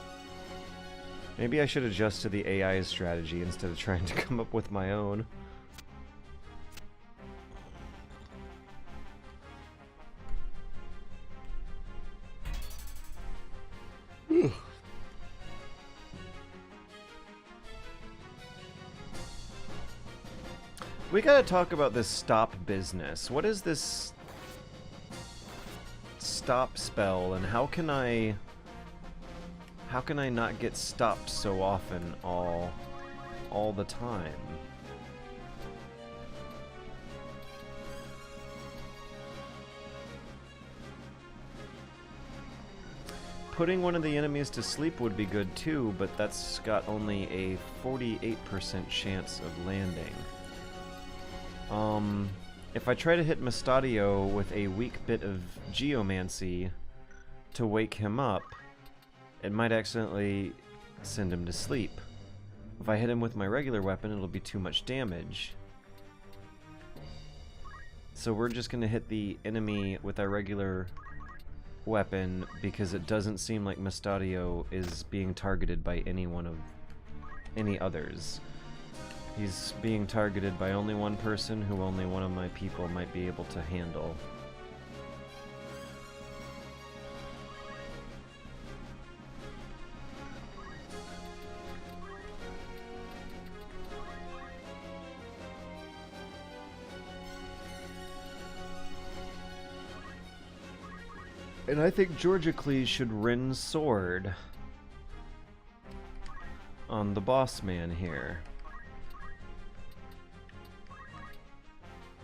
Maybe I should adjust to the AI's strategy instead of trying to come up with my own. We gotta talk about this stop business. What is this stop spell, and how can I not get stopped so often all the time? Putting one of the enemies to sleep would be good too, but that's got only a 48% chance of landing. If I try to hit Mustadio with a weak bit of Geomancy to wake him up, it might accidentally send him to sleep. If I hit him with my regular weapon, it'll be too much damage. So we're just gonna hit the enemy with our regular weapon because it doesn't seem like Mustadio is being targeted by any others. He's being targeted by only one person who only one of my people might be able to handle. And I think Georgicles should Rin Sword on the boss man here.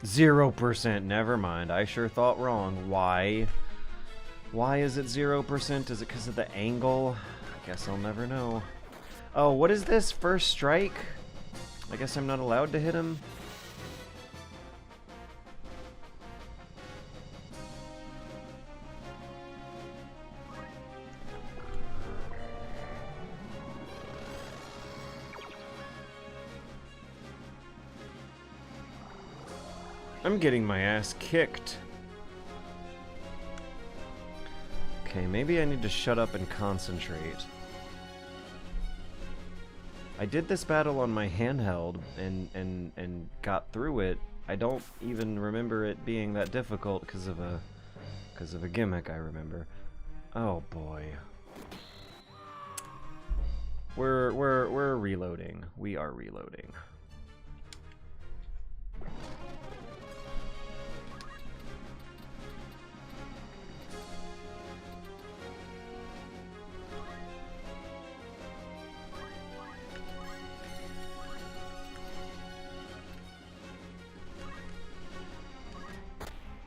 0%, never mind. I sure thought wrong. Why? Why is it 0%? Is it because of the angle? I guess I'll never know. Oh, what is this? First strike? I guess I'm not allowed to hit him? I'm getting my ass kicked. Okay, maybe I need to shut up and concentrate. I did this battle on my handheld and got through it. I don't even remember it being that difficult because of a gimmick I remember. Oh boy. We're reloading. We are reloading.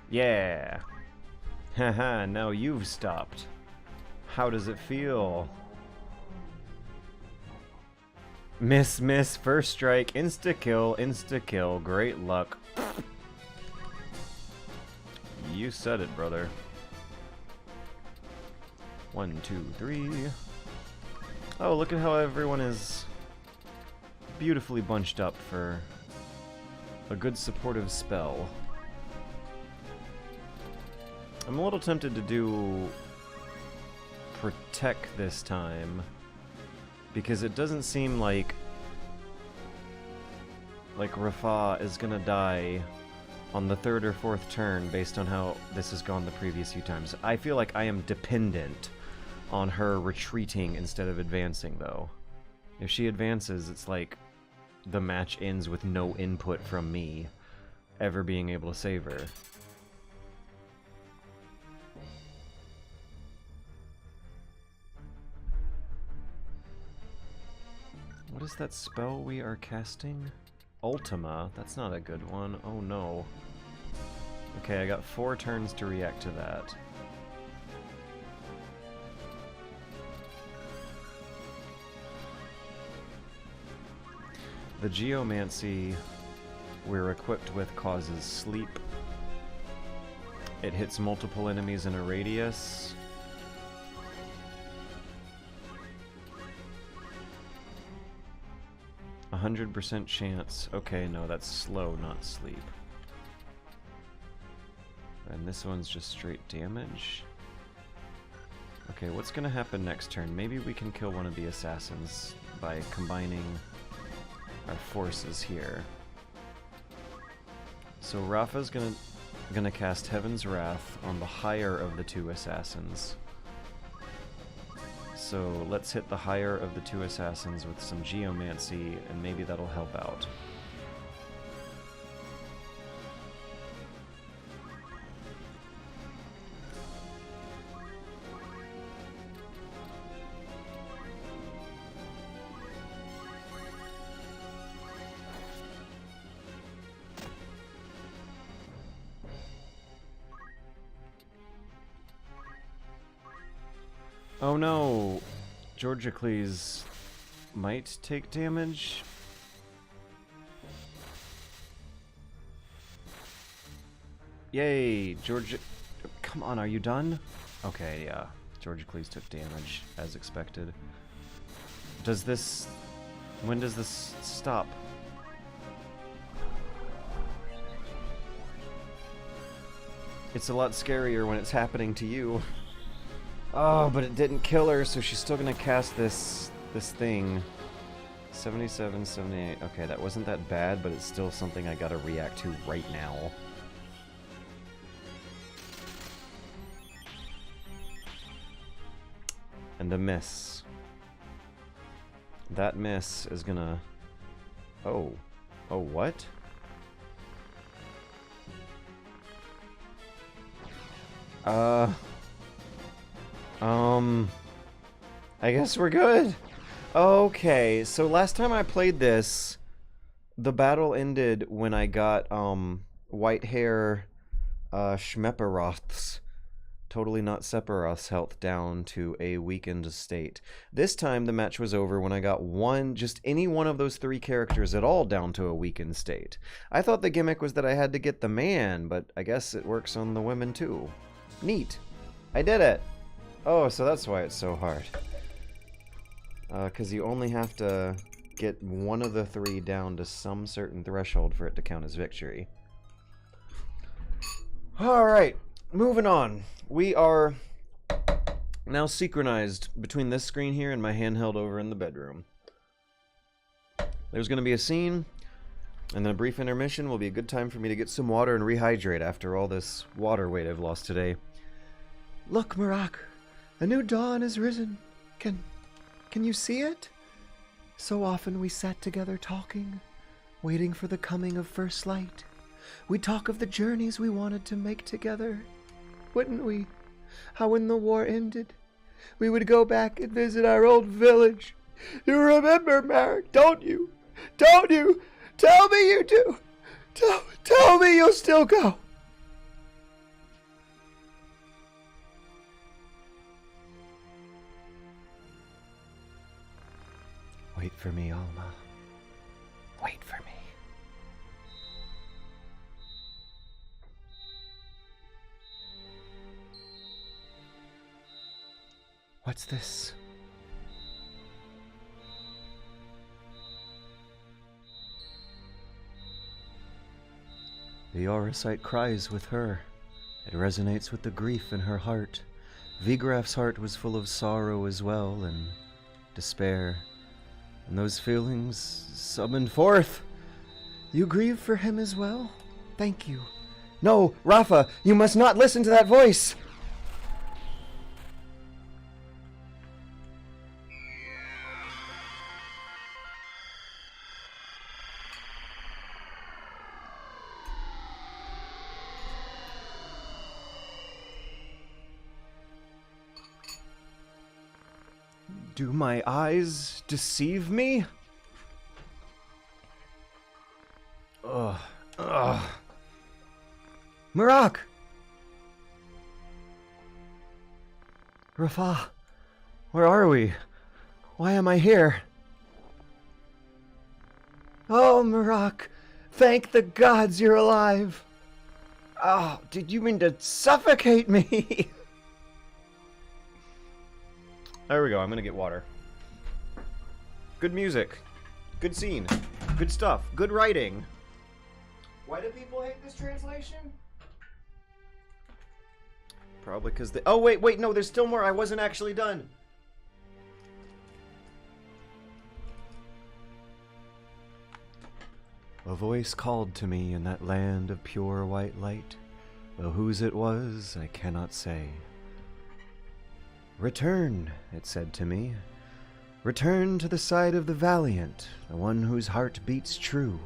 Yeah. Haha, now you've stopped. How does it feel? Miss, first strike, insta-kill, great luck. You said it, brother. 1, 2, 3. Oh, look at how everyone is beautifully bunched up for a good supportive spell. I'm a little tempted to do Protect this time, because it doesn't seem like Rafa is gonna die on the 3rd or 4th turn based on how this has gone the previous few times. I feel like I am dependent on her retreating instead of advancing, though. If she advances, it's like the match ends with no input from me ever being able to save her. is that spell we are casting? Ultima. That's not a good one. Oh no. Okay, I got 4 turns to react to that. The Geomancy we're equipped with causes sleep. It hits multiple enemies in a radius. A 100% chance. Okay, no, that's slow, not sleep. And this one's just straight damage. Okay, what's gonna happen next turn? Maybe we can kill one of the assassins by combining our forces here. So Rafa's gonna cast Heaven's Wrath on the higher of the 2 assassins. So let's hit the higher of the 2 assassins with some Geomancy, and maybe that'll help out. Oh no! Georgicles might take damage. Yay! Come on, are you done? Okay, yeah. Georgicles took damage, as expected. Does this... When does this stop? It's a lot scarier when it's happening to you. Oh, but it didn't kill her, so she's still gonna cast this thing. 77, 78. Okay, that wasn't that bad, but it's still something I gotta react to right now. And a miss. That miss is gonna... Oh. Oh, what? I guess we're good. Okay, so last time I played this, the battle ended when I got, white hair, Schmepperoth's, totally not Sephiroth's health down to a weakened state. This time the match was over when I got just any one of those 3 characters at all down to a weakened state. I thought the gimmick was that I had to get the man, but I guess it works on the women too. Neat. I did it. Oh, so that's why it's so hard. 'Cause you only have to get one of the 3 down to some certain threshold for it to count as victory. Alright, moving on. We are now synchronized between this screen here and my handheld over in the bedroom. There's going to be a scene, and then a brief intermission will be a good time for me to get some water and rehydrate after all this water weight I've lost today. Look, Marak, a new dawn has risen. Can you see it? So often we sat together talking, waiting for the coming of first light. We'd talk of the journeys we wanted to make together, wouldn't we? How when the war ended, we would go back and visit our old village. You remember, Marak, don't you? Don't you? Tell me you do. Tell me you'll still go. Wait for me, Alma. Wait for me. What's this? The Aurosite cries with her. It resonates with the grief in her heart. Vigraf's heart was full of sorrow as well, and despair. And those feelings summoned forth. You grieve for him as well? Thank you. No, Rafa, you must not listen to that voice! Do my eyes deceive me? Marak! Rafa, where are we? Why am I here? Oh, Marak, thank the gods you're alive! Oh, did you mean to suffocate me? There we go, I'm gonna get water. Good music. Good scene. Good stuff. Good writing. Why do people hate this translation? Probably because they... Oh, wait, no, there's still more. I wasn't actually done. A voice called to me in that land of pure white light, though whose it was, I cannot say. Return, it said to me. Return to the side of the valiant, the one whose heart beats true.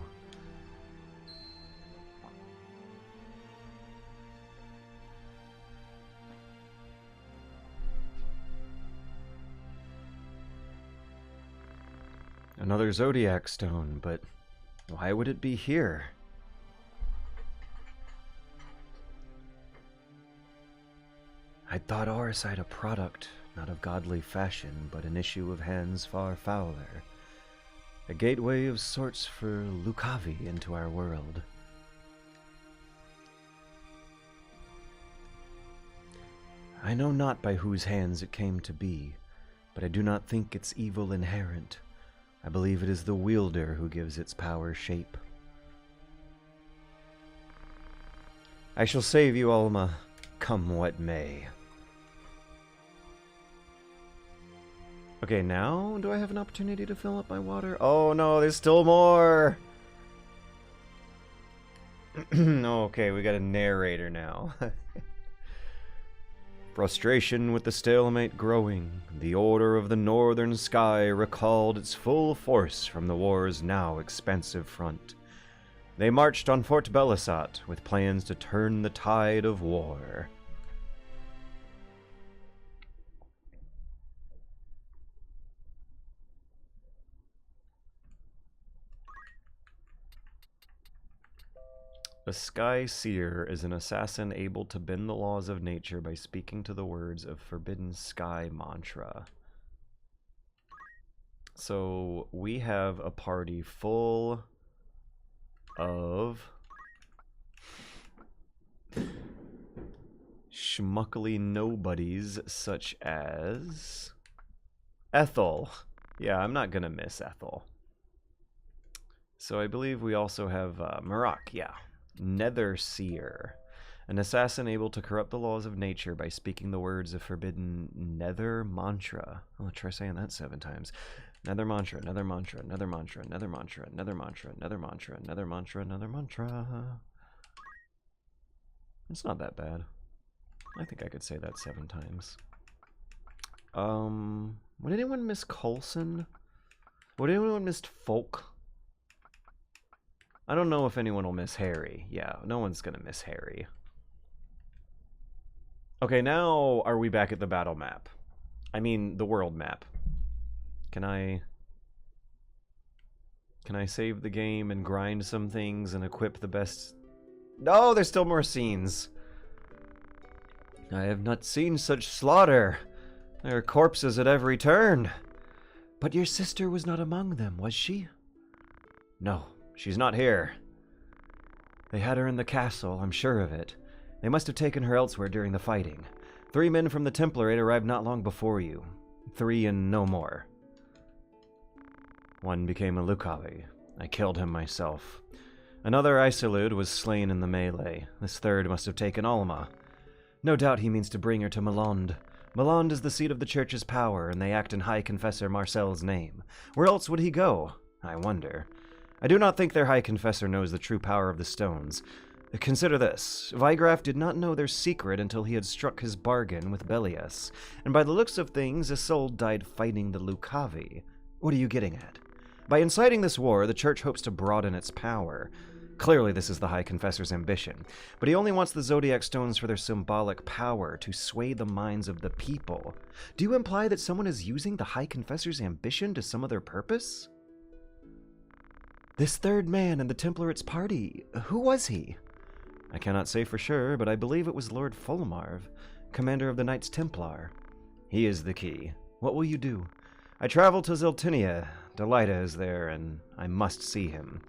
Another zodiac stone, but why would it be here? I'd thought Orisite a product, not of godly fashion, but an issue of hands far fouler. A gateway of sorts for Lucavi into our world. I know not by whose hands it came to be, but I do not think its evil inherent. I believe it is the wielder who gives its power shape. I shall save you, Alma, come what may. Okay, now do I have an opportunity to fill up my water? Oh no, there's still more! Okay, we got a narrator now. Frustration with the stalemate growing, the order of the northern sky recalled its full force from the war's now expansive front. They marched on Fort Belisat with plans to turn the tide of war. A Sky Seer is an assassin able to bend the laws of nature by speaking to the words of Forbidden Sky mantra. So we have a party full of schmuckly nobodies such as Ethel. Yeah, I'm not gonna miss Ethel. So I believe we also have Marak, yeah. Nether Seer, an assassin able to corrupt the laws of nature by speaking the words of forbidden Nether mantra. I'll try saying that 7 times. Nether mantra, Nether mantra, Nether mantra, Nether mantra, Nether mantra, Nether mantra, Nether mantra, Nether mantra. It's not that bad. I think I could say that 7 times. Would anyone miss Coulson? Would anyone miss Folk? I don't know if anyone will miss Harry. Yeah, no one's gonna miss Harry. Okay, now are we back at the battle map? I mean, the world map. Can I save the game and grind some things and equip the best... No, there's still more scenes. I have not seen such slaughter. There are corpses at every turn. But your sister was not among them, was she? No. She's not here. They had her in the castle, I'm sure of it. They must have taken her elsewhere during the fighting. 3 men from the Templarate arrived not long before you. 3 and no more. One became a Lucavi. I killed him myself. Another Isolud was slain in the melee. This 3rd must have taken Alma. No doubt he means to bring her to Malond. Malond is the seat of the church's power, and they act in High Confessor Marcel's name. Where else would he go? I wonder. I do not think their High Confessor knows the true power of the stones. Consider this. Vigraf did not know their secret until he had struck his bargain with Belias, and by the looks of things, Isolde died fighting the Lucavi. What are you getting at? By inciting this war, the Church hopes to broaden its power. Clearly this is the High Confessor's ambition, but he only wants the Zodiac Stones for their symbolic power, to sway the minds of the people. Do you imply that someone is using the High Confessor's ambition to some other purpose? This 3rd man in the Templarate's party, who was he? I cannot say for sure, but I believe it was Lord Fulmarv, commander of the Knights Templar. He is the key. What will you do? I travel to Ziltinia. Delita is there, and I must see him.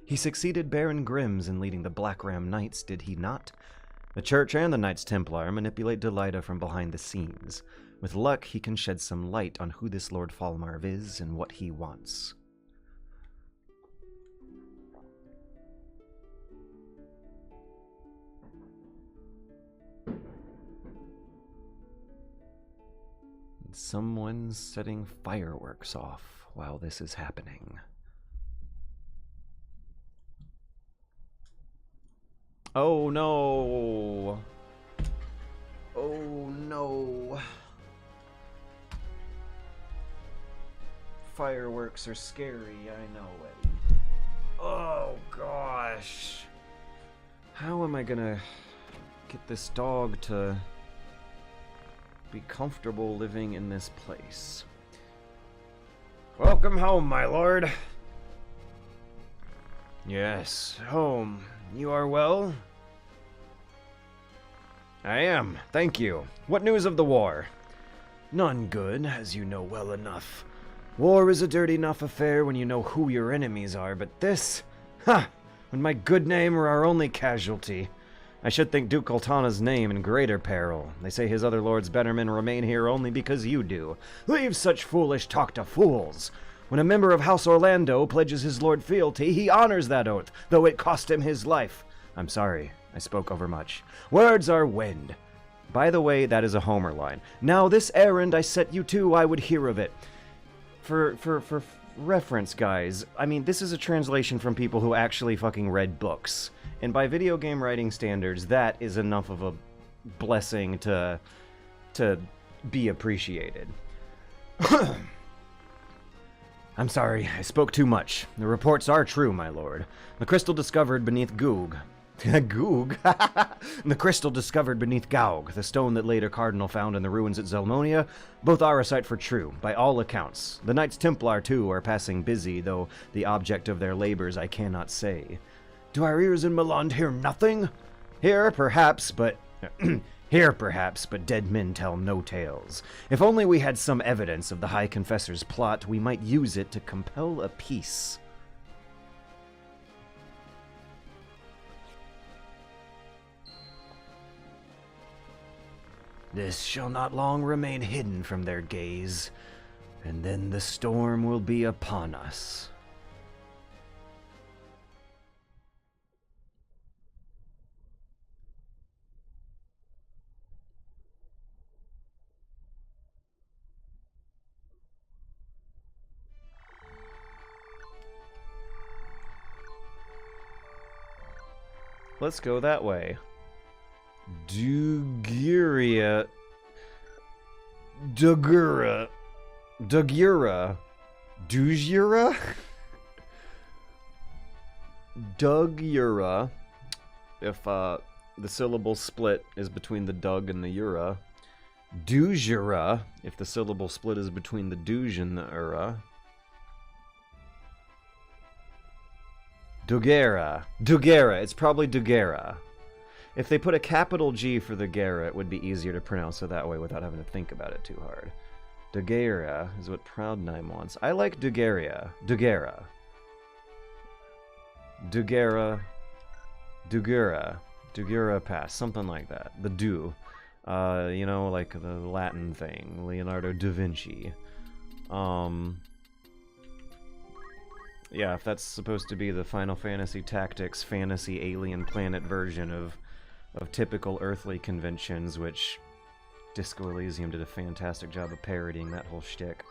He succeeded Baron Grimms in leading the Black Ram Knights, did he not? The Church and the Knights Templar manipulate Delita from behind the scenes. With luck, he can shed some light on who this Lord Fulmarv is and what he wants. Someone's setting fireworks off while this is happening. Oh no! Oh no! Fireworks are scary, I know it. Oh gosh! How am I gonna get this dog to be comfortable living in this place? Welcome home, my lord. Yes, home. You are well? I am, thank you. What news of the war? None good, as you know well enough. War is a dirty enough affair when you know who your enemies are, but this? Ha! When my good name are our only casualty. I should think Duke Altana's name in greater peril. They say his other lords Betterman remain here only because you do. Leave such foolish talk to fools. When a member of House Orlando pledges his lord fealty, he honors that oath, though it cost him his life. I'm sorry, I spoke overmuch. Words are wind. By the way, that is a Homer line. Now this errand I set you to, I would hear of it. For reference, guys, I mean, this is a translation from people who actually fucking read books. And by video game writing standards, that is enough of a blessing to be appreciated. I'm sorry, I spoke too much. The reports are true, my lord. The crystal discovered beneath Goog. Goog? The crystal discovered beneath Gaug, the stone that later Cardinal found in the ruins at Zelmonia, both are a sight for true, by all accounts. The Knights Templar, too, are passing busy, though the object of their labors I cannot say. Do our ears in Milan hear nothing? Here, perhaps, but dead men tell no tales. If only we had some evidence of the High Confessor's plot, we might use it to compel a peace. This shall not long remain hidden from their gaze, and then the storm will be upon us. Let's go that way. Dugura. Dugura. Dugura. If the syllable split is between the Dug and the Ura. Dujura, if the syllable split is between the Duj and the Ura. Dugera. It's probably Dugera. If they put a capital G for the Gera, it would be easier to pronounce it that way without having to think about it too hard. Dugera is what Proudnime wants. I like Dugera. Dugera Pass. Something like that. The do. You know, like the Latin thing. Leonardo da Vinci. Yeah, if that's supposed to be the Final Fantasy Tactics fantasy alien planet version of typical earthly conventions, which Disco Elysium did a fantastic job of parodying that whole shtick,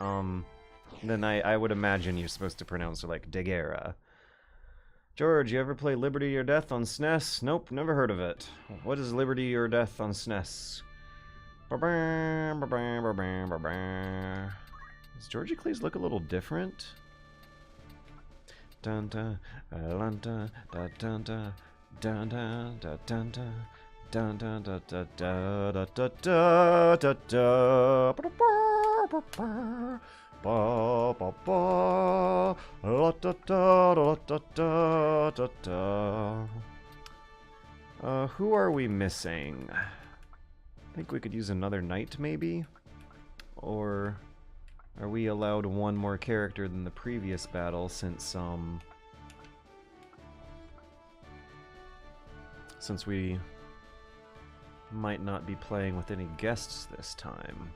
then I would imagine you're supposed to pronounce it like Degera. George, you ever play Liberty or Death on SNES? Nope, never heard of it. What is Liberty or Death on SNES? Does Georgicles look a little different? Dun dun dun dun dun dun dun dun dun dun dun dun dun dun dun dun dun Who are we missing? I think we could use another knight, maybe? Or are we allowed one more character than the previous battle, since we might not be playing with any guests this time.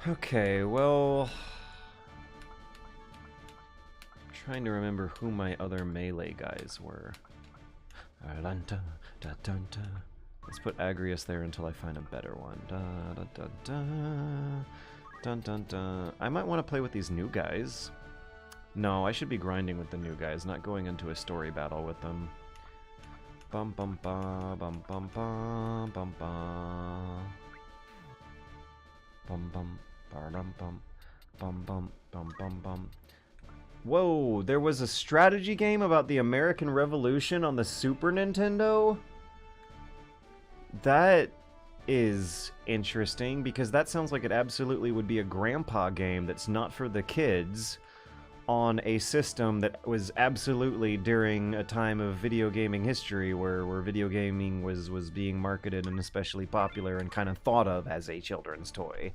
Okay, well... I'm trying to remember who my other melee guys were. Let's put Agrius there until I find a better one. I might want to play with these new guys. No, I should be grinding with the new guys, not going into a story battle with them. Bum bum ba bum bum ba bum ba bum bum bum bum bum bum bum bum bum. Whoa, there was a strategy game about the American Revolution on the Super Nintendo? That is interesting, because that sounds like it absolutely would be a grandpa game that's not for the kids on a system that was absolutely during a time of video gaming history where video gaming was being marketed and especially popular and kind of thought of as a children's toy.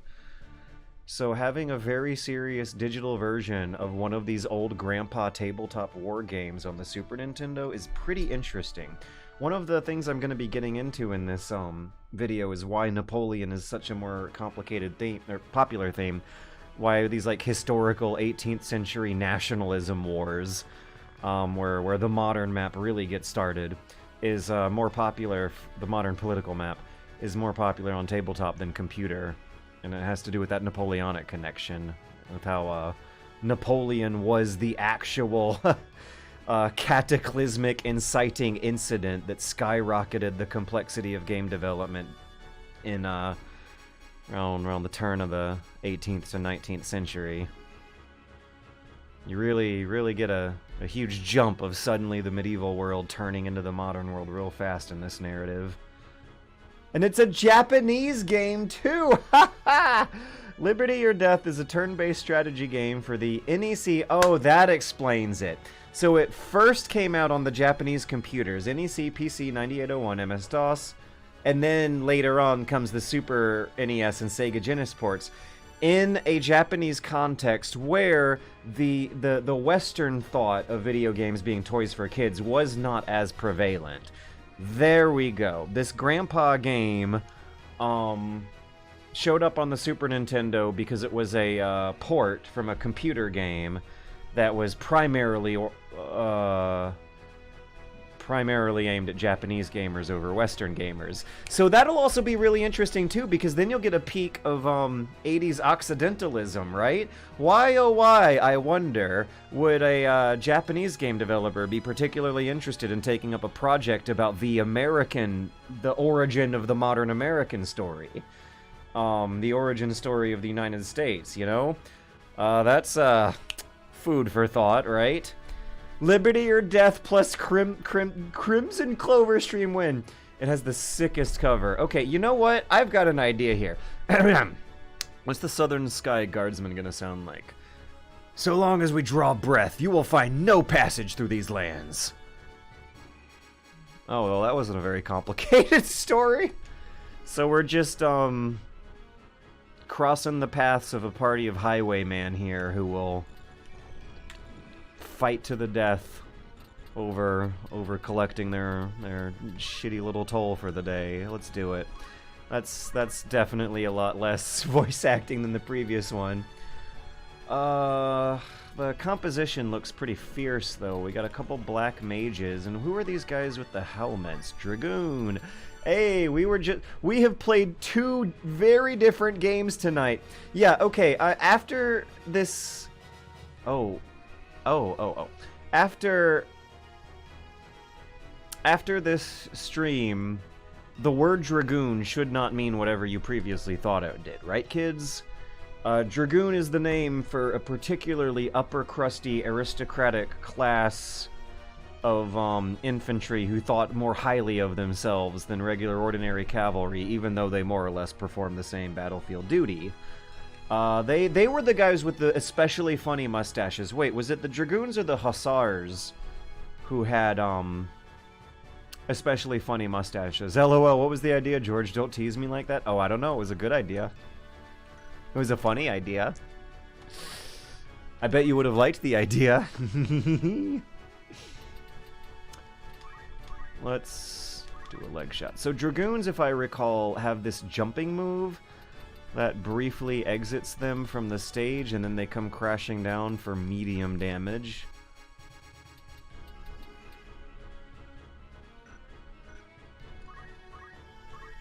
So having a very serious digital version of one of these old grandpa tabletop war games on the Super Nintendo is pretty interesting. One of the things I'm going to be getting into in this video is why Napoleon is such a more complicated theme, or popular theme. Why these like historical 18th century nationalism wars, where the modern map really gets started, is more popular. The modern political map is more popular on tabletop than computer, and it has to do with that Napoleonic connection, with how Napoleon was the actual cataclysmic inciting incident that skyrocketed the complexity of game development in around the turn of the 18th to 19th century. You really get a huge jump of suddenly the medieval world turning into the modern world real fast in this narrative. And it's a Japanese game too! Ha ha! Liberty or Death is a turn-based strategy game for the NEC. Oh, that explains it. So it first came out on the Japanese computers, NEC, PC, 9801, MS-DOS, and then later on comes the Super NES and Sega Genesis ports in a Japanese context where the Western thought of video games being toys for kids was not as prevalent. There we go. This grandpa game showed up on the Super Nintendo because it was a port from a computer game that was primarily aimed at Japanese gamers over Western gamers. So that'll also be really interesting too, because then you'll get a peek of 80s Occidentalism, right? Why, oh why, I wonder, would a Japanese game developer be particularly interested in taking up a project about the origin of the modern American story? The origin story of the United States, you know? That's food for thought, right? Liberty or Death plus Crimson Clover Stream win. It has the sickest cover. Okay, you know what? I've got an idea here. What's the Southern Sky Guardsman gonna sound like? So long as we draw breath, you will find no passage through these lands. Oh, well, that wasn't a very complicated story. So we're just, crossing the paths of a party of highwaymen here who will fight to the death over collecting their shitty little toll for the day. Let's do it. That's definitely a lot less voice acting than the previous one. The composition looks pretty fierce though. We got a couple black mages, and who are these guys with the helmets? Dragoon. Hey, we have played two very different games tonight. Yeah, okay, after this... Oh. After this stream, the word Dragoon should not mean whatever you previously thought it did, right, kids? Dragoon is the name for a particularly upper crusty aristocratic class of infantry who thought more highly of themselves than regular ordinary cavalry, even though they more or less performed the same battlefield duty. They were the guys with the especially funny mustaches. Wait, was it the Dragoons or the Hussars who had Especially funny mustaches. LOL, what was the idea, George? Don't tease me like that. Oh, I don't know. It was a good idea. It was a funny idea. I bet you would have liked the idea. Let's do a leg shot. So Dragoons, if I recall, have this jumping move that briefly exits them from the stage, and then they come crashing down for medium damage.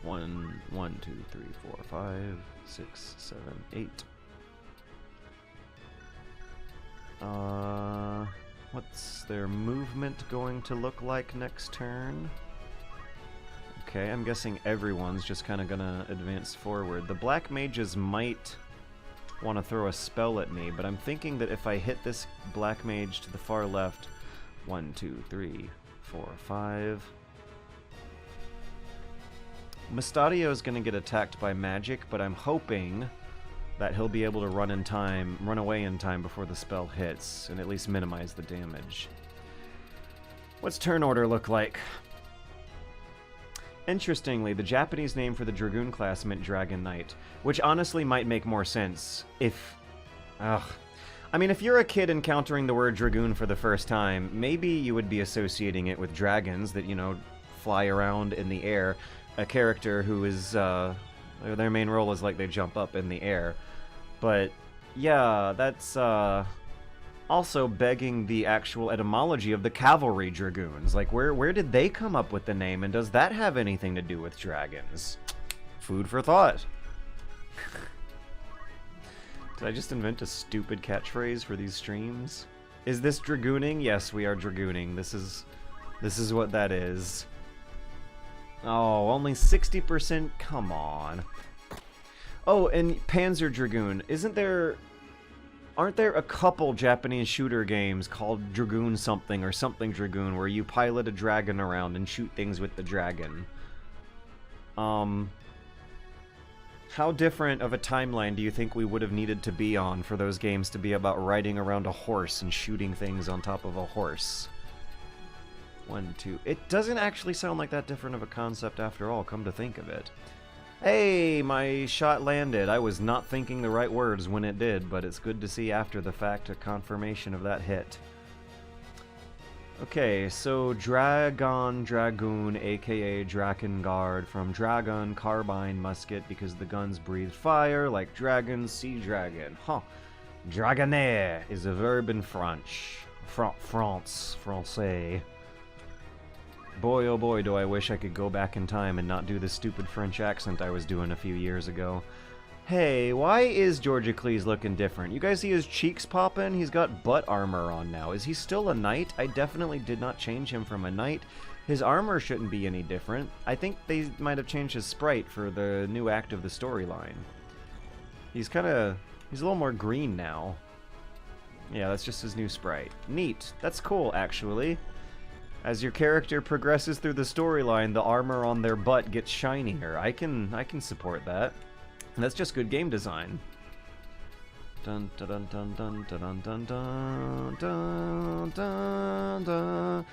One, 2, 3, 4, 5, 6, 7, 8. What's their movement going to look like next turn? Okay, I'm guessing everyone's just kind of gonna advance forward. The black mages might want to throw a spell at me, but I'm thinking that if I hit this black mage to the far left, 1, 2, 3, 4, 5. Mustadio is gonna get attacked by magic, but I'm hoping that he'll be able to run away in time before the spell hits, and at least minimize the damage. What's turn order look like? Interestingly, the Japanese name for the Dragoon class meant Dragon Knight, which honestly might make more sense if... I mean, if you're a kid encountering the word Dragoon for the first time, maybe you would be associating it with dragons that, you know, fly around in the air. A character who is, their main role is like they jump up in the air. But, yeah, that's, also begging the actual etymology of the cavalry dragoons. Like, where did they come up with the name, and does that have anything to do with dragons? Food for thought. Did I just invent a stupid catchphrase for these streams? Is this dragooning? Yes, we are dragooning. This is what that is. Oh, only 60%? Come on. Oh, and Panzer Dragoon. Aren't there a couple Japanese shooter games called Dragoon something or something Dragoon where you pilot a dragon around and shoot things with the dragon? How different of a timeline do you think we would have needed to be on for those games to be about riding around a horse and shooting things on top of a horse? 1, 2. It doesn't actually sound like that different of a concept after all, come to think of it. Hey, my shot landed. I was not thinking the right words when it did, but it's good to see after the fact a confirmation of that hit. Okay, so Dragoon, aka Drakengard, from Dragon, Carbine, Musket, because the guns breathe fire, like dragons, sea dragon. Huh. Dragoner is a verb in French. Francais. Boy, oh boy, do I wish I could go back in time and not do the stupid French accent I was doing a few years ago. Hey, why is George Cleese looking different? You guys see his cheeks popping? He's got butt armor on now. Is he still a knight? I definitely did not change him from a knight. His armor shouldn't be any different. I think they might have changed his sprite for the new act of the storyline. He's a little more green now. Yeah, that's just his new sprite. Neat. That's cool, actually. As your character progresses through the storyline, the armor on their butt gets shinier. I can support that. And that's just good game design. Dun dun dun dun dun dun dun dun dun dun dun.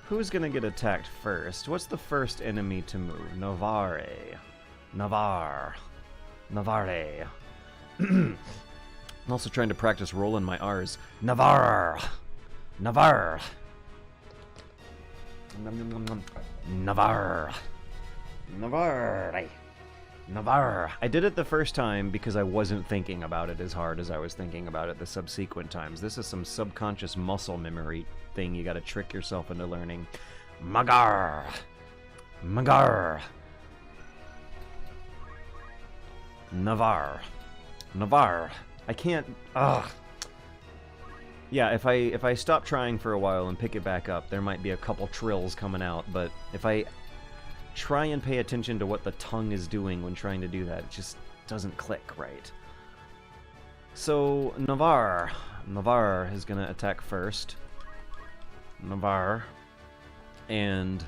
Who's gonna get attacked first? What's the first enemy to move? Navarre. I'm also trying to practice rolling my R's. Navarre. Navarre. I did it the first time because I wasn't thinking about it as hard as I was thinking about it the subsequent times. This is some subconscious muscle memory thing you gotta trick yourself into learning. Navarre. I can't. Ugh. Yeah, if I stop trying for a while and pick it back up, there might be a couple trills coming out, but if I try and pay attention to what the tongue is doing when trying to do that, it just doesn't click right. So, Navarre. Navarre is gonna attack first. Navarre. And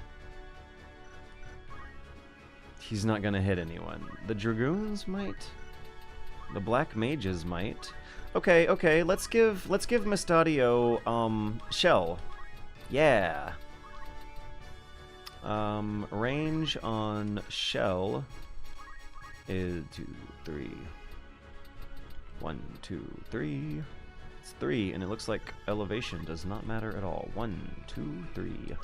he's not gonna hit anyone. The Dragoons might. The Black Mages might. Okay, okay, let's give Mustadio, Shell. Yeah. Range on Shell is 2, 3. 1, 2, 3. It's 3, and it looks like elevation does not matter at all. 1, 2, 3.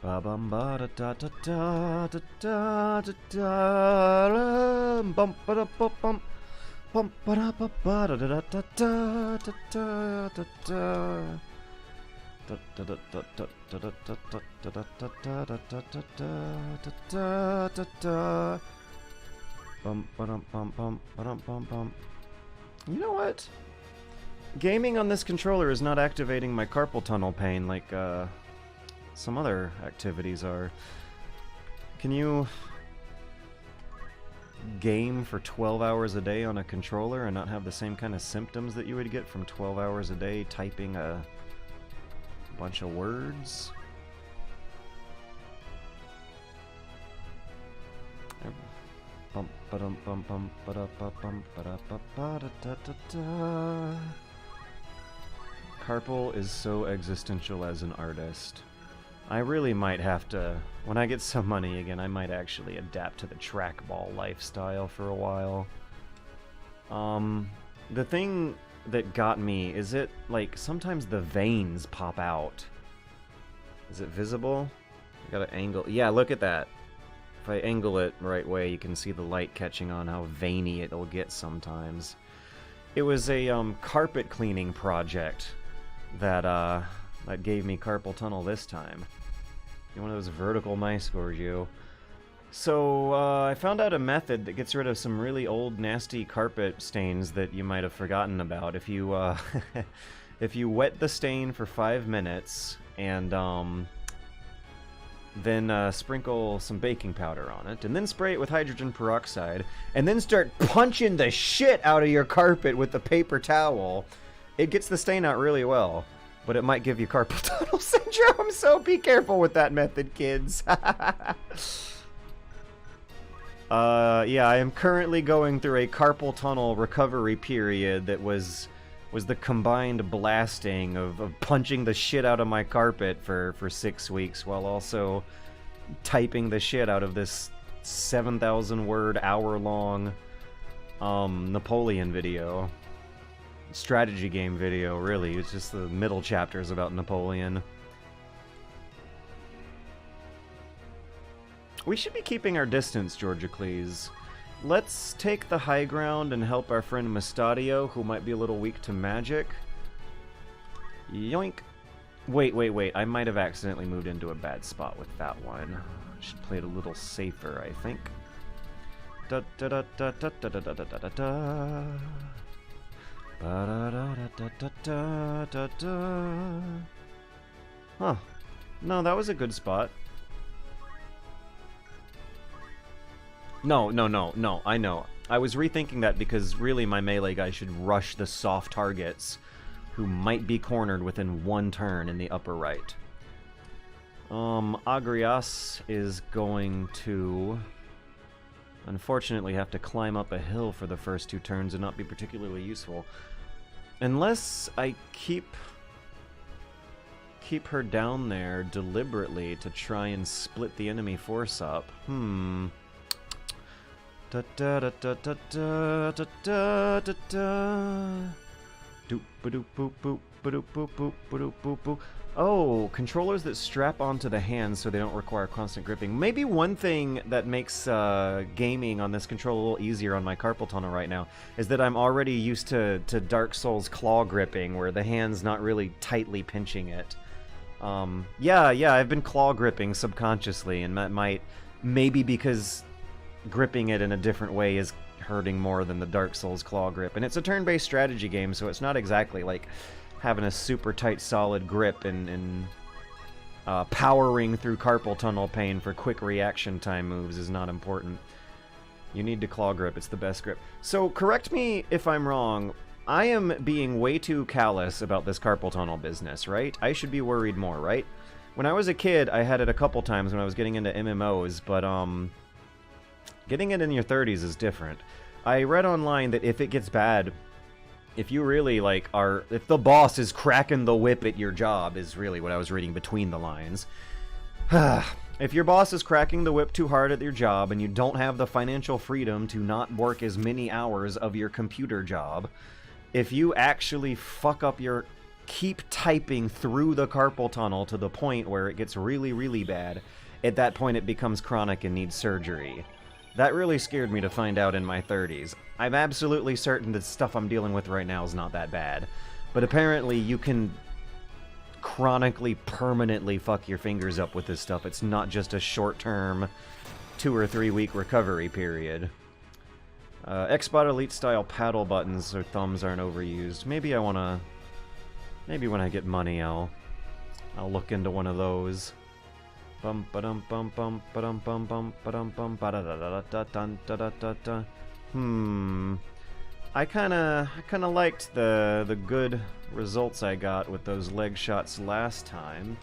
Ba bum ba da da da da da da da da bum ba da bum bum bum ba da ba ba da da da da da da da da. You know what? Gaming on this controller is not activating my carpal tunnel pain like some other activities are. Can you game for 12 hours a day on a controller and not have the same kind of symptoms that you would get from 12 hours a day typing a bunch of words? Carpal is so existential as an artist. I really might have to, when I get some money again, I might actually adapt to the trackball lifestyle for a while. The thing that got me is it, like, sometimes the veins pop out. Is it visible? I gotta angle. Yeah, look at that. If I angle it the right way, you can see the light catching on how veiny it'll get sometimes. It was a carpet cleaning project that that gave me carpal tunnel this time. One of those vertical mice scores you. So I found out a method that gets rid of some really old, nasty carpet stains that you might have forgotten about. If you if you wet the stain for 5 minutes and then sprinkle some baking powder on it, and then spray it with hydrogen peroxide, and then start punching the shit out of your carpet with the paper towel, it gets the stain out really well. But it might give you carpal tunnel syndrome, so be careful with that method, kids. Yeah, I am currently going through a carpal tunnel recovery period that was the combined blasting of punching the shit out of my carpet for 6 weeks while also typing the shit out of this 7,000 word hour-long Napoleon video. Strategy game video, really. It's just the middle chapters about Napoleon. We should be keeping our distance, Georgicles. Let's take the high ground and help our friend Mustadio, who might be a little weak to magic. Yoink. Wait. I might have accidentally moved into a bad spot with that one. I should play it a little safer, I think. Da da da da da da da da da da da. Huh. No, that was a good spot. No, I know. I was rethinking that because really my melee guy should rush the soft targets who might be cornered within 1 turn in the upper right. Agrias is going to unfortunately have to climb up a hill for the first 2 turns and not be particularly useful. Unless I keep her down there deliberately to try and split the enemy force up. Da da da da da da da da da da. Doop ba doop boop boop ba doop boop boop ba doop boop boop. Oh, controllers that strap onto the hands so they don't require constant gripping. Maybe one thing that makes gaming on this controller a little easier on my carpal tunnel right now is that I'm already used to Dark Souls claw gripping, where the hand's not really tightly pinching it. Yeah, I've been claw gripping subconsciously, and that might, maybe because gripping it in a different way is hurting more than the Dark Souls claw grip. And it's a turn-based strategy game, so it's not exactly like having a super tight, solid grip and powering through carpal tunnel pain for quick reaction time moves is not important. You need to claw grip. It's the best grip. So, correct me if I'm wrong. I am being way too callous about this carpal tunnel business, right? I should be worried more, right? When I was a kid, I had it a couple times when I was getting into MMOs, but getting it in your 30s is different. I read online that if it gets bad, if you really, like, if the boss is cracking the whip at your job, is really what I was reading between the lines. If your boss is cracking the whip too hard at your job and you don't have the financial freedom to not work as many hours of your computer job, if you actually fuck up your... keep typing through the carpal tunnel to the point where it gets really, really bad, at that point it becomes chronic and needs surgery. That really scared me to find out in my 30s. I'm absolutely certain that stuff I'm dealing with right now is not that bad. But apparently you can chronically, permanently fuck your fingers up with this stuff. It's not just a short-term 2 or 3 week recovery period. Xbox Elite style paddle buttons or thumbs aren't overused. Maybe I wanna... Maybe when I get money I'll look into one of those. Bum ba-dum bum bum ba-dum bum bum ba-dum bum ba-da-da-da-da-da-da-da-da. I kinda liked the good results I got with those leg shots last time.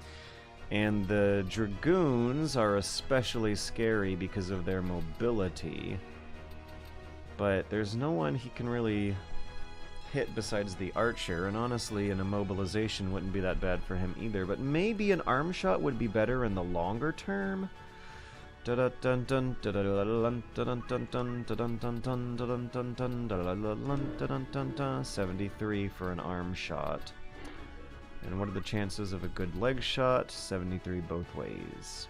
And the Dragoons are especially scary because of their mobility. But there's no one he can really hit besides the Archer, and honestly an immobilization wouldn't be that bad for him either, but maybe an arm shot would be better in the longer term. 73 for an arm shot. And what are the chances of a good leg shot? 73 both ways.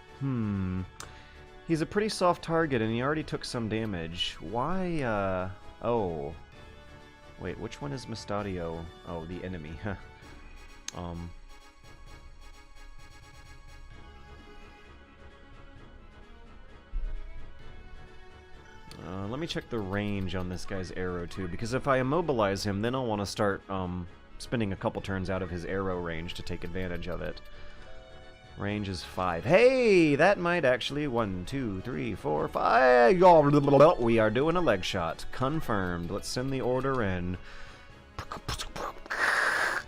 He's a pretty soft target and he already took some damage. Why, oh. Wait, which one is Mustadio? Oh, the enemy. Let me check the range on this guy's arrow, too, because if I immobilize him, then I'll want to start, spending a couple turns out of his arrow range to take advantage of it. Range is 5. Hey, that might actually... 1, 2, 3, 4, 5... We are doing a leg shot. Confirmed. Let's send the order in.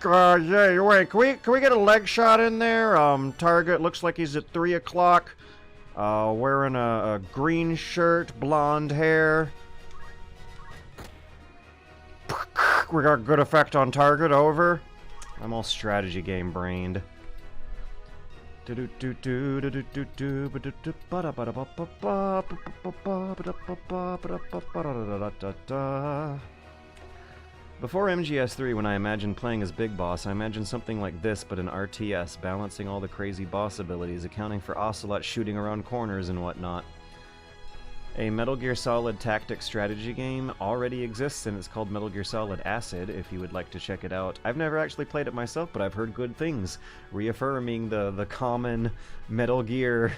Yeah, wait, can we get a leg shot in there? Target looks like he's at 3 o'clock. Wearing a green shirt, blonde hair. We got good effect on target, over. I'm all strategy game brained. Before MGS3, when I imagined playing as Big Boss, I imagined something like this, but an RTS, balancing all the crazy boss abilities, accounting for Ocelot shooting around corners and whatnot. A Metal Gear Solid tactics strategy game already exists, and it's called Metal Gear Solid Acid, if you would like to check it out. I've never actually played it myself, but I've heard good things, reaffirming the common Metal Gear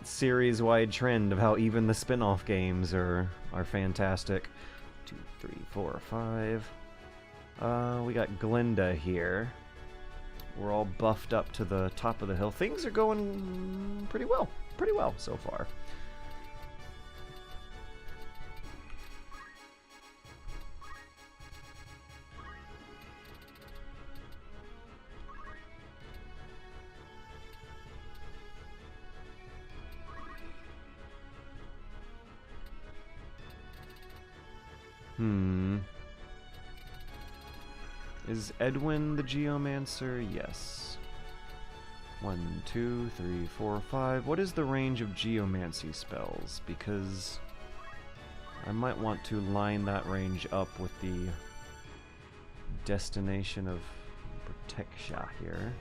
series-wide trend of how even the spin-off games are fantastic. 2, 3, 4, 5. We got Glinda here. We're all buffed up to the top of the hill. Things are going pretty well so far. Is Edwin the Geomancer? Yes. 1, 2, 3, 4, 5. What is the range of Geomancy spells? Because I might want to line that range up with the destination of Protection here.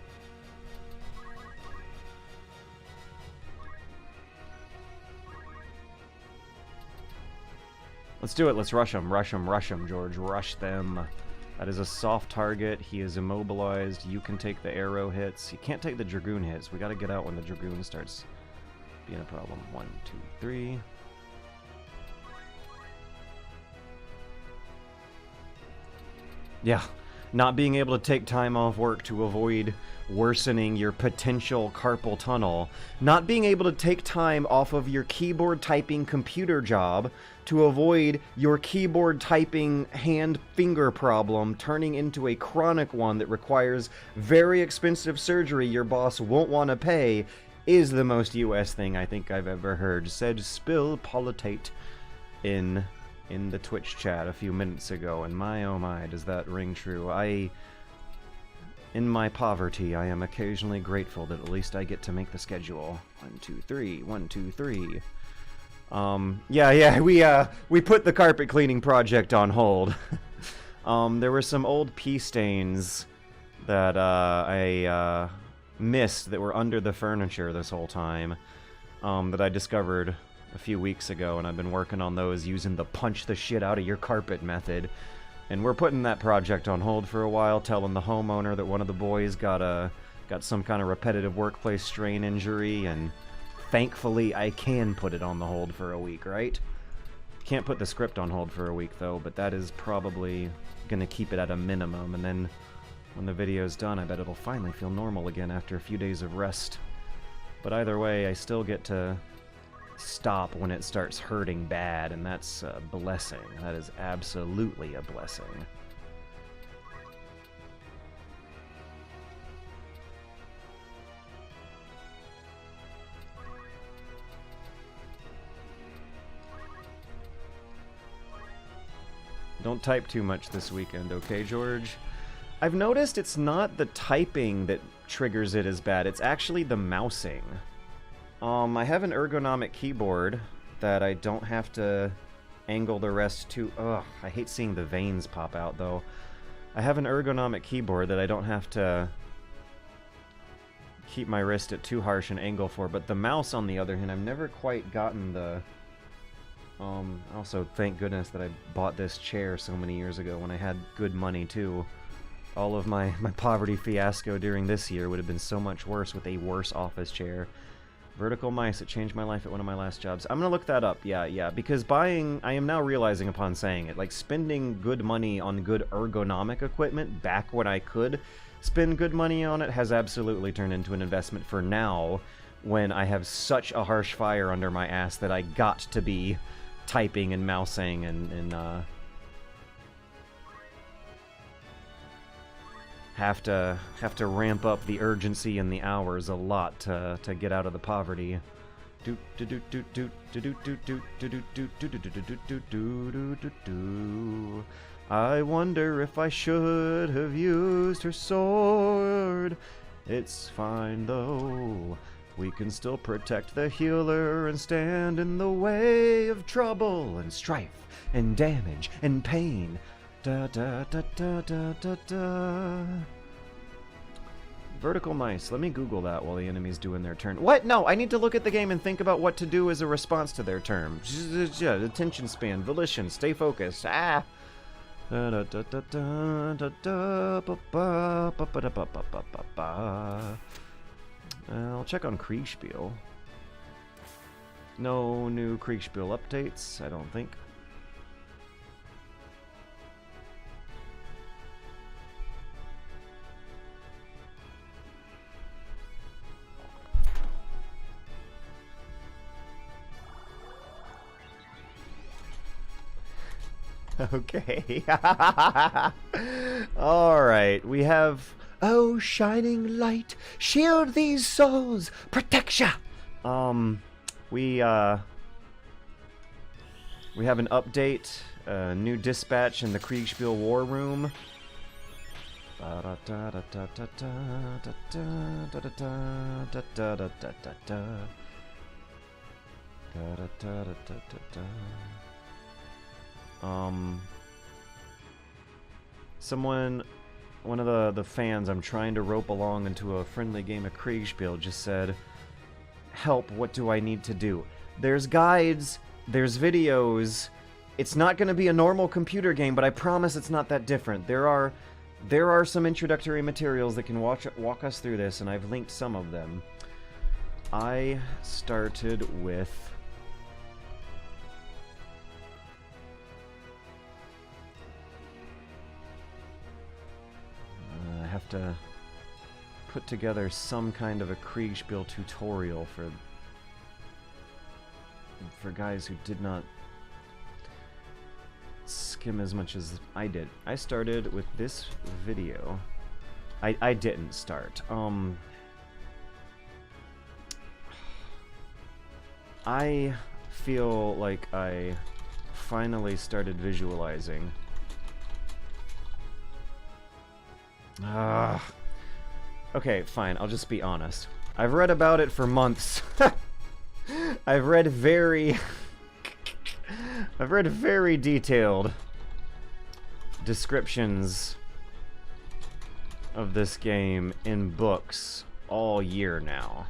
Let's do it. Let's rush him. Rush him. Rush him, George. Rush them. That is a soft target. He is immobilized. You can take the arrow hits. You can't take the Dragoon hits. We gotta get out when the Dragoon starts being a problem. 1, 2, 3. Yeah. not being able to take time off work to avoid worsening your potential carpal tunnel, not being able to take time off of your keyboard typing computer job to avoid your keyboard typing hand finger problem turning into a chronic one that requires very expensive surgery your boss won't want to pay, is the most US thing I think I've ever heard. Said Spill Politate in the Twitch chat a few minutes ago, and my oh my, does that ring true. In my poverty, I am occasionally grateful that at least I get to make the schedule. 1, 2, 3, 1, 2, 3. We put the carpet cleaning project on hold. There were some old pee stains that I missed that were under the furniture this whole time, that I discovered a few weeks ago, and I've been working on those using the punch the shit out of your carpet method. And we're putting that project on hold for a while, telling the homeowner that one of the boys got some kind of repetitive workplace strain injury, and thankfully I can put it on the hold for a week, right? Can't put the script on hold for a week though, but that is probably gonna keep it at a minimum, and then when the video's done, I bet it'll finally feel normal again after a few days of rest. But either way, I still get to stop when it starts hurting bad, and that's a blessing. That is absolutely a blessing. Don't type too much this weekend, okay, George? I've noticed it's not the typing that triggers it as bad, it's actually the mousing. I have an ergonomic keyboard that I don't have to angle the rest too. Ugh, I hate seeing the veins pop out, though. I have an ergonomic keyboard that I don't have to keep my wrist at too harsh an angle for, but the mouse, on the other hand, I've never quite gotten the... Also, thank goodness that I bought this chair so many years ago when I had good money, too. All of my poverty fiasco during this year would have been so much worse with a worse office chair. Vertical mice, it changed my life at one of my last jobs. I'm gonna look that up, yeah, because buying, I am now realizing upon saying it, like spending good money on good ergonomic equipment back when I could spend good money on it has absolutely turned into an investment for now, when I have such a harsh fire under my ass that I got to be typing and mousing and have to ramp up the urgency and the hours a lot to get out of the poverty. I wonder if I should have used her sword. It's fine though. We can still protect the healer and stand in the way of trouble and strife and damage and pain. Da da da da da da da. Vertical mice. Let me Google that while the enemy's doing their turn. What? No, I need to look at the game and think about what to do as a response to their turn. Attention span, volition, stay focused. Ah. Da da da da da da da ba ba ba ba ba ba ba ba. I'll check on Kriegsspiel. No new Kriegsspiel updates, I don't think. Okay. Alright, we have... Oh, shining light, shield these souls, protection! We have an update, a new dispatch in the Kriegsspiel war room. One of the fans I'm trying to rope along into a friendly game of Kriegsspiel just said, "Help, what do I need to do?" There's guides, there's videos. It's not going to be a normal computer game, but I promise it's not that different. There are some introductory materials that can walk us through this, and I've linked some of them. I started with... have to put together some kind of a Kriegsspiel tutorial for guys who did not skim as much as I did. I started with this video. I didn't start. I feel like I finally started visualizing. Okay, fine, I'll just be honest. I've read about it for months. I've read very detailed descriptions of this game in books all year now.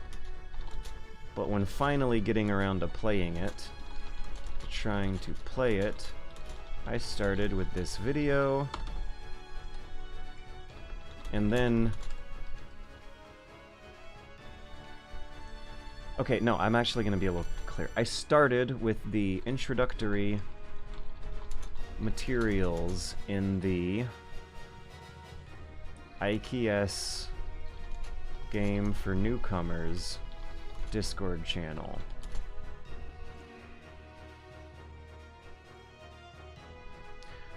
But when finally getting around to playing it, trying to play it, I started with this video, and then... Okay, no, I'm actually going to be a little clear. I started with the introductory materials in the IKS Game for Newcomers Discord channel.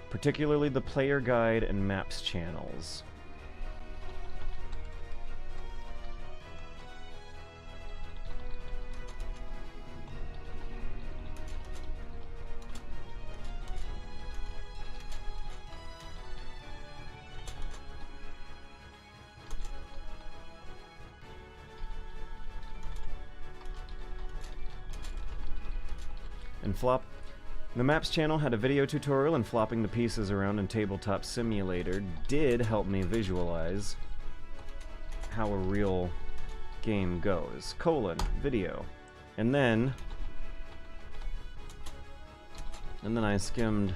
Particularly the player guide and maps channels. And flop. The Maps channel had a video tutorial, and flopping the pieces around in Tabletop Simulator did help me visualize how a real game goes. Video. And then I skimmed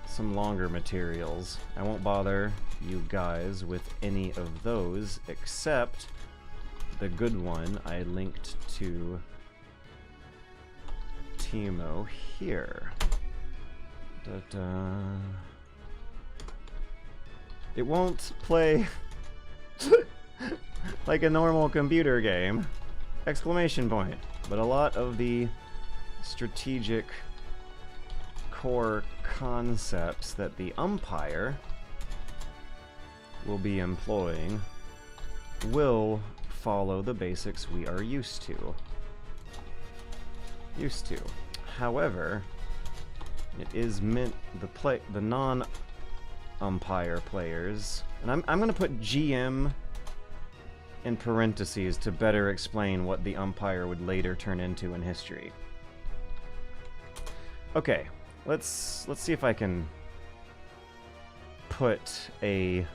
some longer materials. I won't bother you guys with any of those, except the good one I linked to Timo here. It won't play like a normal computer game! Exclamation point. But a lot of the strategic core concepts that the umpire will be employing will follow the basics we are used to. However, it is meant the non-umpire players, and I'm gonna put GM in parentheses to better explain what the umpire would later turn into in history. Okay, let's see if I can put a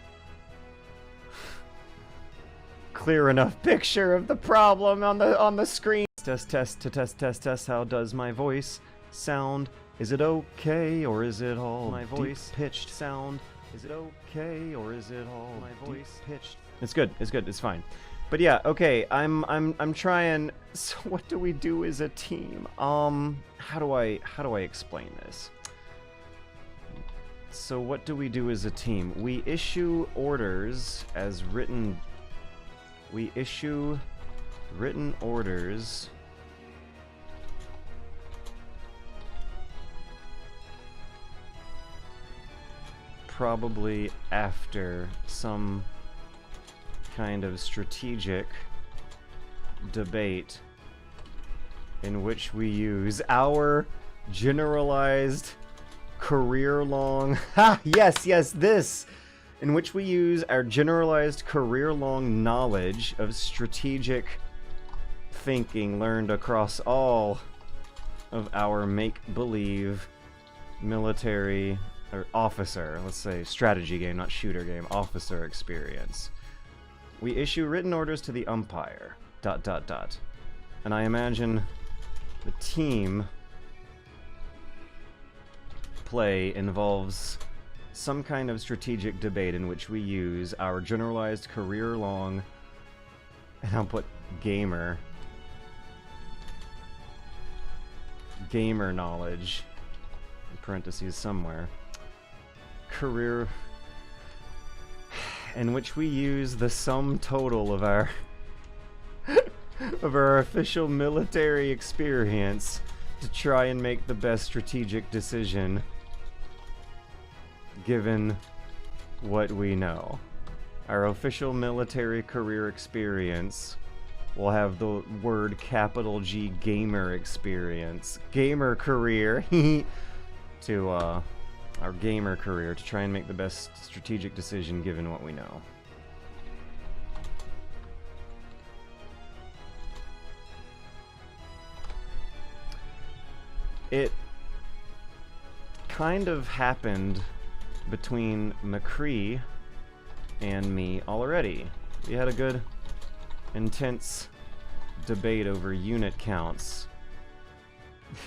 clear enough picture of the problem on the screen. Test. How does my voice sound? Is it okay, or is it all my voice pitched sound? Is it okay, or is it all my voice pitched? It's good. It's fine. But yeah, okay. I'm trying. So what do we do as a team? How do I explain this? So what do we do as a team? We issue orders as written. We issue written orders probably after some kind of strategic debate in which we use our generalized career-long this in which we use our generalized career-long knowledge of strategic thinking learned across all of our make-believe military or officer, let's say strategy game, not shooter game, officer experience. We issue written orders to the umpire, ... And I imagine the team play involves some kind of strategic debate in which we use our generalized career-long, and I'll put gamer knowledge, in parentheses somewhere, career, in which we use the sum total of our of our official military experience to try and make the best strategic decision given what we know. Our official military career experience will have the word capital G gamer experience. Gamer career to our gamer career to try and make the best strategic decision given what we know. It kind of happened between McCree and me already. We had a good, intense debate over unit counts.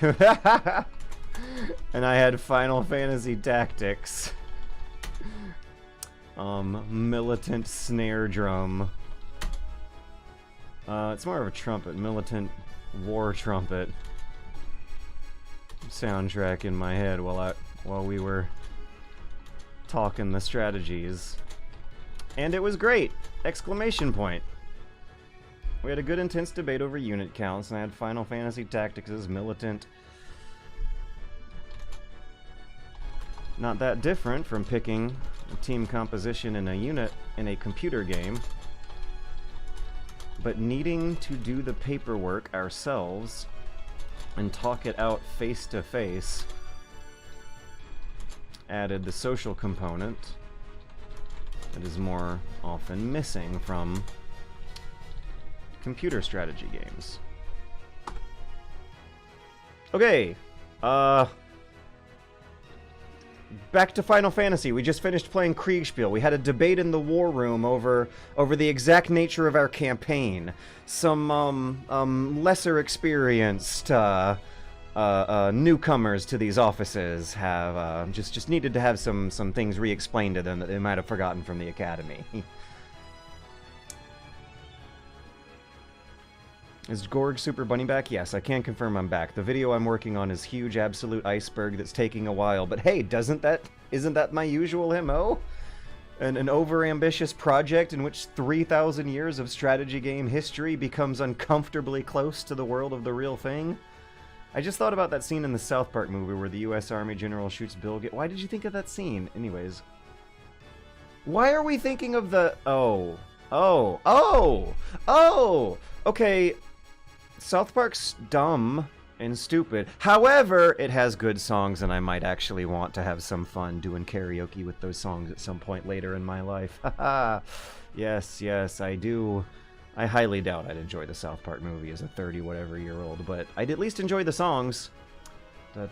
And I had Final Fantasy Tactics. Militant snare drum. It's more of a trumpet. Militant war trumpet soundtrack in my head while we were talking the strategies. And it was great! Exclamation point. We had a good intense debate over unit counts, and I had Final Fantasy Tactics as militant. Not that different from picking a team composition in a unit in a computer game, but needing to do the paperwork ourselves and talk it out face to face added the social component that is more often missing from computer strategy games. Okay, back to Final Fantasy. We just finished playing Kriegsspiel. We had a debate in the war room over the exact nature of our campaign. Some lesser experienced newcomers to these offices have just needed to have some things re-explained to them that they might have forgotten from the academy. Is Gorg Super Bunny back? Yes, I can confirm I'm back. The video I'm working on is huge absolute iceberg that's taking a while, but hey, isn't that my usual MO? An over-ambitious project in which 3,000 years of strategy game history becomes uncomfortably close to the world of the real thing? I just thought about that scene in the South Park movie where the U.S. Army general shoots Bill Gates. Why did you think of that scene? Anyways. Why are we thinking of the... Oh! Okay, South Park's dumb and stupid. However, it has good songs, and I might actually want to have some fun doing karaoke with those songs at some point later in my life. Haha. Yes, I do. I highly doubt I'd enjoy the South Park movie as a 30-whatever-year-old, but I'd at least enjoy the songs. I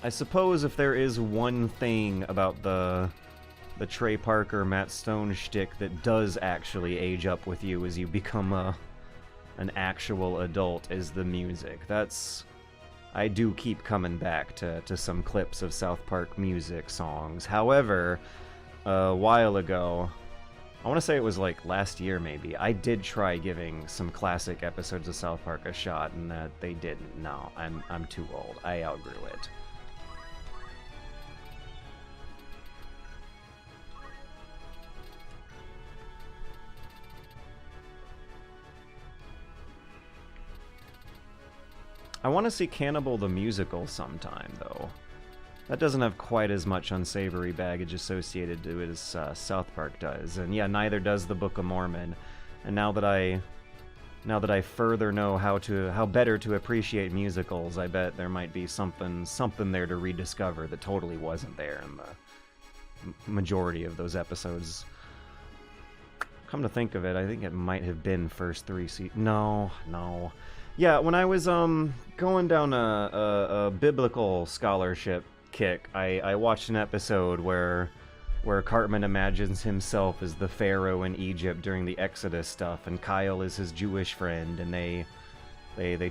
suppose if there is one thing about the Trey Parker, Matt Stone shtick that does actually age up with you as you become an actual adult, is the music. I do keep coming back to some clips of South Park music songs. However, a while ago, I want to say it was like last year maybe, I did try giving some classic episodes of South Park a shot, and they didn't. No, I'm too old. I outgrew it. I want to see Cannibal the Musical sometime, though. That doesn't have quite as much unsavory baggage associated to it as South Park does. And yeah, neither does the Book of Mormon. And now that I further know how better to appreciate musicals, I bet there might be something there to rediscover that totally wasn't there in the majority of those episodes. Come to think of it, I think it might have been first 3 seasons. No. Yeah, when I was going down a biblical scholarship kick, I watched an episode where Cartman imagines himself as the pharaoh in Egypt during the Exodus stuff, and Kyle is his Jewish friend, and they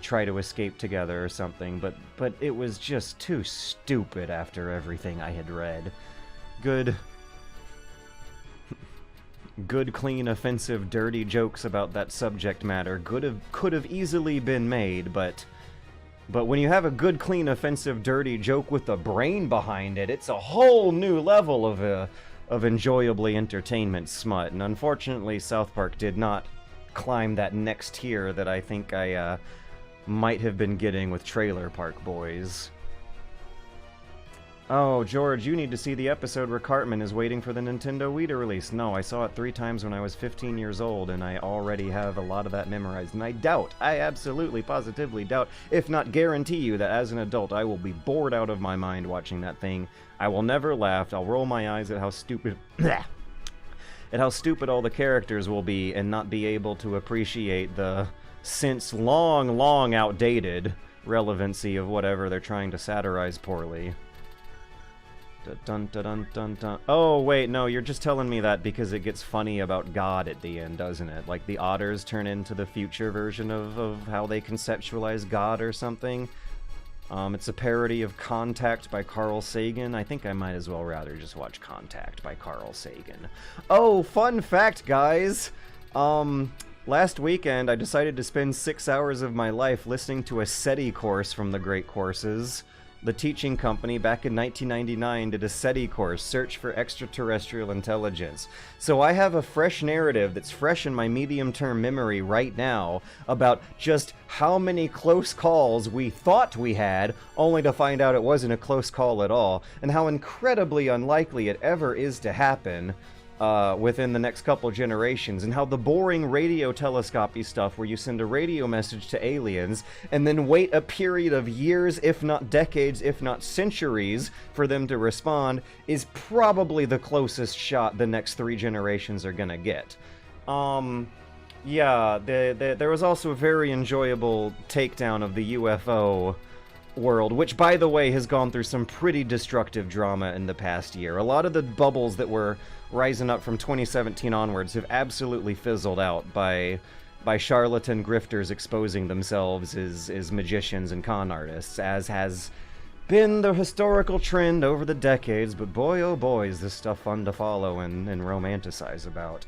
try to escape together or something, but it was just too stupid after everything I had read. Good good, clean, offensive, dirty jokes about that subject matter could have easily been made, but when you have a good, clean, offensive, dirty joke with a brain behind it, it's a whole new level of enjoyably entertainment smut. And unfortunately, South Park did not climb that next tier that I think I might have been getting with Trailer Park Boys. Oh, George, you need to see the episode where Cartman is waiting for the Nintendo Wii to release. No, I saw it 3 times when I was 15 years old, and I already have a lot of that memorized. And I absolutely, positively doubt, if not guarantee you, that as an adult I will be bored out of my mind watching that thing. I will never laugh. I'll roll my eyes at how stupid... at how stupid all the characters will be, and not be able to appreciate the, since long, long outdated, relevancy of whatever they're trying to satirize poorly. Dun, dun, dun, dun, dun. Oh, wait, no, you're just telling me that because it gets funny about God at the end, doesn't it? Like the otters turn into the future version of how they conceptualize God or something. It's a parody of Contact by Carl Sagan. I think I might as well rather just watch Contact by Carl Sagan. Oh, fun fact, guys! Last weekend I decided to spend 6 hours of my life listening to a SETI course from the Great Courses. The teaching company back in 1999 did a SETI course, Search for Extraterrestrial Intelligence. So I have a fresh narrative that's fresh in my medium-term memory right now about just how many close calls we thought we had, only to find out it wasn't a close call at all, and how incredibly unlikely it ever is to happen within the next couple generations, and how the boring radio telescopy stuff where you send a radio message to aliens and then wait a period of years, if not decades, if not centuries, for them to respond is probably the closest shot the next 3 generations are gonna get. Yeah, there was also a very enjoyable takedown of the UFO world, which, by the way, has gone through some pretty destructive drama in the past year. A lot of the bubbles that were rising up from 2017 onwards have absolutely fizzled out by charlatan grifters exposing themselves as magicians and con artists, as has been the historical trend over the decades. But boy, oh boy, is this stuff fun to follow and romanticize about.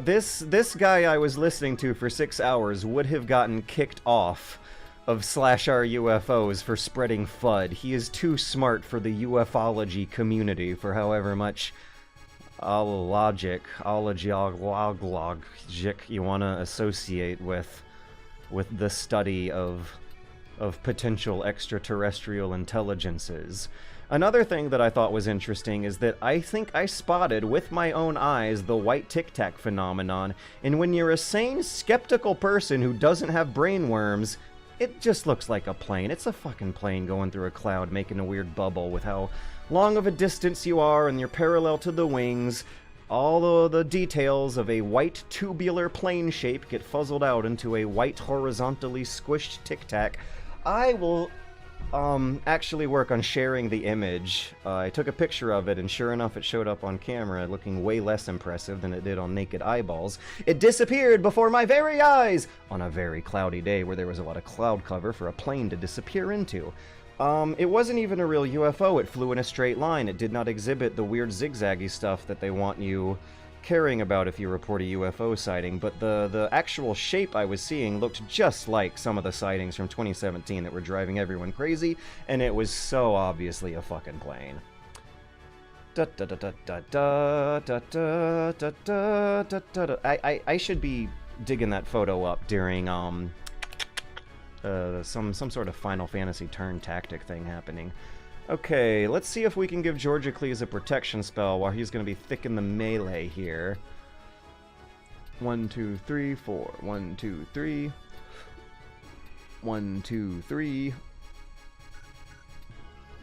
This guy I was listening to for 6 hours would have gotten kicked off of /r UFOs for spreading FUD. He is too smart for the ufology community, for however much logic you want to associate with the study of potential extraterrestrial intelligences. Another thing that I thought was interesting is that I think I spotted with my own eyes the white Tic Tac phenomenon, and when you're a sane, skeptical person who doesn't have brain worms, it just looks like a plane. It's a fucking plane going through a cloud making a weird bubble with how long of a distance you are and you're parallel to the wings. All of the details of a white tubular plane shape get fuzzled out into a white horizontally squished Tic Tac. I will actually work on sharing the image. I took a picture of it, and sure enough it showed up on camera looking way less impressive than it did on naked eyeballs. It disappeared before my very eyes on a very cloudy day where there was a lot of cloud cover for a plane to disappear into. It wasn't even a real UFO. It flew in a straight line. It did not exhibit the weird zigzaggy stuff that they want you caring about if you report a UFO sighting, but the actual shape I was seeing looked just like some of the sightings from 2017 that were driving everyone crazy, and it was so obviously a fucking plane. I should be digging that photo up during some sort of Final Fantasy turn tactic thing happening. Okay, let's see if we can give Georgicles a protection spell while he's going to be thick in the melee here. 1, 2, 3, 4. 1, 2, 3. 1, 2, 3.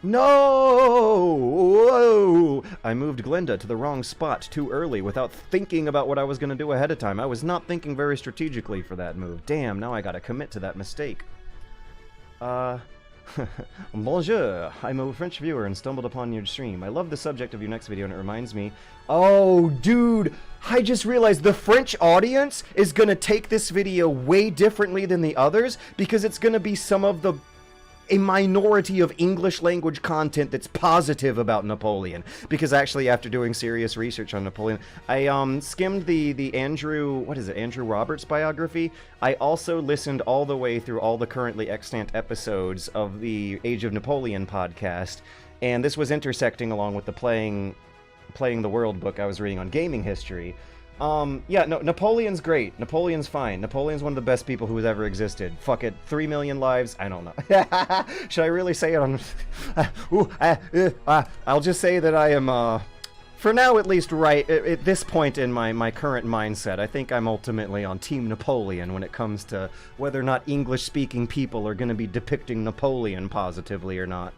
No! Whoa! I moved Glinda to the wrong spot too early without thinking about what I was going to do ahead of time. I was not thinking very strategically for that move. Damn, now I gotta commit to that mistake. Bonjour, I'm a French viewer and stumbled upon your stream. I love the subject of your next video and it reminds me... Oh, dude! I just realized the French audience is gonna take this video way differently than the others because it's gonna be some of the a minority of English language content that's positive about Napoleon. Because actually, after doing serious research on Napoleon, I skimmed the Andrew Roberts biography. I also listened all the way through all the currently extant episodes of the Age of Napoleon podcast, and this was intersecting along with the Playing the World book I was reading on gaming history. Yeah, no, Napoleon's great. Napoleon's fine. Napoleon's one of the best people who has ever existed. Fuck it, 3 million lives? I don't know. Should I really say it on... I'll just say that I am, for now at least, right, at this point in my current mindset, I think I'm ultimately on Team Napoleon when it comes to whether or not English-speaking people are going to be depicting Napoleon positively or not.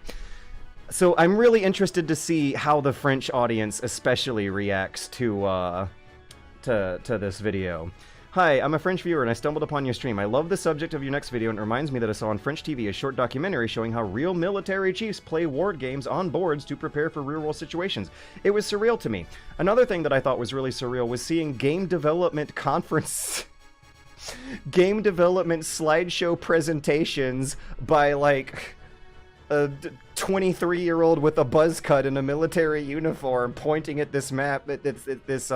So I'm really interested to see how the French audience especially reacts to this video. Hi, I'm a French viewer and I stumbled upon your stream. I love the subject of your next video and it reminds me that I saw on French TV a short documentary showing how real military chiefs play war games on boards to prepare for real-world situations. It was surreal to me. Another thing that I thought was really surreal was seeing game development slideshow presentations by, like, a 23-year-old with a buzz cut in a military uniform pointing at this map, at this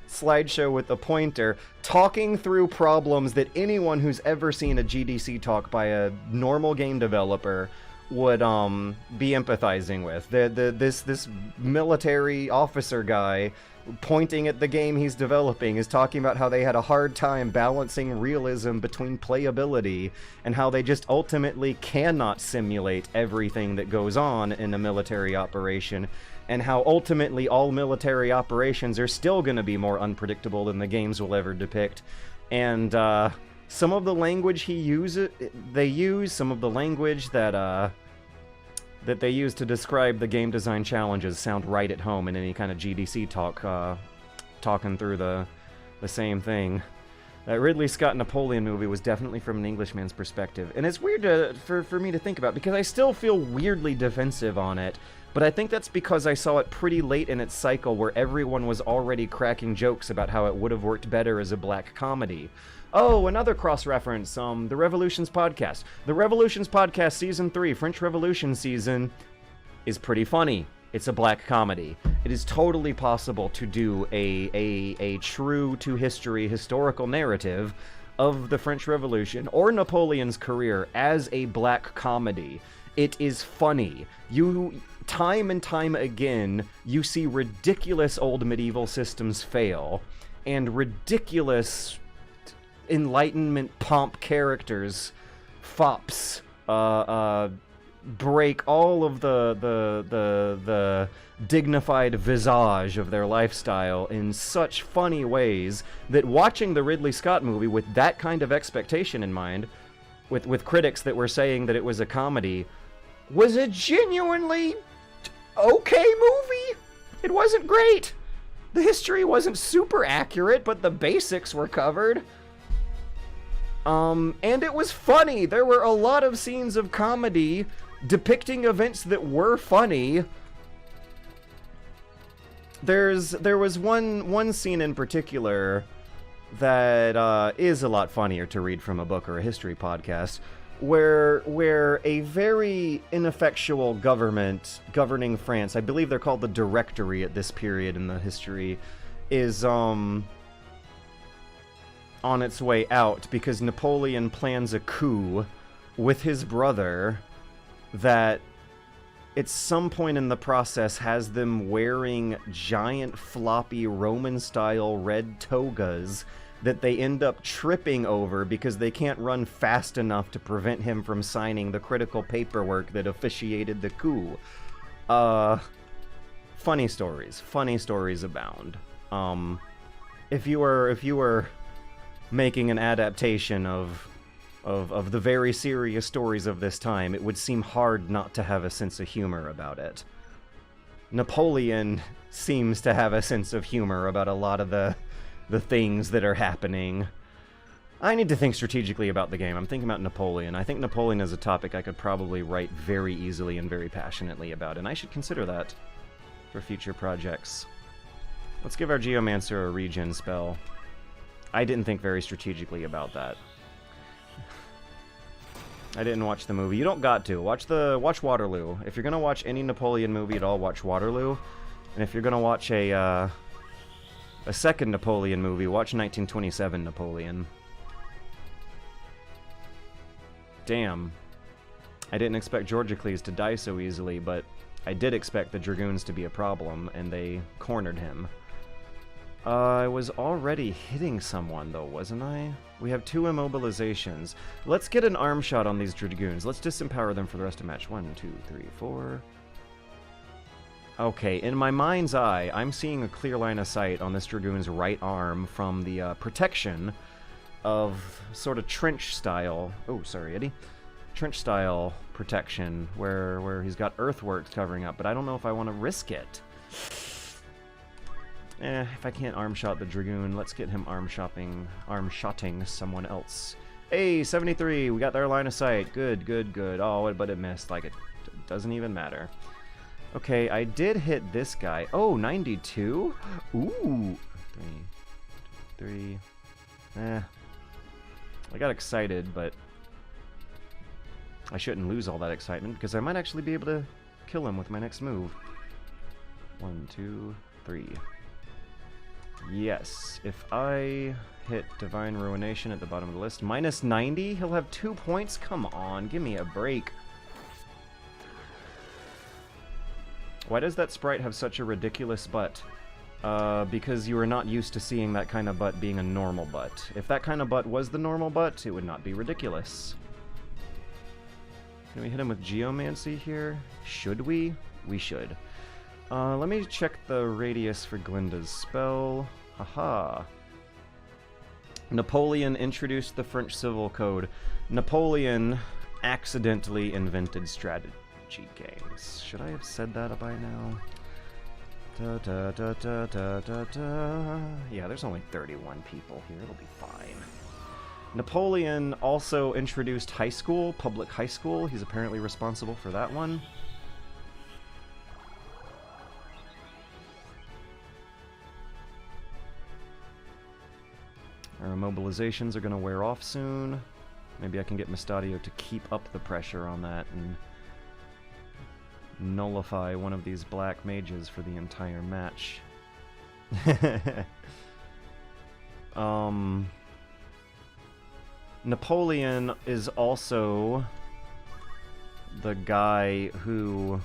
slideshow with a pointer, talking through problems that anyone who's ever seen a GDC talk by a normal game developer would be empathizing with. This military officer guy pointing at the game he's developing is talking about how they had a hard time balancing realism between playability and how they just ultimately cannot simulate everything that goes on in a military operation, and how ultimately all military operations are still going to be more unpredictable than the games will ever depict. And some of the language they use some of the language that they use to describe the game design challenges sound right at home in any kind of GDC talk, talking through the same thing. That Ridley Scott Napoleon movie was definitely from an Englishman's perspective. And it's weird for me to think about, because I still feel weirdly defensive on it. But I think that's because I saw it pretty late in its cycle where everyone was already cracking jokes about how it would have worked better as a black comedy. Oh, another cross-reference, the Revolutions podcast. The Revolutions podcast Season 3, French Revolution season, is pretty funny. It's a black comedy. It is totally possible to do a true-to-history historical narrative of the French Revolution or Napoleon's career as a black comedy. It is funny. Time and time again, you see ridiculous old medieval systems fail, and ridiculous Enlightenment pomp characters, fops, break all of the dignified visage of their lifestyle in such funny ways that watching the Ridley Scott movie with that kind of expectation in mind, with critics that were saying that it was a comedy, was a genuinely okay movie. It wasn't great. The history wasn't super accurate, but the basics were covered. And it was funny. There were a lot of scenes of comedy depicting events that were funny. There was one scene in particular that is a lot funnier to read from a book or a history podcast, where a very ineffectual government governing France, I believe they're called the Directory at this period in the history, is on its way out because Napoleon plans a coup with his brother that at some point in the process has them wearing giant floppy Roman-style red togas that they end up tripping over because they can't run fast enough to prevent him from signing the critical paperwork that officiated the coup. Funny stories abound. If you were making an adaptation of the very serious stories of this time, it would seem hard not to have a sense of humor about it. Napoleon seems to have a sense of humor about a lot of the things that are happening. I need to think strategically about the game. I'm thinking about Napoleon. I think Napoleon is a topic I could probably write very easily and very passionately about, and I should consider that for future projects. Let's give our Geomancer a regen spell. I didn't think very strategically about that. I didn't watch the movie. You don't got to. Watch Waterloo. If you're gonna watch any Napoleon movie at all, watch Waterloo. And if you're gonna watch a second Napoleon movie, watch 1927 Napoleon. Damn. I didn't expect Georgocles to die so easily, but I did expect the Dragoons to be a problem, and they cornered him. I was already hitting someone, though, wasn't I? We have 2 immobilizations. Let's get an arm shot on these Dragoons. Let's disempower them for the rest of the match. 1, 2, 3, 4... Okay, in my mind's eye, I'm seeing a clear line of sight on this Dragoon's right arm from the protection of sort of trench-style... Oh, sorry, Eddie. Trench-style protection, where he's got earthworks covering up, but I don't know if I want to risk it. If I can't arm shot the Dragoon, let's get him arm shotting someone else. Hey, 73, we got their line of sight. Good, good, good. Oh, but it missed. Like, it doesn't even matter. Okay, I did hit this guy. Oh, 92? Ooh. 3. I got excited, but I shouldn't lose all that excitement, because I might actually be able to kill him with my next move. 1, 2, 3. Yes, if I hit Divine Ruination at the bottom of the list, minus 90, he'll have 2 points? Come on, give me a break. Why does that sprite have such a ridiculous butt? Because you are not used to seeing that kind of butt being a normal butt. If that kind of butt was the normal butt, it would not be ridiculous. Can we hit him with Geomancy here? Should we? We should. Let me check the radius for Glinda's spell. Haha. Napoleon introduced the French Civil Code. Napoleon accidentally invented strategy games. Should I have said that by now? Da, da, da, da, da, da, da. Yeah, there's only 31 people here. It'll be fine. Napoleon also introduced high school, public high school. He's apparently responsible for that one. Our immobilizations are going to wear off soon. Maybe I can get Mustadio to keep up the pressure on that and nullify one of these black mages for the entire match. Napoleon is also the guy who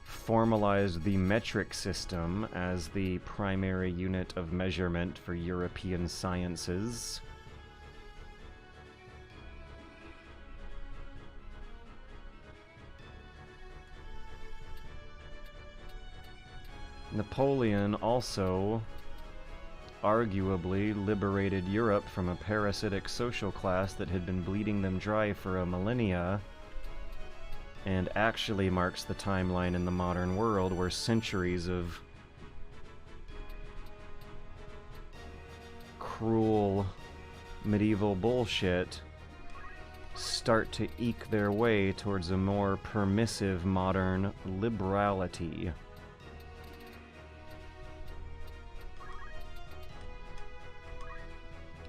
formalized the metric system as the primary unit of measurement for European sciences. Napoleon also arguably liberated Europe from a parasitic social class that had been bleeding them dry for a millennia, and actually marks the timeline in the modern world where centuries of cruel medieval bullshit start to eke their way towards a more permissive modern liberality.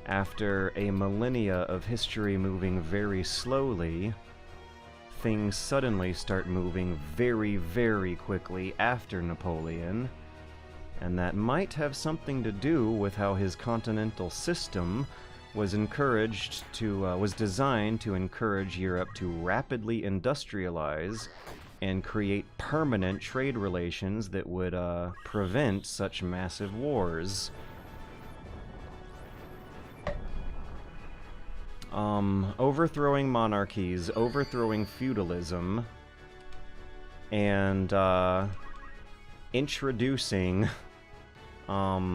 After a millennia of history moving very slowly, things suddenly start moving very, very quickly after Napoleon, and that might have something to do with how his continental system was designed to encourage Europe to rapidly industrialize and create permanent trade relations that would prevent such massive wars. Overthrowing monarchies, overthrowing feudalism, and introducing a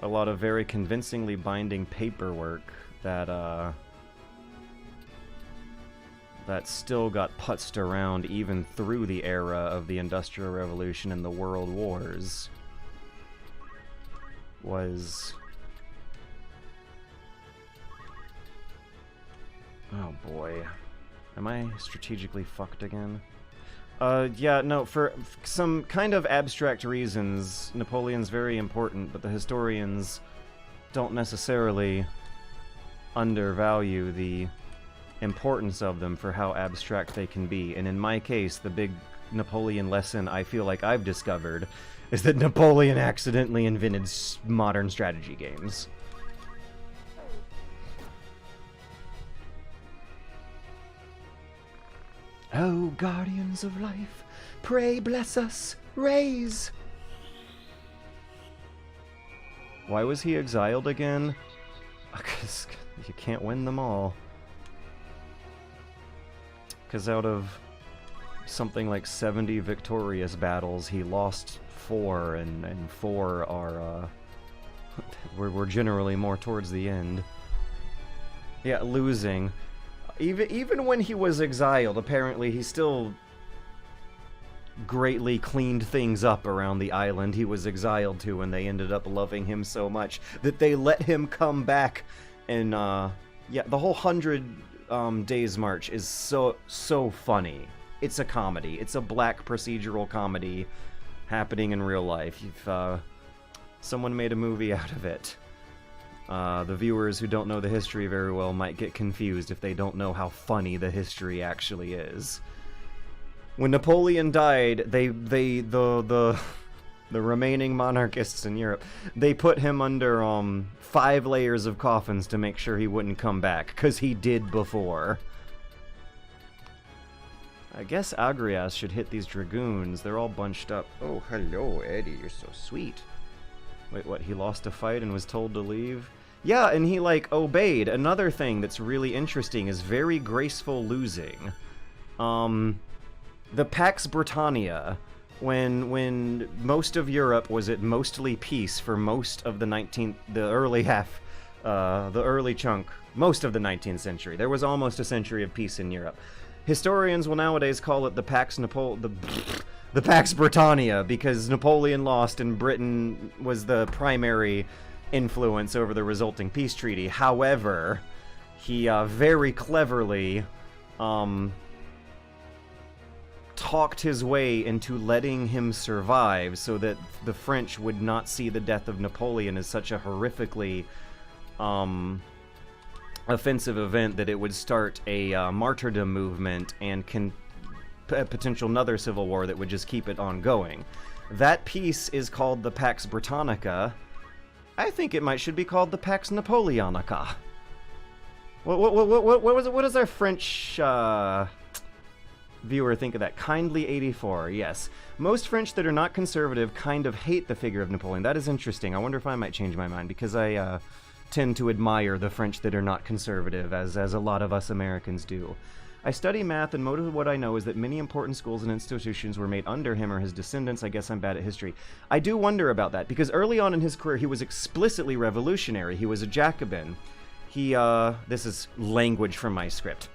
lot of very convincingly binding paperwork that still got putzed around even through the era of the Industrial Revolution and the World Wars was... Oh boy. Am I strategically fucked again? Yeah, no, for some kind of abstract reasons, Napoleon's very important, but the historians don't necessarily undervalue the importance of them for how abstract they can be. And in my case, the big Napoleon lesson I feel like I've discovered is that Napoleon accidentally invented modern strategy games. Oh, guardians of life, pray bless us, raise! Why was he exiled again? Because you can't win them all. Because out of something like 70 victorious battles, he lost 4, and 4 are, we're generally more towards the end. Yeah, losing. Even when he was exiled, apparently he still greatly cleaned things up around the island he was exiled to, and they ended up loving him so much that they let him come back. And yeah, the whole 100 Days March is so funny. It's a comedy. It's a black procedural comedy happening in real life. Someone made a movie out of it. The viewers who don't know the history very well might get confused if they don't know how funny the history actually is. When Napoleon died, the remaining monarchists in Europe, they put him under 5 layers of coffins to make sure he wouldn't come back, because he did before. I guess Agrias should hit these dragoons. They're all bunched up. Oh, hello, Eddie. You're so sweet. Wait, what? He lost a fight and was told to leave? Yeah, and he, like, obeyed. Another thing that's really interesting is very graceful losing. The Pax Britannia, when most of Europe was at mostly peace for most of the early chunk, most of the 19th century. There was almost a century of peace in Europe. Historians will nowadays call it the Pax Britannia, because Napoleon lost and Britain was the primary influence over the resulting peace treaty. However, he very cleverly talked his way into letting him survive so that the French would not see the death of Napoleon as such a horrifically offensive event that it would start a martyrdom movement and potential another civil war that would just keep it ongoing. That peace is called the Pax Britannica. I think it should be called the Pax Napoleonica. What does our French viewer think of that? Kindly 84, yes. Most French that are not conservative kind of hate the figure of Napoleon. That is interesting. I wonder if I might change my mind, because I tend to admire the French that are not conservative, as a lot of us Americans do. I study math, and most of what I know is that many important schools and institutions were made under him or his descendants. I guess I'm bad at history. I do wonder about that, because early on in his career, he was explicitly revolutionary. He was a Jacobin. This is language from my script.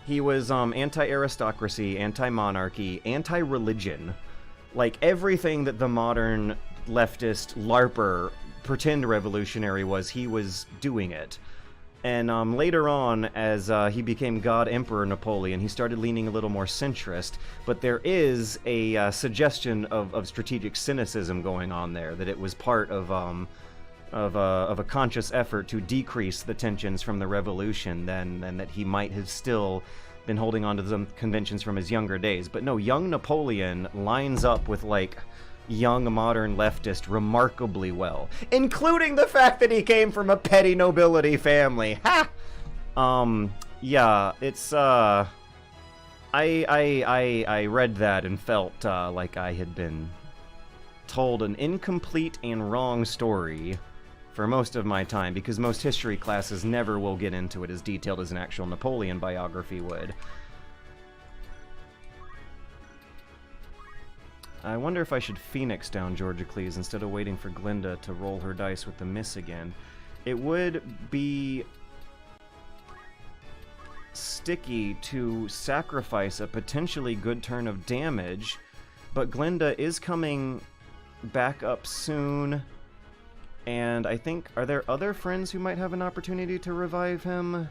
He was anti-aristocracy, anti-monarchy, anti-religion. Like, everything that the modern leftist LARPer pretend revolutionary was, he was doing it. And later on, as he became God Emperor Napoleon, he started leaning a little more centrist. But there is a suggestion of strategic cynicism going on there, that it was part of a conscious effort to decrease the tensions from the revolution, and that he might have still been holding on to some conventions from his younger days. But no, young Napoleon lines up with, like, young modern leftist remarkably well, including the fact that he came from a petty nobility family. Ha! Yeah, it's I read that and felt like I had been told an incomplete and wrong story for most of my time, because most history classes never will get into it as detailed as an actual Napoleon biography would. I wonder if I should Phoenix down Georgicles instead of waiting for Glinda to roll her dice with the miss again. It would be sticky to sacrifice a potentially good turn of damage, but Glinda is coming back up soon, and I think, are there other friends who might have an opportunity to revive him?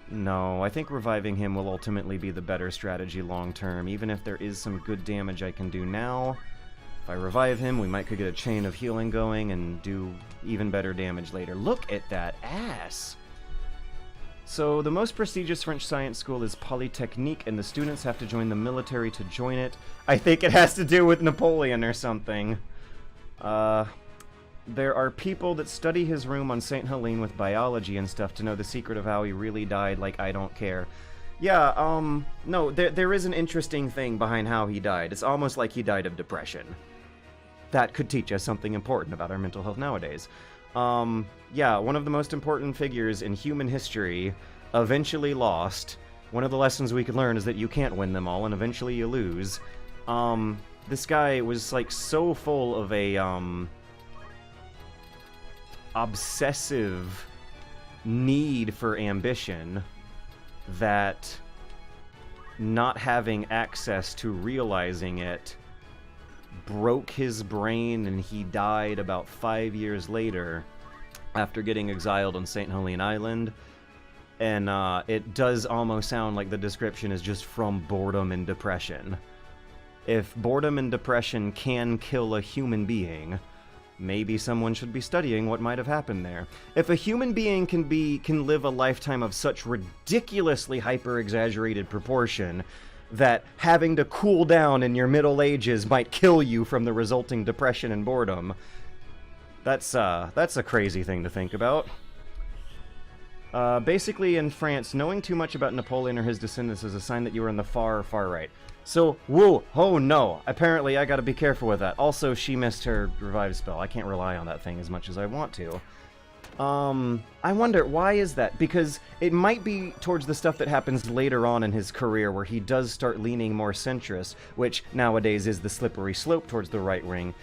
No, I think reviving him will ultimately be the better strategy long term, even if there is some good damage I can do now. If I revive him, we might could get a chain of healing going and do even better damage later. Look at that ass! So the most prestigious French science school is Polytechnique, and the students have to join the military to join it. I think it has to do with Napoleon or something. There are people that study his room on St. Helene with biology and stuff to know the secret of how he really died, like, I don't care. Yeah, no, there is an interesting thing behind how he died. It's almost like he died of depression. That could teach us something important about our mental health nowadays. Yeah, one of the most important figures in human history eventually lost. One of the lessons we could learn is that you can't win them all, and eventually you lose. This guy was, like, so full of a, obsessive need for ambition that not having access to realizing it broke his brain, and he died about 5 years later after getting exiled on St. Helene Island. And it does almost sound like the description is just from boredom and depression. If boredom and depression can kill a human being, maybe someone should be studying what might have happened there. If a human being can live a lifetime of such ridiculously hyper-exaggerated proportion that having to cool down in your middle ages might kill you from the resulting depression and boredom, that's a crazy thing to think about. Basically, in France, knowing too much about Napoleon or his descendants is a sign that you are in the far, far right. So, whoa, oh no, apparently I gotta be careful with that. Also, she missed her revive spell. I can't rely on that thing as much as I want to. I wonder, why is that? Because it might be towards the stuff that happens later on in his career where he does start leaning more centrist, which nowadays is the slippery slope towards the right wing.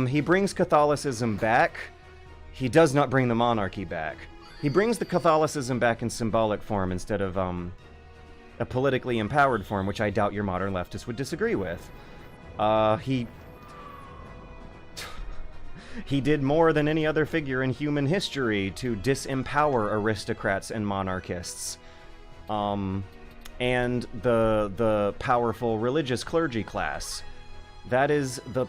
He brings Catholicism back. He does not bring the monarchy back. He brings the Catholicism back in symbolic form instead of, a politically empowered form, which I doubt your modern leftists would disagree with. He did more than any other figure in human history to disempower aristocrats and monarchists. And the powerful religious clergy class. That is the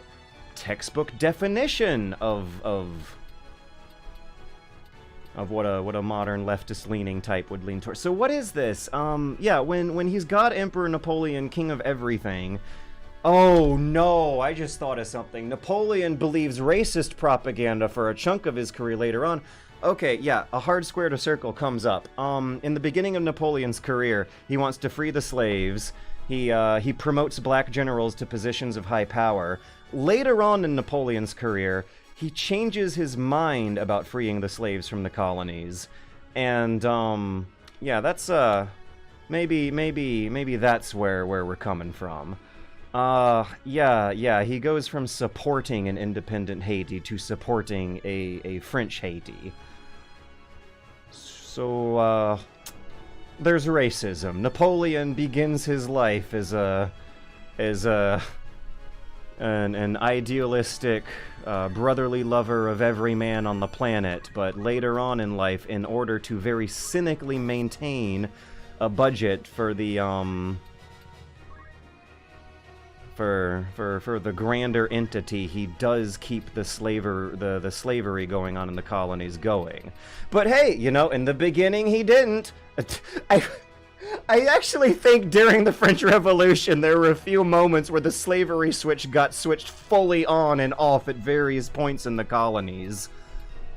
textbook definition of what a modern leftist-leaning type would lean towards. So what is this? Yeah, when he's God, Emperor, Napoleon, King of everything. Oh no, I just thought of something. Napoleon believes racist propaganda for a chunk of his career later on. Okay, yeah, a hard square to circle comes up. In the beginning of Napoleon's career, he wants to free the slaves. He promotes black generals to positions of high power. Later on in Napoleon's career, he changes his mind about freeing the slaves from the colonies. And, yeah, that's, maybe that's where we're coming from. Yeah, he goes from supporting an independent Haiti to supporting a French Haiti. So, there's racism. Napoleon begins his life as an idealistic, brotherly lover of every man on the planet, but later on in life, in order to very cynically maintain a budget for the, for the grander entity, he does keep the slavery going on in the colonies going. But hey, you know, in the beginning he didn't. I actually think during the French Revolution there were a few moments where the slavery switch got switched fully on and off at various points in the colonies.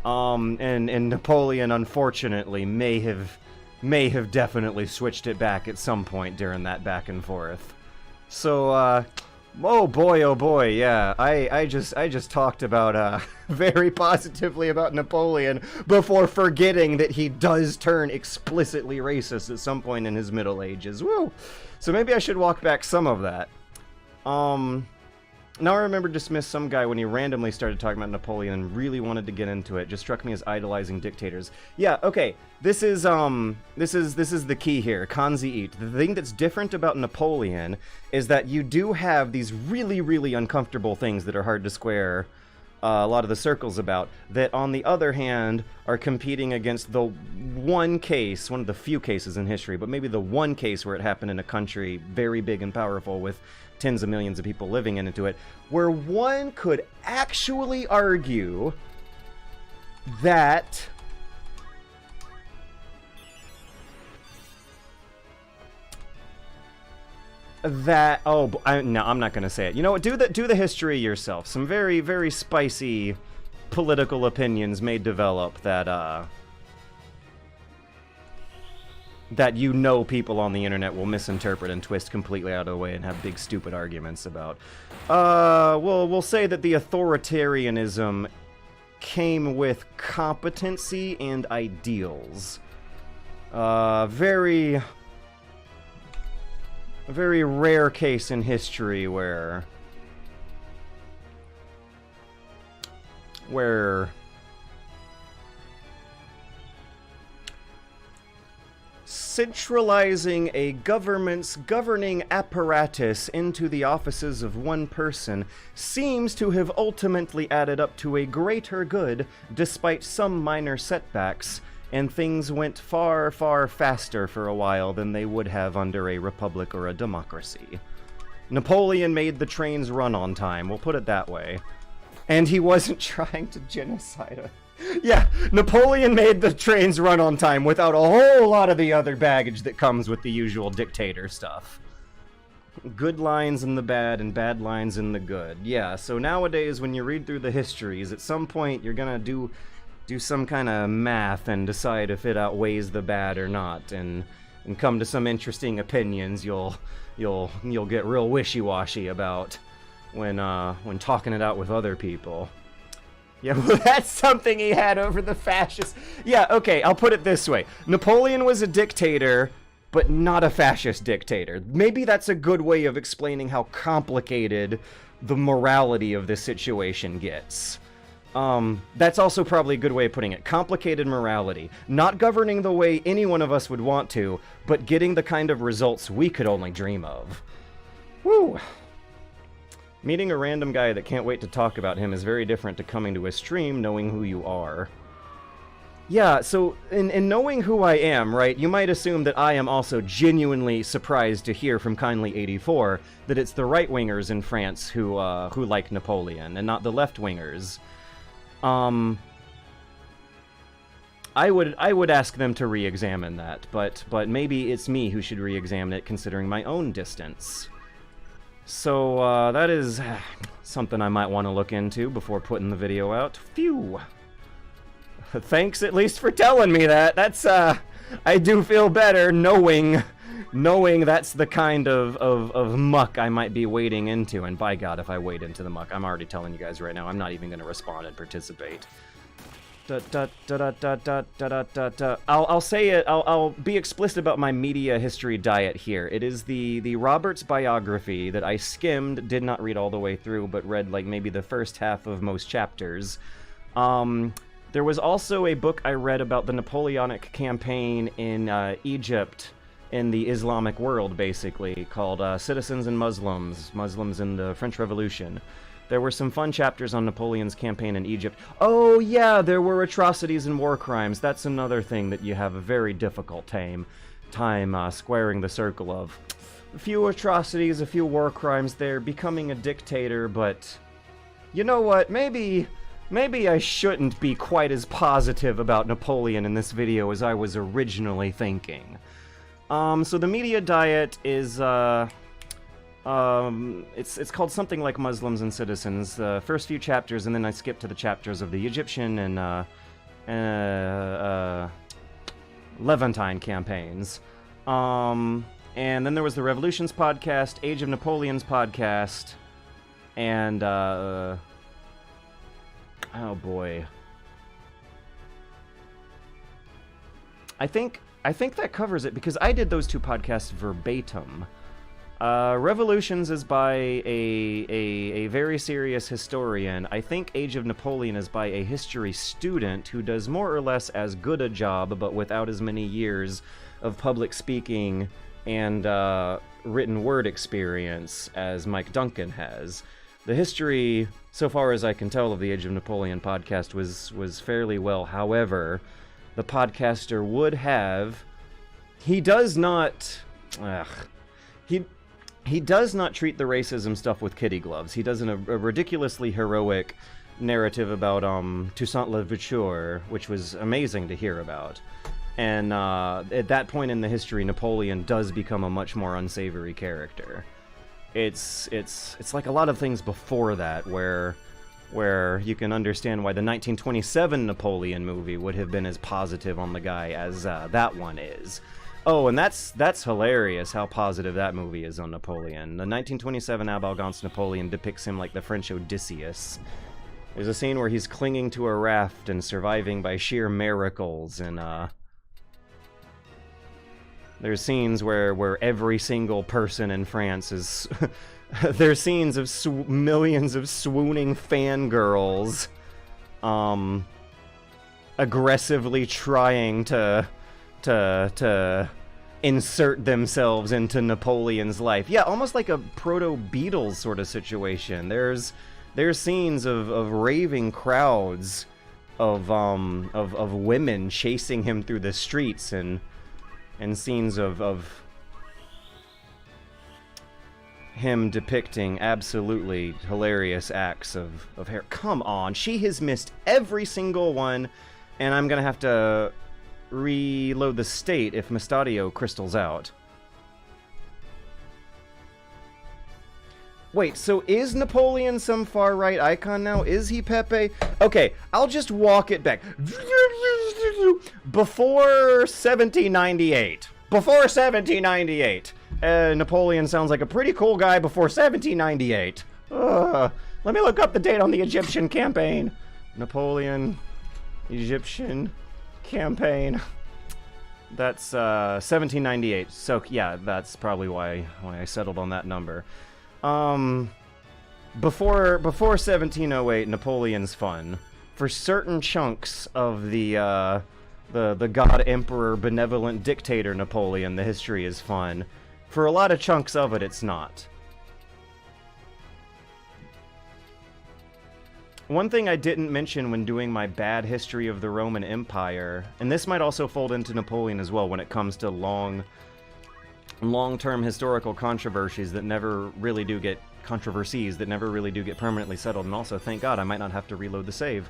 And Napoleon, unfortunately, may have definitely switched it back at some point during that back and forth. So, oh boy, yeah, I just talked about, very positively about Napoleon before forgetting that he does turn explicitly racist at some point in his middle ages. Woo! So maybe I should walk back some of that. Now I remember dismissed some guy when he randomly started talking about Napoleon and really wanted to get into it. Just struck me as idolizing dictators. Yeah, okay. This is the key here. Kanzi eat. The thing that's different about Napoleon is that you do have these really, really uncomfortable things that are hard to square a lot of the circles about, that on the other hand are competing against the one case, one of the few cases in history, but maybe the one case where it happened in a country very big and powerful with tens of millions of people living into it, where one could actually argue that that... Oh, no, I'm not going to say it. You know what? Do the history yourself. Some very, very spicy political opinions may develop that, that people on the internet will misinterpret and twist completely out of the way and have big, stupid arguments about. We'll say that the authoritarianism came with competency and ideals. A very rare case in history where centralizing a government's governing apparatus into the offices of one person seems to have ultimately added up to a greater good, despite some minor setbacks, and things went far, far faster for a while than they would have under a republic or a democracy. Napoleon made the trains run on time, we'll put it that way. And he wasn't trying to genocide. Yeah, Napoleon made the trains run on time without a whole lot of the other baggage that comes with the usual dictator stuff. Good lines in the bad and bad lines in the good. Yeah, so nowadays when you read through the histories, at some point you're gonna do some kind of math and decide if it outweighs the bad or not, and come to some interesting opinions you'll get real wishy-washy about when talking it out with other people. Yeah, well, that's something he had over the fascists. Yeah, okay, I'll put it this way. Napoleon was a dictator, but not a fascist dictator. Maybe that's a good way of explaining how complicated the morality of this situation gets. That's also probably a good way of putting it. Complicated morality. Not governing the way any one of us would want to, but getting the kind of results we could only dream of. Woo! Meeting a random guy that can't wait to talk about him is very different to coming to a stream knowing who you are. Yeah, so in knowing who I am, right, you might assume that I am also genuinely surprised to hear from Kindly84 that it's the right-wingers in France who like Napoleon, and not the left-wingers. I would ask them to re-examine that, but maybe it's me who should re-examine it considering my own distance. So, that is something I might want to look into before putting the video out. Phew! Thanks at least for telling me that. That's, I do feel better knowing that's the kind of muck I might be wading into. And by God, if I wade into the muck, I'm already telling you guys right now, I'm not even going to respond and participate. I'll say it. I'll be explicit about my media history diet here. It is the Roberts biography that I skimmed, did not read all the way through, but read like maybe the first half of most chapters. There was also a book I read about the Napoleonic campaign in Egypt, in the Islamic world, basically, called Citizens and Muslims in the French Revolution. There were some fun chapters on Napoleon's campaign in Egypt. Oh yeah, there were atrocities and war crimes. That's another thing that you have a very difficult time squaring the circle of. A few atrocities, a few war crimes there, becoming a dictator, but you know what, maybe I shouldn't be quite as positive about Napoleon in this video as I was originally thinking. So the media diet is, it's called something like Muslims and Citizens, the first few chapters, and then I skipped to the chapters of the Egyptian and Levantine campaigns. And then there was the Revolutions podcast, Age of Napoleon's podcast, and, oh boy. I think that covers it, because I did those two podcasts verbatim. Revolutions is by a very serious historian. I think Age of Napoleon is by a history student who does more or less as good a job, but without as many years of public speaking and written word experience as Mike Duncan has. The history, so far as I can tell, of the Age of Napoleon podcast was fairly well. However, the podcaster would have... He does not treat the racism stuff with kitty gloves. He does a ridiculously heroic narrative about Toussaint Louverture, which was amazing to hear about. And at that point in the history, Napoleon does become a much more unsavory character. it's like a lot of things before that, where you can understand why the 1927 Napoleon movie would have been as positive on the guy as that one is. Oh, and that's hilarious how positive that movie is on Napoleon. The 1927 Abel Gance Napoleon depicts him like the French Odysseus. There's a scene where he's clinging to a raft and surviving by sheer miracles, and there's scenes where every single person in France is... there's scenes of millions of swooning fangirls aggressively trying to insert themselves into Napoleon's life. Yeah, almost like a proto-Beatles sort of situation. There's scenes of raving crowds of women chasing him through the streets, and scenes of him depicting absolutely hilarious acts of hair. Come on, she has missed every single one, and I'm gonna have to reload the state if Mustadio crystals out. Wait, so is Napoleon some far-right icon now? Is he Pepe? Okay, I'll just walk it back. Before 1798. Before 1798. Napoleon sounds like a pretty cool guy before 1798. Let me look up the date on the Egyptian campaign. Napoleon, Egyptian campaign. That's 1798. So yeah, that's probably why I settled on that number. Before 1708, Napoleon's fun. For certain chunks of the God Emperor benevolent dictator Napoleon, the history is fun. For a lot of chunks of it, it's not. One thing I didn't mention when doing my bad history of the Roman Empire, and this might also fold into Napoleon as well when it comes to long-term historical controversies that never really do get permanently settled, and also, thank God, I might not have to reload the save.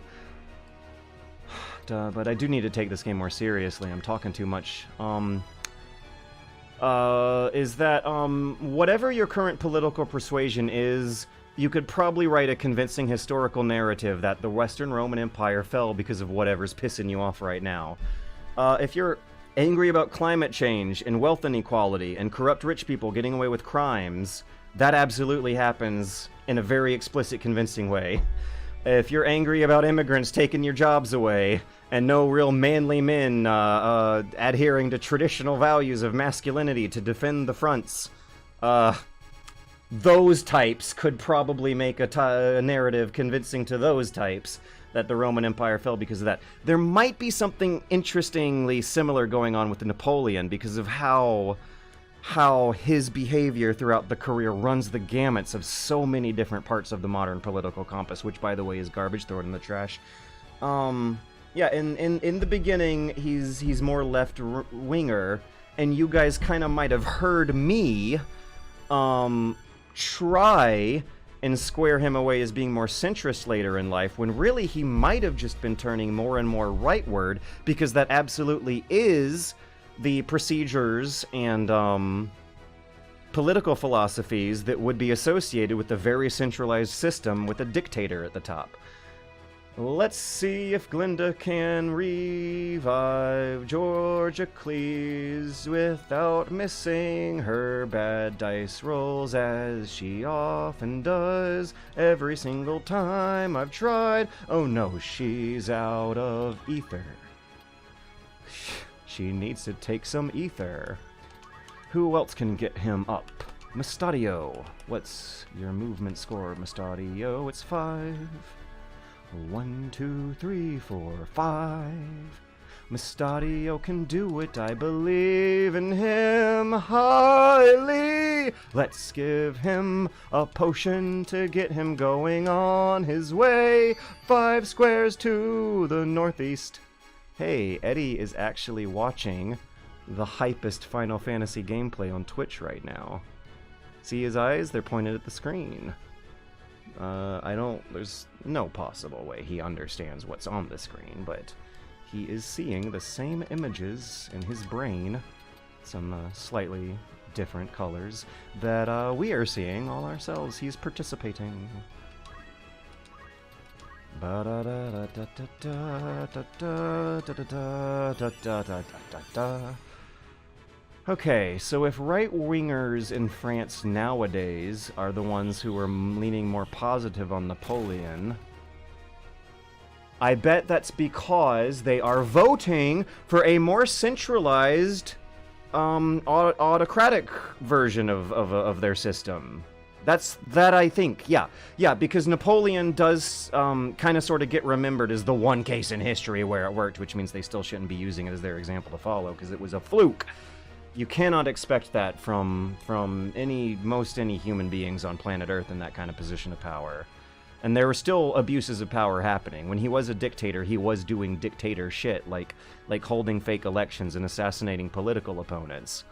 But I do need to take this game more seriously. I'm talking too much. Is that, whatever your current political persuasion is, you could probably write a convincing historical narrative that the Western Roman Empire fell because of whatever's pissing you off right now. If you're angry about climate change and wealth inequality and corrupt rich people getting away with crimes, that absolutely happens in a very explicit, convincing way. If you're angry about immigrants taking your jobs away and no real manly men adhering to traditional values of masculinity to defend the fronts, those types could probably make a narrative convincing to those types that the Roman Empire fell because of that. There might be something interestingly similar going on with Napoleon because of how his behavior throughout the career runs the gamuts of so many different parts of the modern political compass, which, by the way, is garbage. Throw it in the trash. Yeah, in the beginning, he's more left-winger, and you guys kind of might have heard me try and square him away as being more centrist later in life, when really he might have just been turning more and more rightward, because that absolutely is the procedures and political philosophies that would be associated with a very centralized system with a dictator at the top. Let's see if Glinda can revive Georgia Cleese without missing her bad dice rolls, as she often does every single time I've tried. Oh no, she's out of ether. She needs to take some ether. Who else can get him up? Mustadio. What's your movement score, Mustadio? It's 5. 1, 2, 3, 4, 5. Mustadio can do it, I believe in him highly. Let's give him a potion to get him going on his way. 5 squares to the northeast. Hey, Eddie is actually watching the hypest Final Fantasy gameplay on Twitch right now. See his eyes? They're pointed at the screen. There's no possible way he understands what's on the screen, but he is seeing the same images in his brain, some slightly different colors that we are seeing all ourselves. He's participating. Okay, so if right-wingers in France nowadays are the ones who are leaning more positive on Napoleon, I bet that's because they are voting for a more centralized, autocratic version of their system. That's that I think, yeah, because Napoleon does kind of sort of get remembered as the one case in history where it worked, which means they still shouldn't be using it as their example to follow because it was a fluke. You cannot expect that from most any human beings on planet Earth in that kind of position of power. And there were still abuses of power happening. When he was a dictator, he was doing dictator shit, like holding fake elections and assassinating political opponents.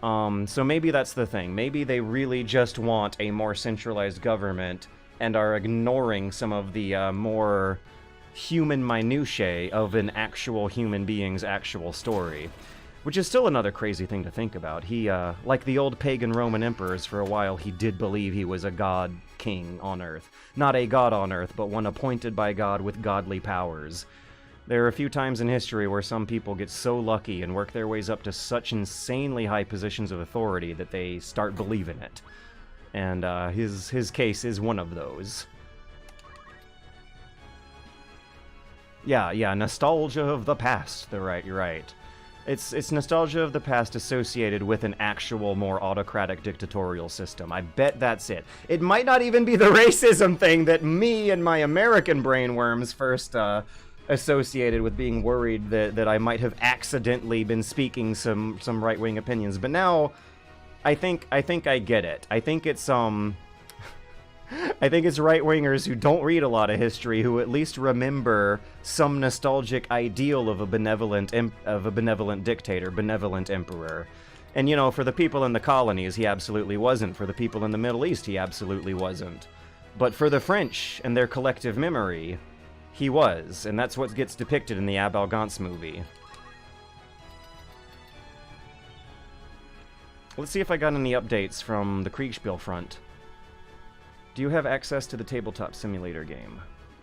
So maybe that's the thing. Maybe they really just want a more centralized government and are ignoring some of the more human minutiae of an actual human being's actual story. Which is still another crazy thing to think about. He, like the old pagan Roman emperors for a while, he did believe he was a god king on Earth. Not a god on Earth, but one appointed by God with godly powers. There are a few times in history where some people get so lucky and work their ways up to such insanely high positions of authority that they start believing it. And his case is one of those. Yeah, nostalgia of the past. You're right. It's nostalgia of the past associated with an actual, more autocratic dictatorial system. I bet that's it. It might not even be the racism thing that me and my American brainworms first associated with being worried that I might have accidentally been speaking some right-wing opinions. But now, I think I get it. I think it's right-wingers who don't read a lot of history who at least remember some nostalgic ideal of a benevolent dictator, benevolent emperor. And, you know, for the people in the colonies, he absolutely wasn't. For the people in the Middle East, he absolutely wasn't. But for the French and their collective memory, he was. And that's what gets depicted in the Abel Gance movie. Let's see if I got any updates from the Kriegsspiel front. Do you have access to the tabletop simulator game?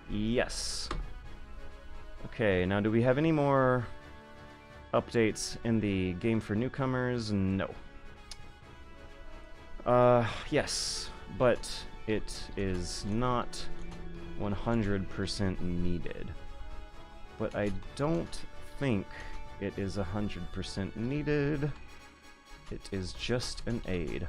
Yes. Okay, now do we have any more updates in the game for newcomers? No. Yes, but it is not 100% needed. But I don't think it is 100% needed. It is just an aid.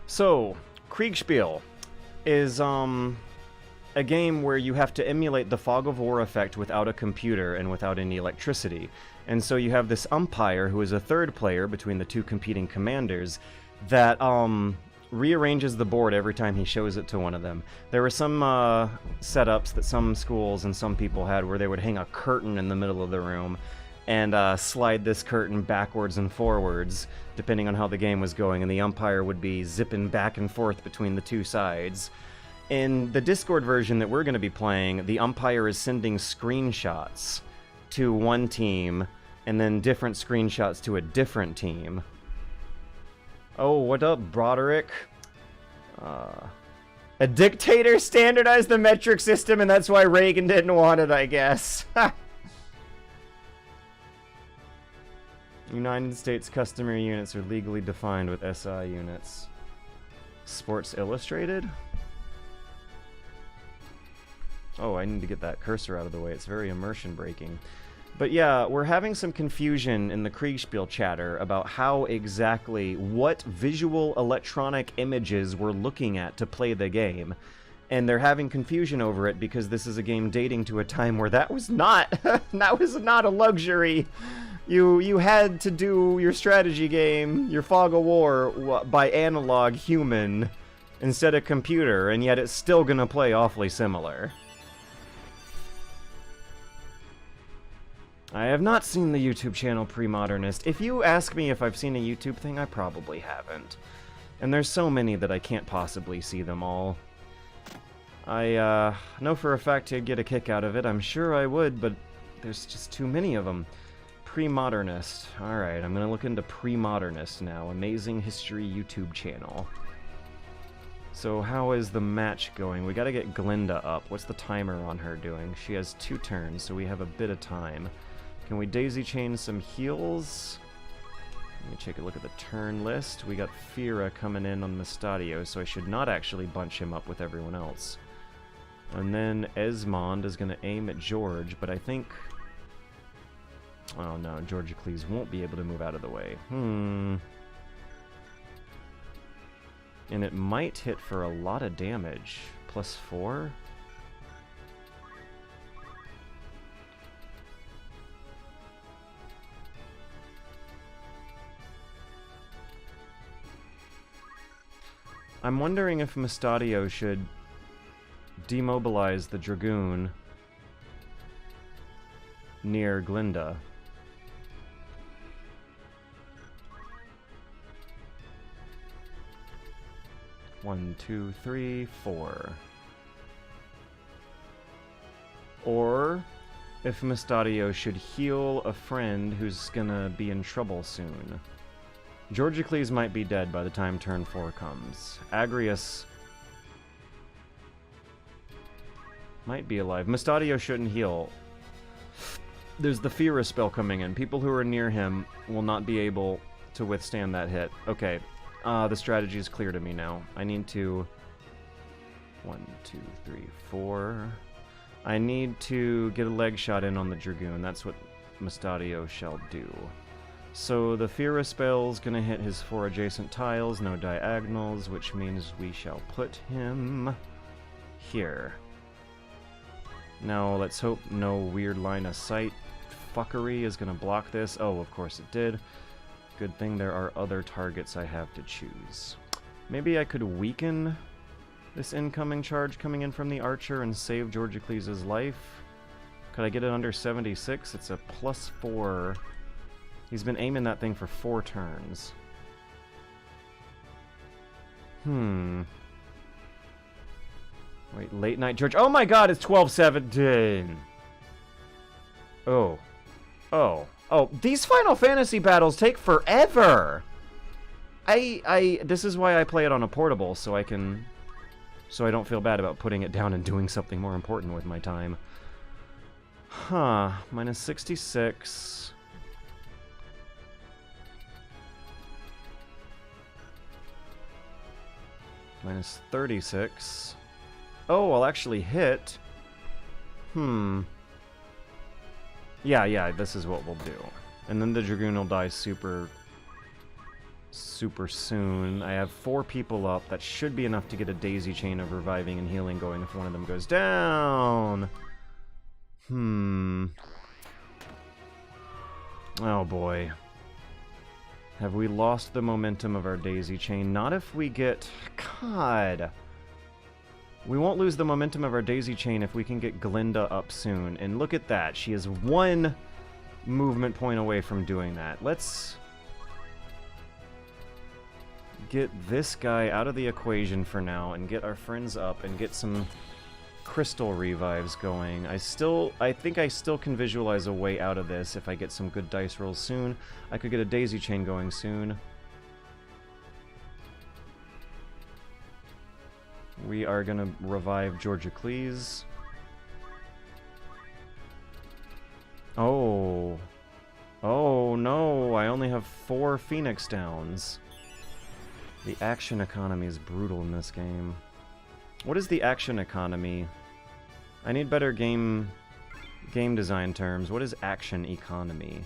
So, Kriegsspiel is a game where you have to emulate the fog of war effect without a computer and without any electricity. And so you have this umpire who is a third player between the two competing commanders that rearranges the board every time he shows it to one of them. There were some setups that some schools and some people had where they would hang a curtain in the middle of the room and slide this curtain backwards and forwards, depending on how the game was going, and the umpire would be zipping back and forth between the two sides. In the Discord version that we're going to be playing, the umpire is sending screenshots to one team, and then different screenshots to a different team. Oh, what up, Broderick? A dictator standardized the metric system, and that's why Reagan didn't want it, I guess. United States customary units are legally defined with SI units. Sports Illustrated? Oh, I need to get that cursor out of the way. It's very immersion breaking. But yeah, we're having some confusion in the Kriegsspiel chatter about how exactly, what visual electronic images we're looking at to play the game. And they're having confusion over it because this is a game dating to a time where that was not that was not a luxury. You had to do your strategy game, your Fog of War, by analog human instead of computer, and yet it's still gonna play awfully similar. I have not seen the YouTube channel Pre-Modernist. If you ask me if I've seen a YouTube thing, I probably haven't. And there's so many that I can't possibly see them all. I know for a fact I'd get a kick out of it. I'm sure I would, but there's just too many of them. Pre-Modernist. Alright, I'm gonna look into Pre-Modernist now. Amazing History YouTube channel. So how is the match going? We gotta get Glinda up. What's the timer on her doing? She has 2 turns, so we have a bit of time. Can we daisy chain some heals? Let me take a look at the turn list. We got Fira coming in on Mustadio, so I should not actually bunch him up with everyone else. And then Esmond is going to aim at George, but I think... Oh no, Georgicles won't be able to move out of the way. And it might hit for a lot of damage. +4? I'm wondering if Mustadio should demobilize the Dragoon near Glinda. One, two, three, 4. Or if Mustadio should heal a friend who's gonna be in trouble soon. Georgicles might be dead by the time turn 4 comes. Agrius might be alive. Mustadio shouldn't heal. There's the Fira spell coming in. People who are near him will not be able to withstand that hit. Okay, the strategy is clear to me now. I need to... 1, 2, 3, 4... I need to get a leg shot in on the Dragoon. That's what Mustadio shall do. So the Fira spell's gonna hit his 4 adjacent tiles, no diagonals, which means we shall put him here. Now let's hope no weird line of sight fuckery is gonna block this. Oh, of course it did. Good thing there are other targets I have to choose. Maybe I could weaken this incoming charge coming in from the archer and save Georgicles' life. Could I get it under 76? It's a +4. He's been aiming that thing for 4 turns. Wait, late night George. Oh my god, it's 12:17. Oh. These Final Fantasy battles take forever. This is why I play it on a portable, so I don't feel bad about putting it down and doing something more important with my time. Huh, -66. -36. Oh, I'll actually hit. Yeah, this is what we'll do. And then the Dragoon will die super soon. I have 4 people up. That should be enough to get a daisy chain of reviving and healing going if one of them goes down. Oh boy. Have we lost the momentum of our daisy chain? Not if we get... God. We won't lose the momentum of our daisy chain if we can get Glinda up soon. And look at that. She is 1 movement point away from doing that. Let's get this guy out of the equation for now and get our friends up and get some crystal revives going. I think I still can visualize a way out of this if I get some good dice rolls soon. I could get a daisy chain going soon. We are gonna revive Georgicles. Oh no, I only have 4 Phoenix Downs. The action economy is brutal in this game. What is the action economy? I need better game design terms. What is action economy?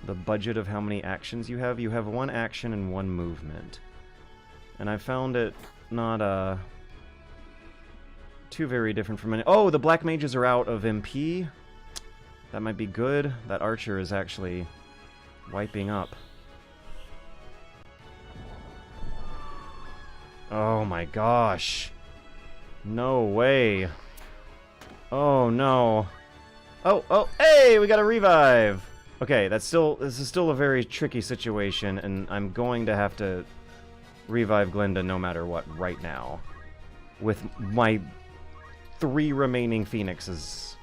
The budget of how many actions you have? You have 1 action and 1 movement. And I found it not Two very different from any... Oh, the black mages are out of MP. That might be good. That archer is actually wiping up. Oh my gosh. No way. Oh no. Oh, hey, we got a revive. Okay, this is still a very tricky situation, and I'm going to have to revive Glinda no matter what right now. With my 3 remaining phoenixes.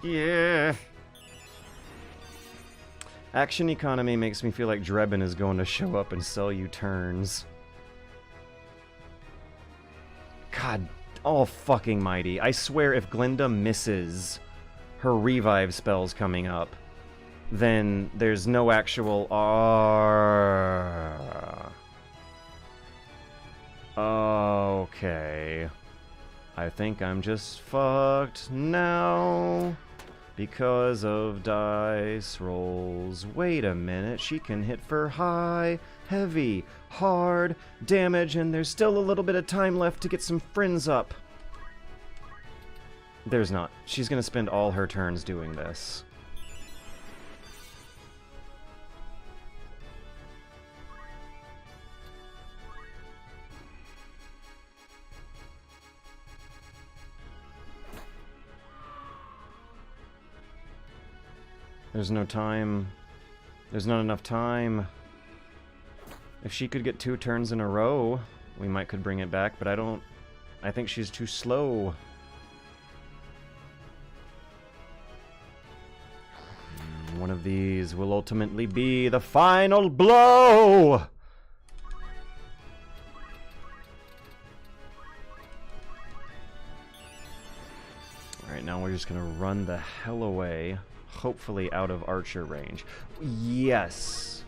Yeah. Action economy makes me feel like Drebin is going to show up and sell you turns. God, all fucking mighty. I swear if Glinda misses her revive spells coming up, then there's no actual... Okay. I think I'm just fucked now because of dice rolls. Wait a minute, she can hit for high, heavy, hard damage, and there's still a little bit of time left to get some friends up. There's not. She's gonna spend all her turns doing this. There's no time. There's not enough time. If she could get 2 turns in a row, we might could bring it back, but I think she's too slow. One of these will ultimately be the final blow! Alright, now we're just gonna run the hell away. Hopefully out of archer range. Yes!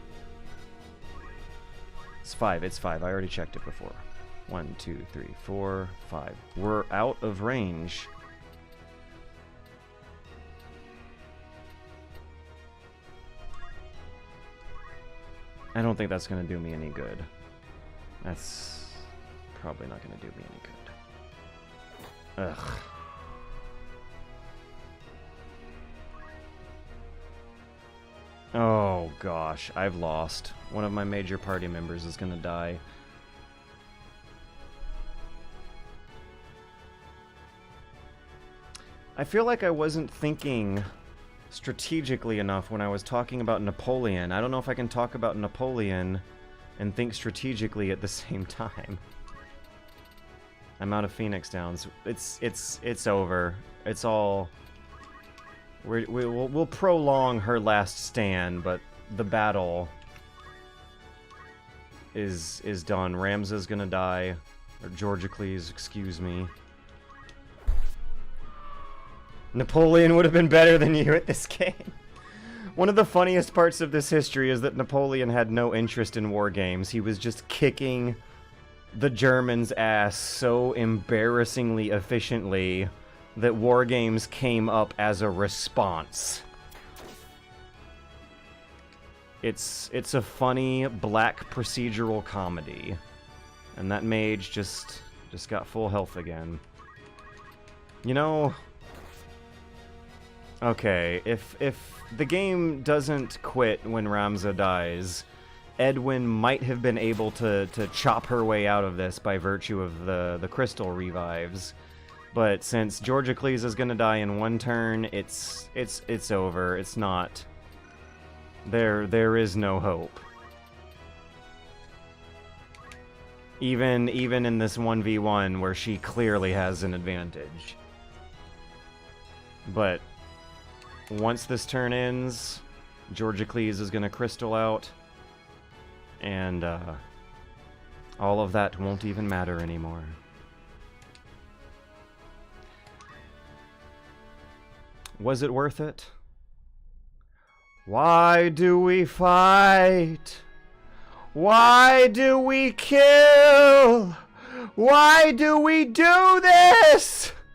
It's 5, it's 5. I already checked it before. 1, 2, 3, 4, 5. We're out of range. I don't think that's going to do me any good. That's probably not going to do me any good. Ugh. Oh gosh, I've lost. One of my major party members is gonna die. I feel like I wasn't thinking strategically enough when I was talking about Napoleon. I don't know if I can talk about Napoleon and think strategically at the same time. I'm out of Phoenix Downs. It's over. It's all... We'll prolong her last stand, but the battle is done. Ramza's gonna die. Or Georgicles, excuse me. Napoleon would have been better than you at this game. One of the funniest parts of this history is that Napoleon had no interest in war games. He was just kicking the Germans' ass so embarrassingly efficiently that war games came up as a response. It's a funny black procedural comedy, and that mage just got full health again. You know, okay, if the game doesn't quit when Ramza dies, Edwin might have been able to chop her way out of this by virtue of the crystal revives. But since Georgicles is gonna die in 1 turn, it's over. It's not. There is no hope. Even in this 1v1 where she clearly has an advantage. But once this turn ends, Georgicles is gonna crystal out, and all of that won't even matter anymore. Was it worth it? Why do we fight? Why do we kill? Why do we do this?